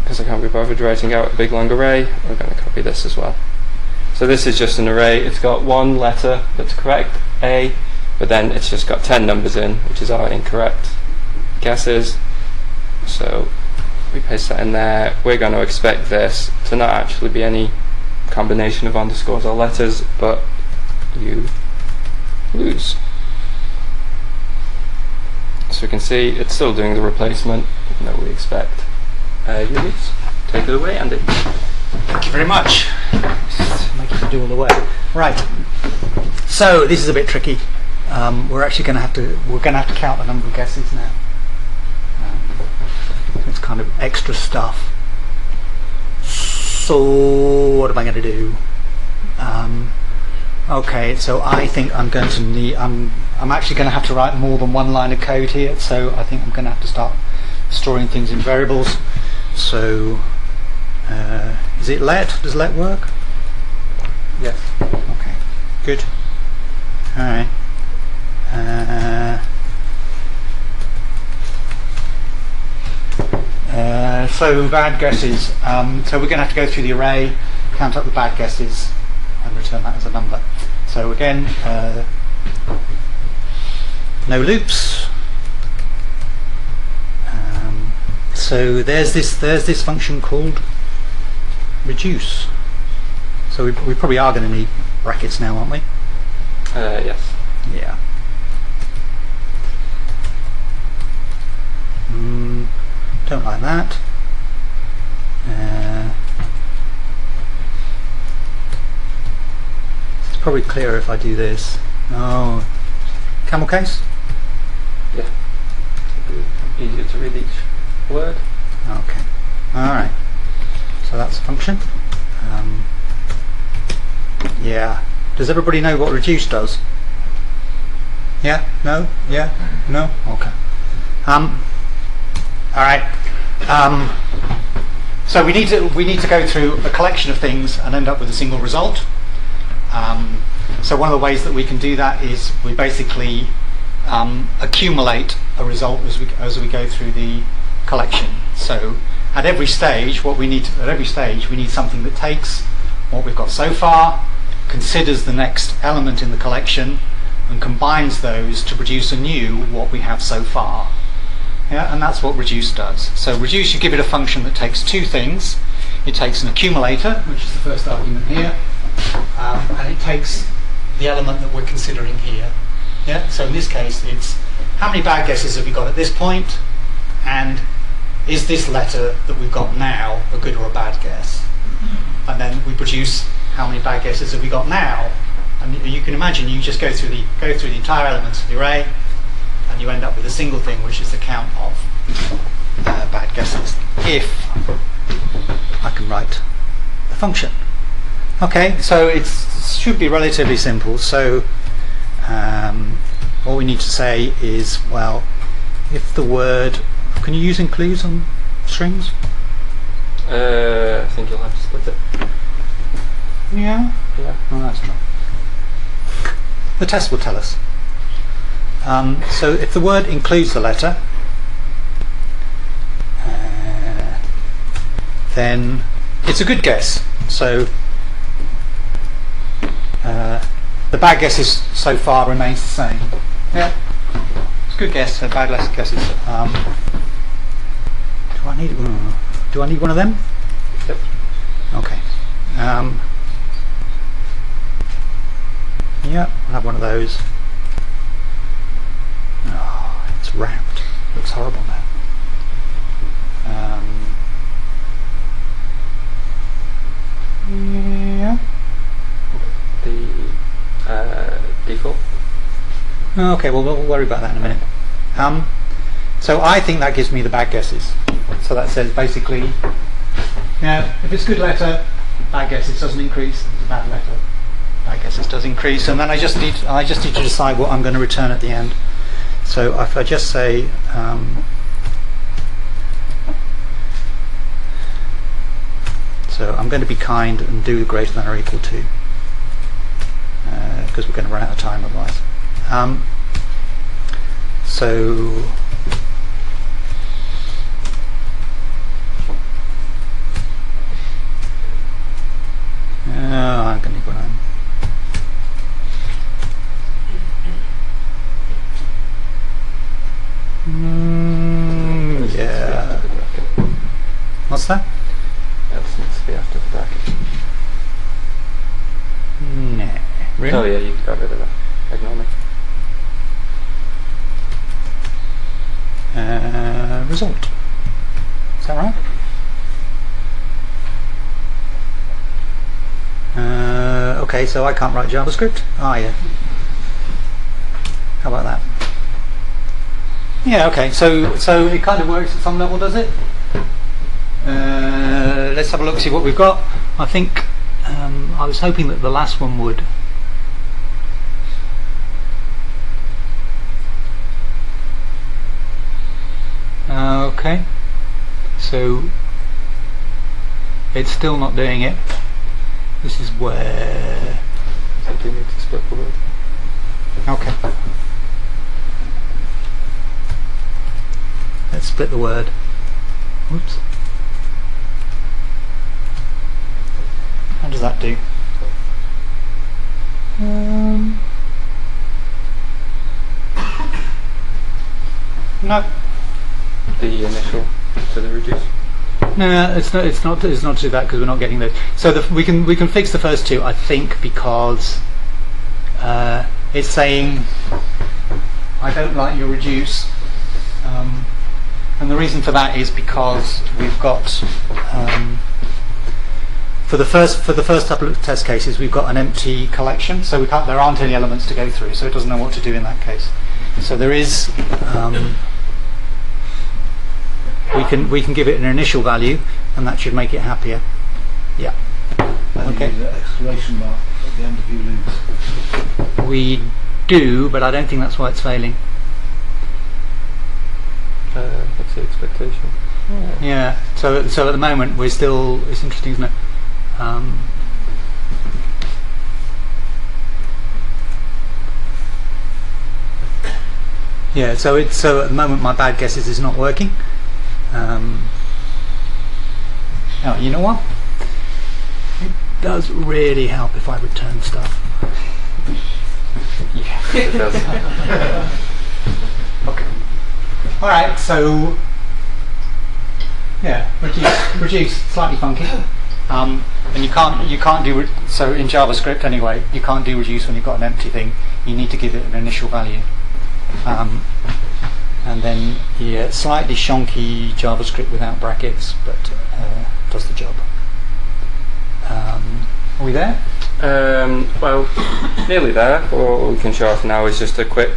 because I can't be bothered writing out a big long array, we're going to copy this as well. So this is just an array. It's got one letter that's correct, A, but then it's just got 10 numbers in, which is our incorrect guesses. So we paste that in there. We're going to expect this to not actually be any combination of underscores or letters, but you lose. So we can see it's still doing the replacement, even though we expect you lose. Take it away, Andy. Thank you very much. Make you do all the work. Right. So this is a bit tricky. We're actually going to have to count the number of guesses now. It's kind of extra stuff. So what am I going to do? Okay, so I think I'm going to need. I'm actually going to have to write more than one line of code here. So I think I'm going to have to start storing things in variables. So is it let? Does let work? Yes. Okay. Good. All right. So bad guesses. So we're going to have to go through the array, count up the bad guesses, and return that as a number. So again, no loops. So there's this function called reduce. So we probably are going to need brackets now, aren't we? Yes. Yeah. Don't like that. It's probably clearer if I do this. Oh, camel case? Yeah. Easier to read each word. Okay. Does everybody know what reduce does? Yeah? No? Yeah? No? Okay. All right. So we need to go through a collection of things and end up with a single result. So one of the ways that we can do that is we basically accumulate a result as we go through the collection. So at every stage, we need something that takes what we've got so far, considers the next element in the collection, and combines those to produce anew what we have so far. Yeah, and that's what reduce does. So reduce, you give it a function that takes two things. It takes an accumulator, which is the first argument here, and it takes the element that we're considering here. Yeah. So in this case, it's how many bad guesses have we got at this point, and is this letter that we've got now a good or a bad guess? And then we produce how many bad guesses have we got now. And you can imagine you just go through the entire elements of the array, and you end up with a single thing, which is the count of bad guesses. If I can write the function. Okay, so it should be relatively simple. So all we need to say is, well, if the word, can you use includes on strings? I think you'll have to split it. Yeah. Yeah. Oh, that's true. The test will tell us. So if the word includes the letter, then it's a good guess. So the bad guesses so far remains the same. Yeah, it's a good guess. Bad less guesses. Do I need one of them? Yep. Okay. Yeah, I'll have one of those. Oh, it's wrapped. Looks horrible now. Yeah. The default. Okay, well we'll worry about that in a minute. So I think that gives me the bad guesses. So that says basically, now if it's a good letter, bad guesses doesn't increase. If it's a bad letter, bad guesses does increase. And then I just need to decide what I'm going to return at the end. So if I just say so I'm going to be kind and do greater than or equal to, because we're going to run out of time otherwise. So I'm going to go on. Yeah. What's that? That needs to be after the bracket. Nah. Really? Oh yeah, you got rid of that. Ignore me. Result. Is that right? Okay, so I can't write JavaScript. Ah, yeah. How about that? Yeah, okay, so it kind of works at some level, does it? Let's have a look, see what we've got. I think I was hoping that the last one would. Okay, so it's still not doing it. This is where I think you need to split the word. okay. Let's split the word. Whoops. How does that do? No. The initial to the reduce. No, it's not to do that because we're not getting those. So we can fix the first two, I think, because it's saying I don't like your reduce, and the reason for that is because we've got for the first couple of test cases we've got an empty collection, so there aren't any elements to go through, so it doesn't know what to do in that case. So there is. We can give it an initial value, and that should make it happier. Yeah. And Okay. use the exclamation mark at the end of view loops? We do, but I don't think that's why it's failing. What's the expectation? Yeah. So at the moment we're still. It's interesting, isn't it? Yeah. So at the moment my bad guesses is not working. Oh, you know what? It does really help if I return stuff. Yeah, it does. Okay. All right. So yeah, reduce slightly funky. And you can't do so in JavaScript anyway. You can't do reduce when you've got an empty thing. You need to give it an initial value. And then slightly shonky JavaScript without brackets, but does the job. Are we there? Well, nearly there. What we can show off now is just a quick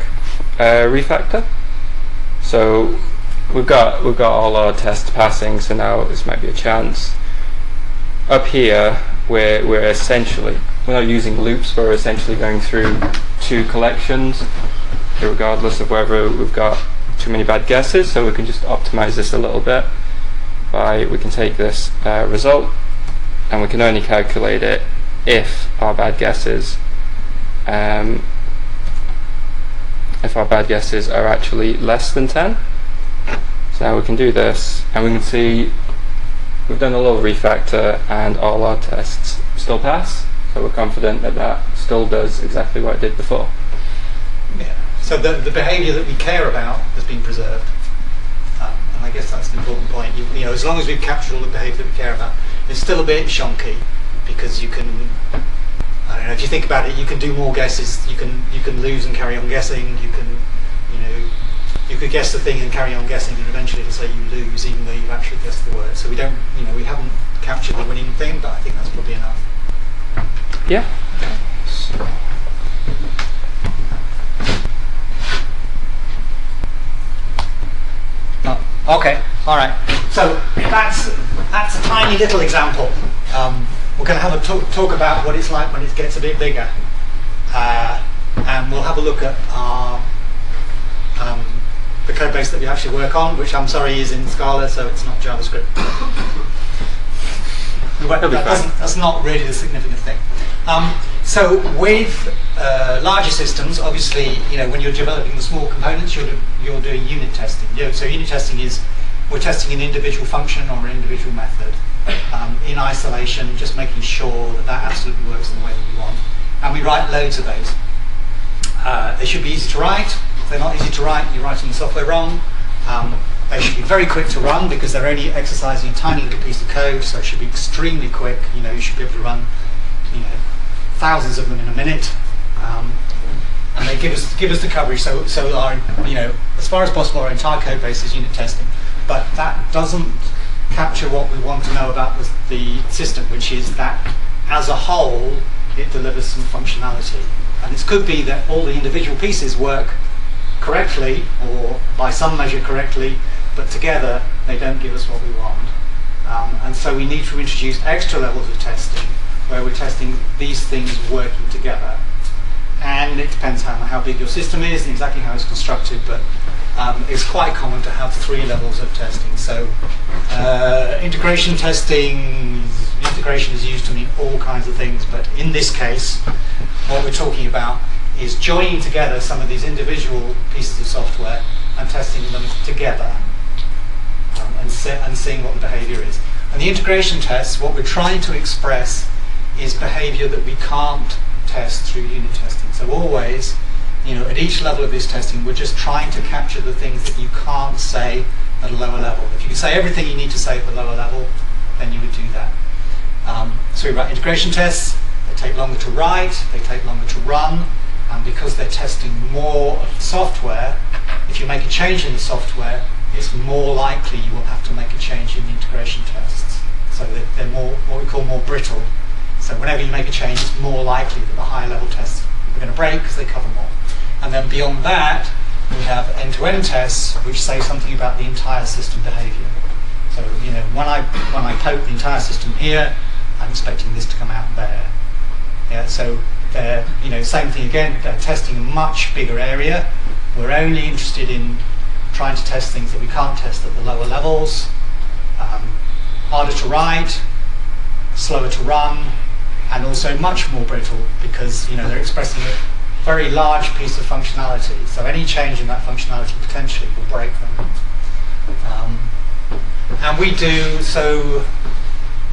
refactor. So we've got all our tests passing. So now this might be a chance. Up here, we're not using loops. We're essentially going through two collections, regardless of whether we've got too many bad guesses. So we can just optimize this a little bit. We can take this result, and we can only calculate it if our bad guesses are actually less than 10. So now we can do this, and we can see we've done a little refactor, and all our tests still pass. So we're confident that still does exactly what it did before. Yeah. So the behaviour that we care about has been preserved. And I guess that's an important point. You know, as long as we've captured all the behaviour that we care about, it's still a bit shonky because you can. I don't know. If you think about it, you can do more guesses. You can lose and carry on guessing. You could guess the thing and carry on guessing, and eventually it'll say you lose, even though you've actually guessed the word. So we don't. We haven't captured the winning thing, but I think that's probably enough. Yeah. Okay, all right. So that's a tiny little example. We're going to have a talk about what it's like when it gets a bit bigger, and we'll have a look at our the code base that we actually work on, which I'm sorry is in Scala, so it's not JavaScript. That's not really the significant thing. So with larger systems, obviously, when you're developing the small components, you're doing unit testing. So unit testing is we're testing an individual function or an individual method in isolation, just making sure that absolutely works in the way that we want. And we write loads of those. They should be easy to write. If they're not easy to write, you're writing the software wrong. They should be very quick to run because they're only exercising a tiny little piece of code, so it should be extremely quick. You should be able to run thousands of them in a minute, and they give us the coverage. So our as far as possible, our entire code base is unit testing, but that doesn't capture what we want to know about the system, which is that as a whole it delivers some functionality, and it could be that all the individual pieces work correctly or by some measure correctly, but together they don't give us what we want, and so we need to introduce extra levels of testing where we're testing these things working together. And it depends how big your system is and exactly how it's constructed, but it's quite common to have 3 levels of testing. So integration testing, integration is used to mean all kinds of things, but in this case what we're talking about is joining together some of these individual pieces of software and testing them together, and seeing what the behavior is. And the integration tests, what we're trying to express is behavior that we can't test through unit testing. So always, at each level of this testing, we're just trying to capture the things that you can't say at a lower level. If you can say everything you need to say at the lower level, then you would do that. So we write integration tests. They take longer to write, they take longer to run, and because they're testing more of the software, if you make a change in the software, it's more likely you will have to make a change in the integration tests. So they're more, what we call more brittle. So whenever you make a change, it's more likely that the higher level tests are going to break because they cover more. And then beyond that, we have end-to-end tests which say something about the entire system behavior. So when I poke the entire system here, I'm expecting this to come out there. Yeah. So They're, same thing again, they're testing a much bigger area. We're only interested in trying to test things that we can't test at the lower levels. Harder to write, slower to run, and also much more brittle because they're expressing a very large piece of functionality. So any change in that functionality potentially will break them. And we do, so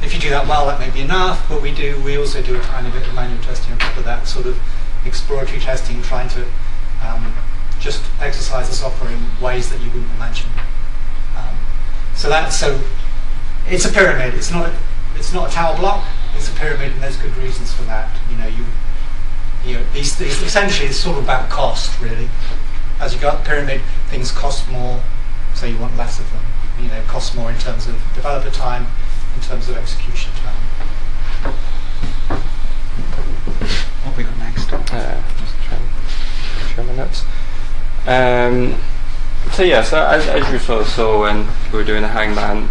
if you do that well, that may be enough, but we also do a tiny bit of manual testing on top of that, sort of exploratory testing, trying to just exercise the software in ways that you wouldn't imagine. So it's a pyramid. It's not a tower block. It's a pyramid, and there's good reasons for that. These essentially it's sort of about cost, really. As you go up the pyramid, things cost more, so you want less of them. It costs more in terms of developer time, in terms of execution time. What have we got next? Just trying to show my notes. So as you sort of saw when we were doing the hangman,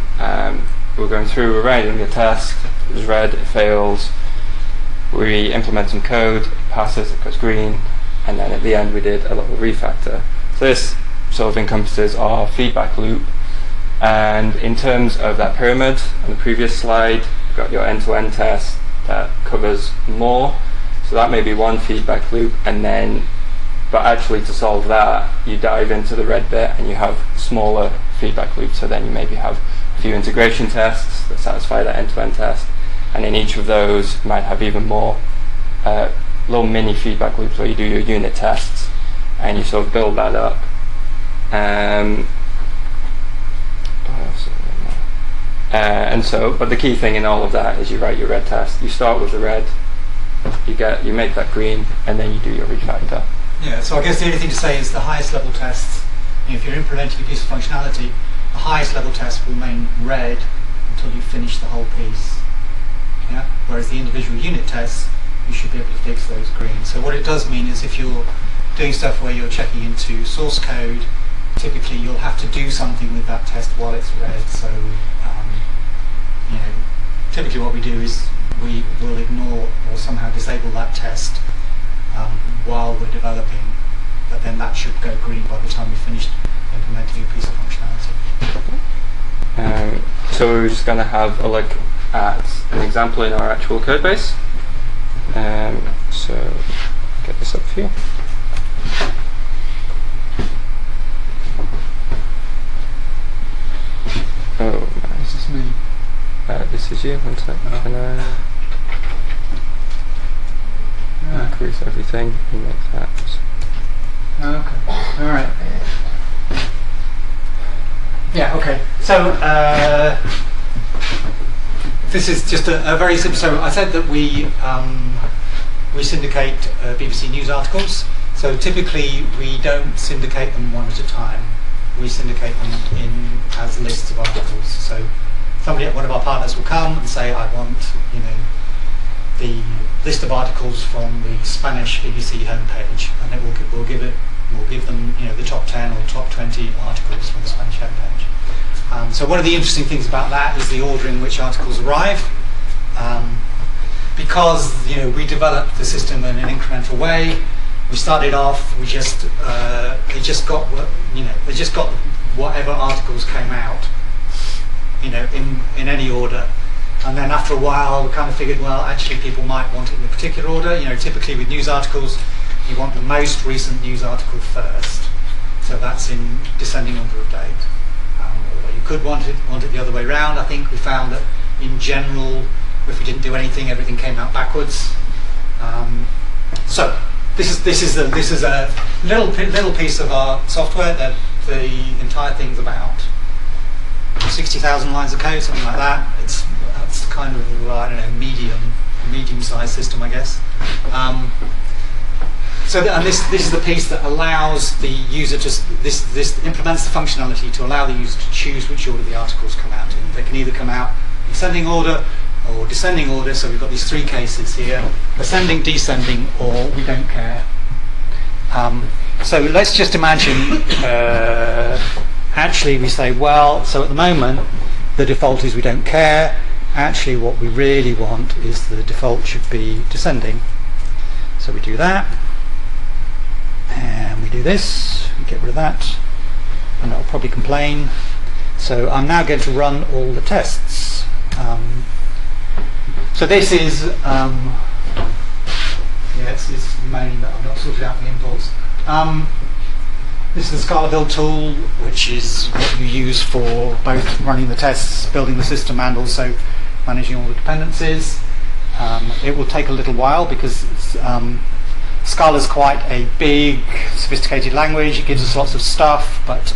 we were going through, we're writing the test, it was red, it fails, we implement some code, it passes, it goes green, and then at the end we did a little refactor. So this sort of encompasses our feedback loop, and in terms of that pyramid on the previous slide, you've got your end-to-end test that covers more, so that may be one feedback loop, but actually to solve that you dive into the red bit and you have smaller feedback loops, so then you maybe have a few integration tests that satisfy that end-to-end test, and in each of those you might have even more little mini feedback loops where you do your unit tests and you sort of build that up. But the key thing in all of that is you write your red test. You start with the red, you make that green, and then you do your refactor. Yeah, so I guess the only thing to say is the highest level tests, if you're implementing a piece of functionality, the highest level test will remain red until you finish the whole piece. Yeah? Whereas the individual unit tests, you should be able to fix those green. So what it does mean is if you're doing stuff where you're checking into source code, typically you'll have to do something with that test while it's red. So typically what we do is we will ignore or somehow disable that test while we're developing, but then that should go green by the time we finished implementing a piece of functionality. So we're just going to have a look at an example in our actual code base. So get this up for you. Oh, Is this me? this is you. One sec. Can I increase everything and make that? Okay. All right. Yeah. Okay. So this is just a very simple. So I said that we syndicate BBC News articles. So typically we don't syndicate them one at a time. We syndicate them as lists of articles. So one of our partners will come and say, I want, the list of articles from the Spanish BBC homepage, and we'll give them, the top 10 or top 20 articles from the Spanish homepage. So one of the interesting things about that is the order in which articles arrive, because we developed the system in an incremental way. We started off, they just got whatever articles came out, in any order. And then after a while, we kind of figured, well, actually people might want it in a particular order. Typically with news articles, you want the most recent news article first. So that's in descending order of date. Or you could want it the other way around. I think we found that in general, if we didn't do anything, everything came out backwards. So this is a little piece of our software that the entire thing's about 60,000 lines of code, something like that. It's kind of medium-sized system, I guess. This is the piece that allows the user this implements the functionality to allow the user to choose which order the articles come out in. They can either come out in ascending order or descending order. So we've got these three cases here: ascending, descending, or we don't care. So let's just imagine. Actually, we say, well, so at the moment the default is we don't care. Actually, what we really want is the default should be descending. So we do that, and we do this, we get rid of that, and that'll probably complain. So I'm now going to run all the tests. So this is, it's main that I've not sorted out the imports. This is the Scala build tool, which is what you use for both running the tests, building the system, and also managing all the dependencies. It will take a little while because Scala is quite a big, sophisticated language. It gives us lots of stuff, but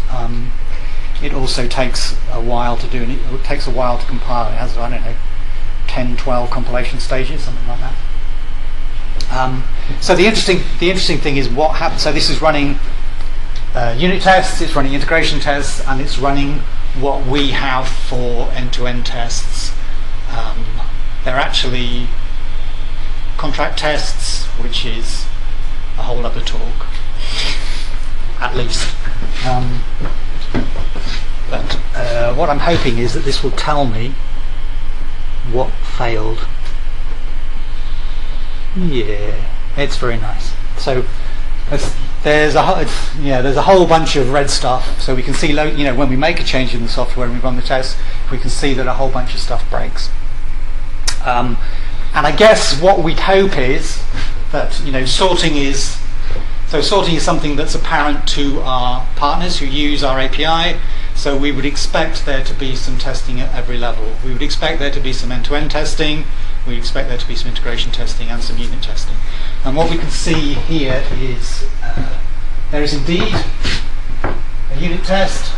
it also takes a while to do, and it takes a while to compile. It has, I don't know, 10, 12 compilation stages, something like that. So the interesting thing is what happens. So this is running unit tests, it's running integration tests, and it's running what we have for end-to-end tests. They're actually contract tests, which is a whole other talk, at least. But what I'm hoping is that this will tell me what failed. Yeah, it's very nice. So there's a whole bunch of red stuff. So we can see, when we make a change in the software and we run the test, we can see that a whole bunch of stuff breaks. And I guess what we'd hope is that sorting is something that's apparent to our partners who use our API. So we would expect there to be some testing at every level. We would expect there to be some end-to-end testing. We expect there to be some integration testing and some unit testing. And what we can see here is there is indeed a unit test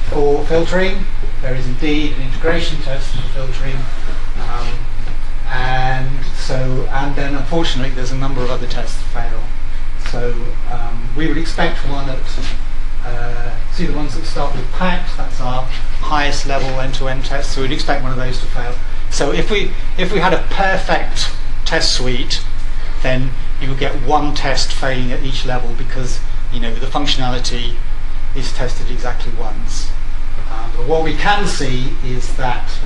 for filtering. There is indeed an integration test for filtering. And then unfortunately there's a number of other tests fail. So we would expect one at see the ones that start with packed, that's our highest level end-to-end test, so we'd expect one of those to fail. So if we had a perfect test suite, then you would get one test failing at each level because the functionality is tested exactly once. But what we can see is that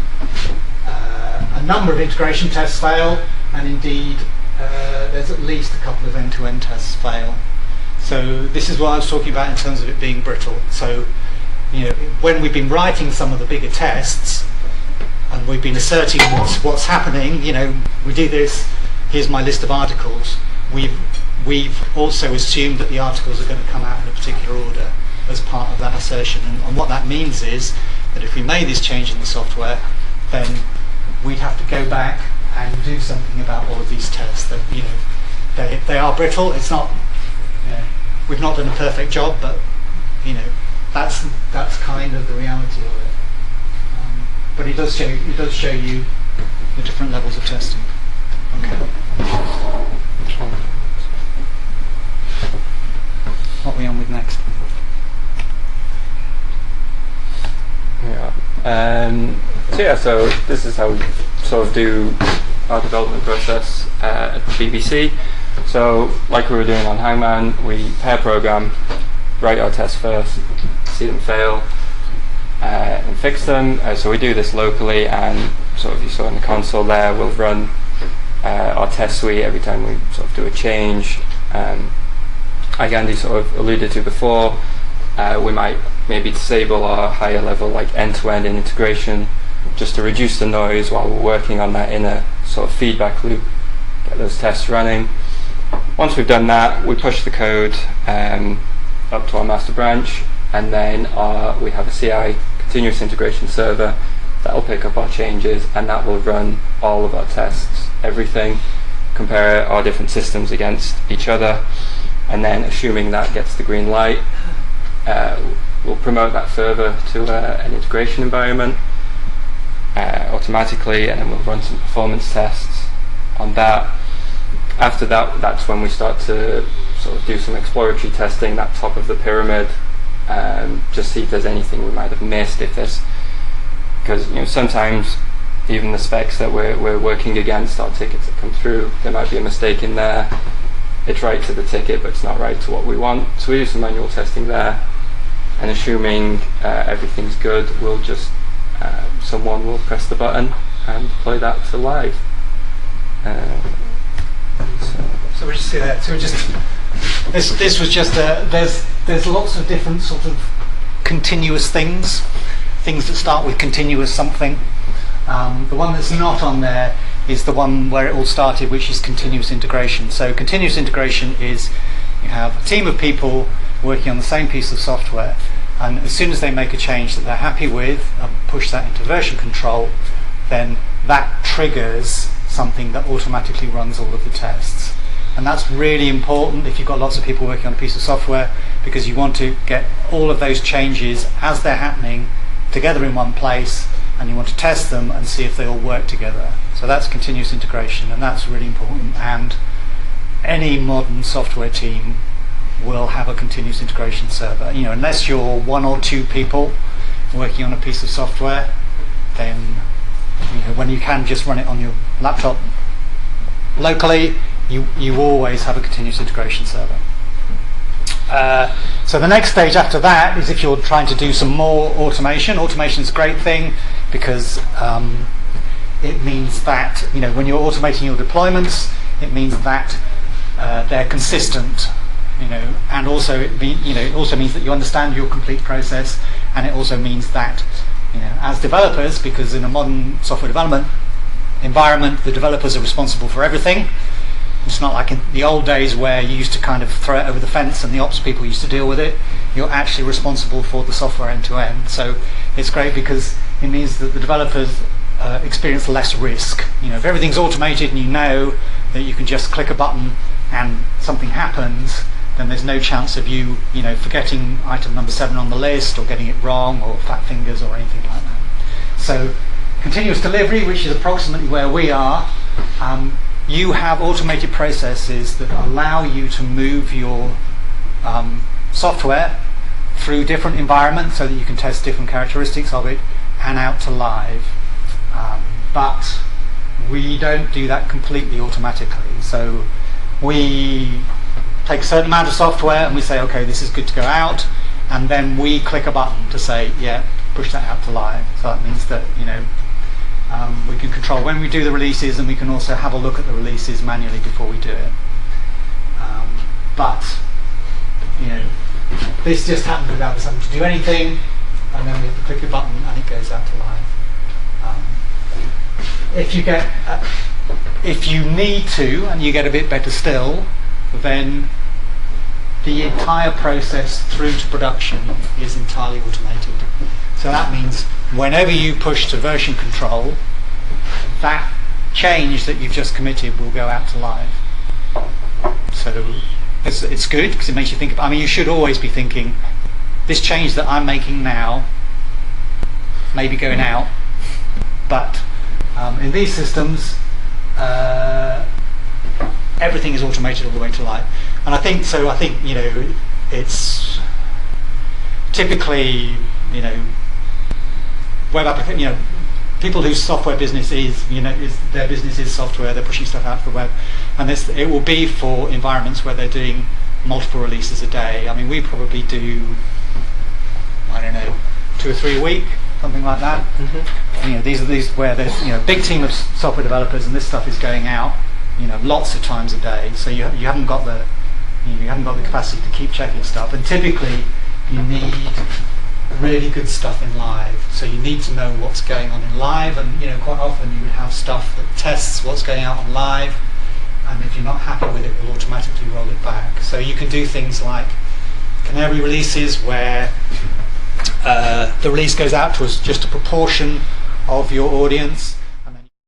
a number of integration tests fail, and indeed there's at least a couple of end-to-end tests fail. So this is what I was talking about in terms of it being brittle. So when we've been writing some of the bigger tests and we've been asserting what's happening, we do this, here's my list of articles, we've also assumed that the articles are going to come out in a particular order as part of that assertion. And what that means is that if we made this change in the software, then we'd have to go back and do something about all of these tests. That they are brittle. It's not. We've not done a perfect job, but that's kind of the reality of it. But it does show you the different levels of testing. Okay. What are we on with next? So this is how we sort of do our development process at the BBC. So like we were doing on Hangman, we pair program, write our tests first, see them fail, and fix them. So we do this locally, and sort of you saw in the console there, we'll run our test suite every time we sort of do a change. Like Andy sort of alluded to before, we might maybe disable our higher level like end-to-end and integration just to reduce the noise while we're working on that inner sort of feedback loop, get those tests running. Once we've done that, we push the code up to our master branch, and then we have a CI, continuous integration server, that will pick up our changes, and that will run all of our tests, everything, compare our different systems against each other, and then assuming that gets the green light, we'll promote that further to an integration environment automatically, and then we'll run some performance tests on that. After that, that's when we start to sort of do some exploratory testing, that top of the pyramid, just see if there's anything we might have missed, because sometimes even the specs that we're working against, our tickets that come through, there might be a mistake in there. It's right to the ticket, but it's not right to what we want. So we do some manual testing there, and assuming everything's good, we'll just someone will press the button and deploy that to live. So let's So we just see that. So we just this was just there's lots of different sort of continuous things that start with continuous something. The one that's not on there is the one where it all started, which is continuous integration. So continuous integration is you have a team of people working on the same piece of software, and as soon as they make a change that they're happy with and push that into version control, then that triggers something that automatically runs all of the tests. And that's really important if you've got lots of people working on a piece of software, because you want to get all of those changes as they're happening together in one place, and you want to test them and see if they all work together. So that's continuous integration, and that's really important. And any modern software team will have a continuous integration server. You know, unless you're one or two people working on a piece of software, then when you can just run it on your laptop locally, you always have a continuous integration server. So the next stage after that is if you're trying to do some more automation. Automation is a great thing because it means that when you're automating your deployments, it means that they're consistent. And also it also means that you understand your complete process, and it also means that as developers, because in a modern software development environment, the developers are responsible for everything. It's not like in the old days where you used to kind of throw it over the fence and the ops people used to deal with it. You're actually responsible for the software end to end. So it's great because it means that the developers experience less risk. If everything's automated and you know that you can just click a button and something happens, then there's no chance of you forgetting item number 7 on the list, or getting it wrong, or fat fingers, or anything like that. So continuous delivery, which is approximately where we are, you have automated processes that allow you to move your software through different environments so that you can test different characteristics of it and out to live. But we don't do that completely automatically. So we take a certain amount of software and we say, okay, this is good to go out, and then we click a button to say, yeah, push that out to live. So that means that we can control when we do the releases, and we can also have a look at the releases manually before we do it. But this just happens without us having to do anything, and then we have to click a button and it goes out to live. If you need to, and you get a bit better still, then the entire process through to production is entirely automated. So that means whenever you push to version control, that change that you've just committed will go out to live. So it's good because it makes you think. You should always be thinking, this change that I'm making now may be going out, but in these systems, everything is automated all the way to live. And I think it's typically web application. People whose software business is their business is software. They're pushing stuff out to the web, and it will be for environments where they're doing multiple releases a day. We probably do 2 or 3 a week, something like that. Mm-hmm. These where there's a big team of software developers, and this stuff is going out lots of times a day. So you haven't got the capacity to keep checking stuff, and typically you need really good stuff in live. So you need to know what's going on in live, and quite often you would have stuff that tests what's going out on live, and if you're not happy with it, we'll automatically roll it back. So you can do things like canary releases where the release goes out to just a proportion of your audience,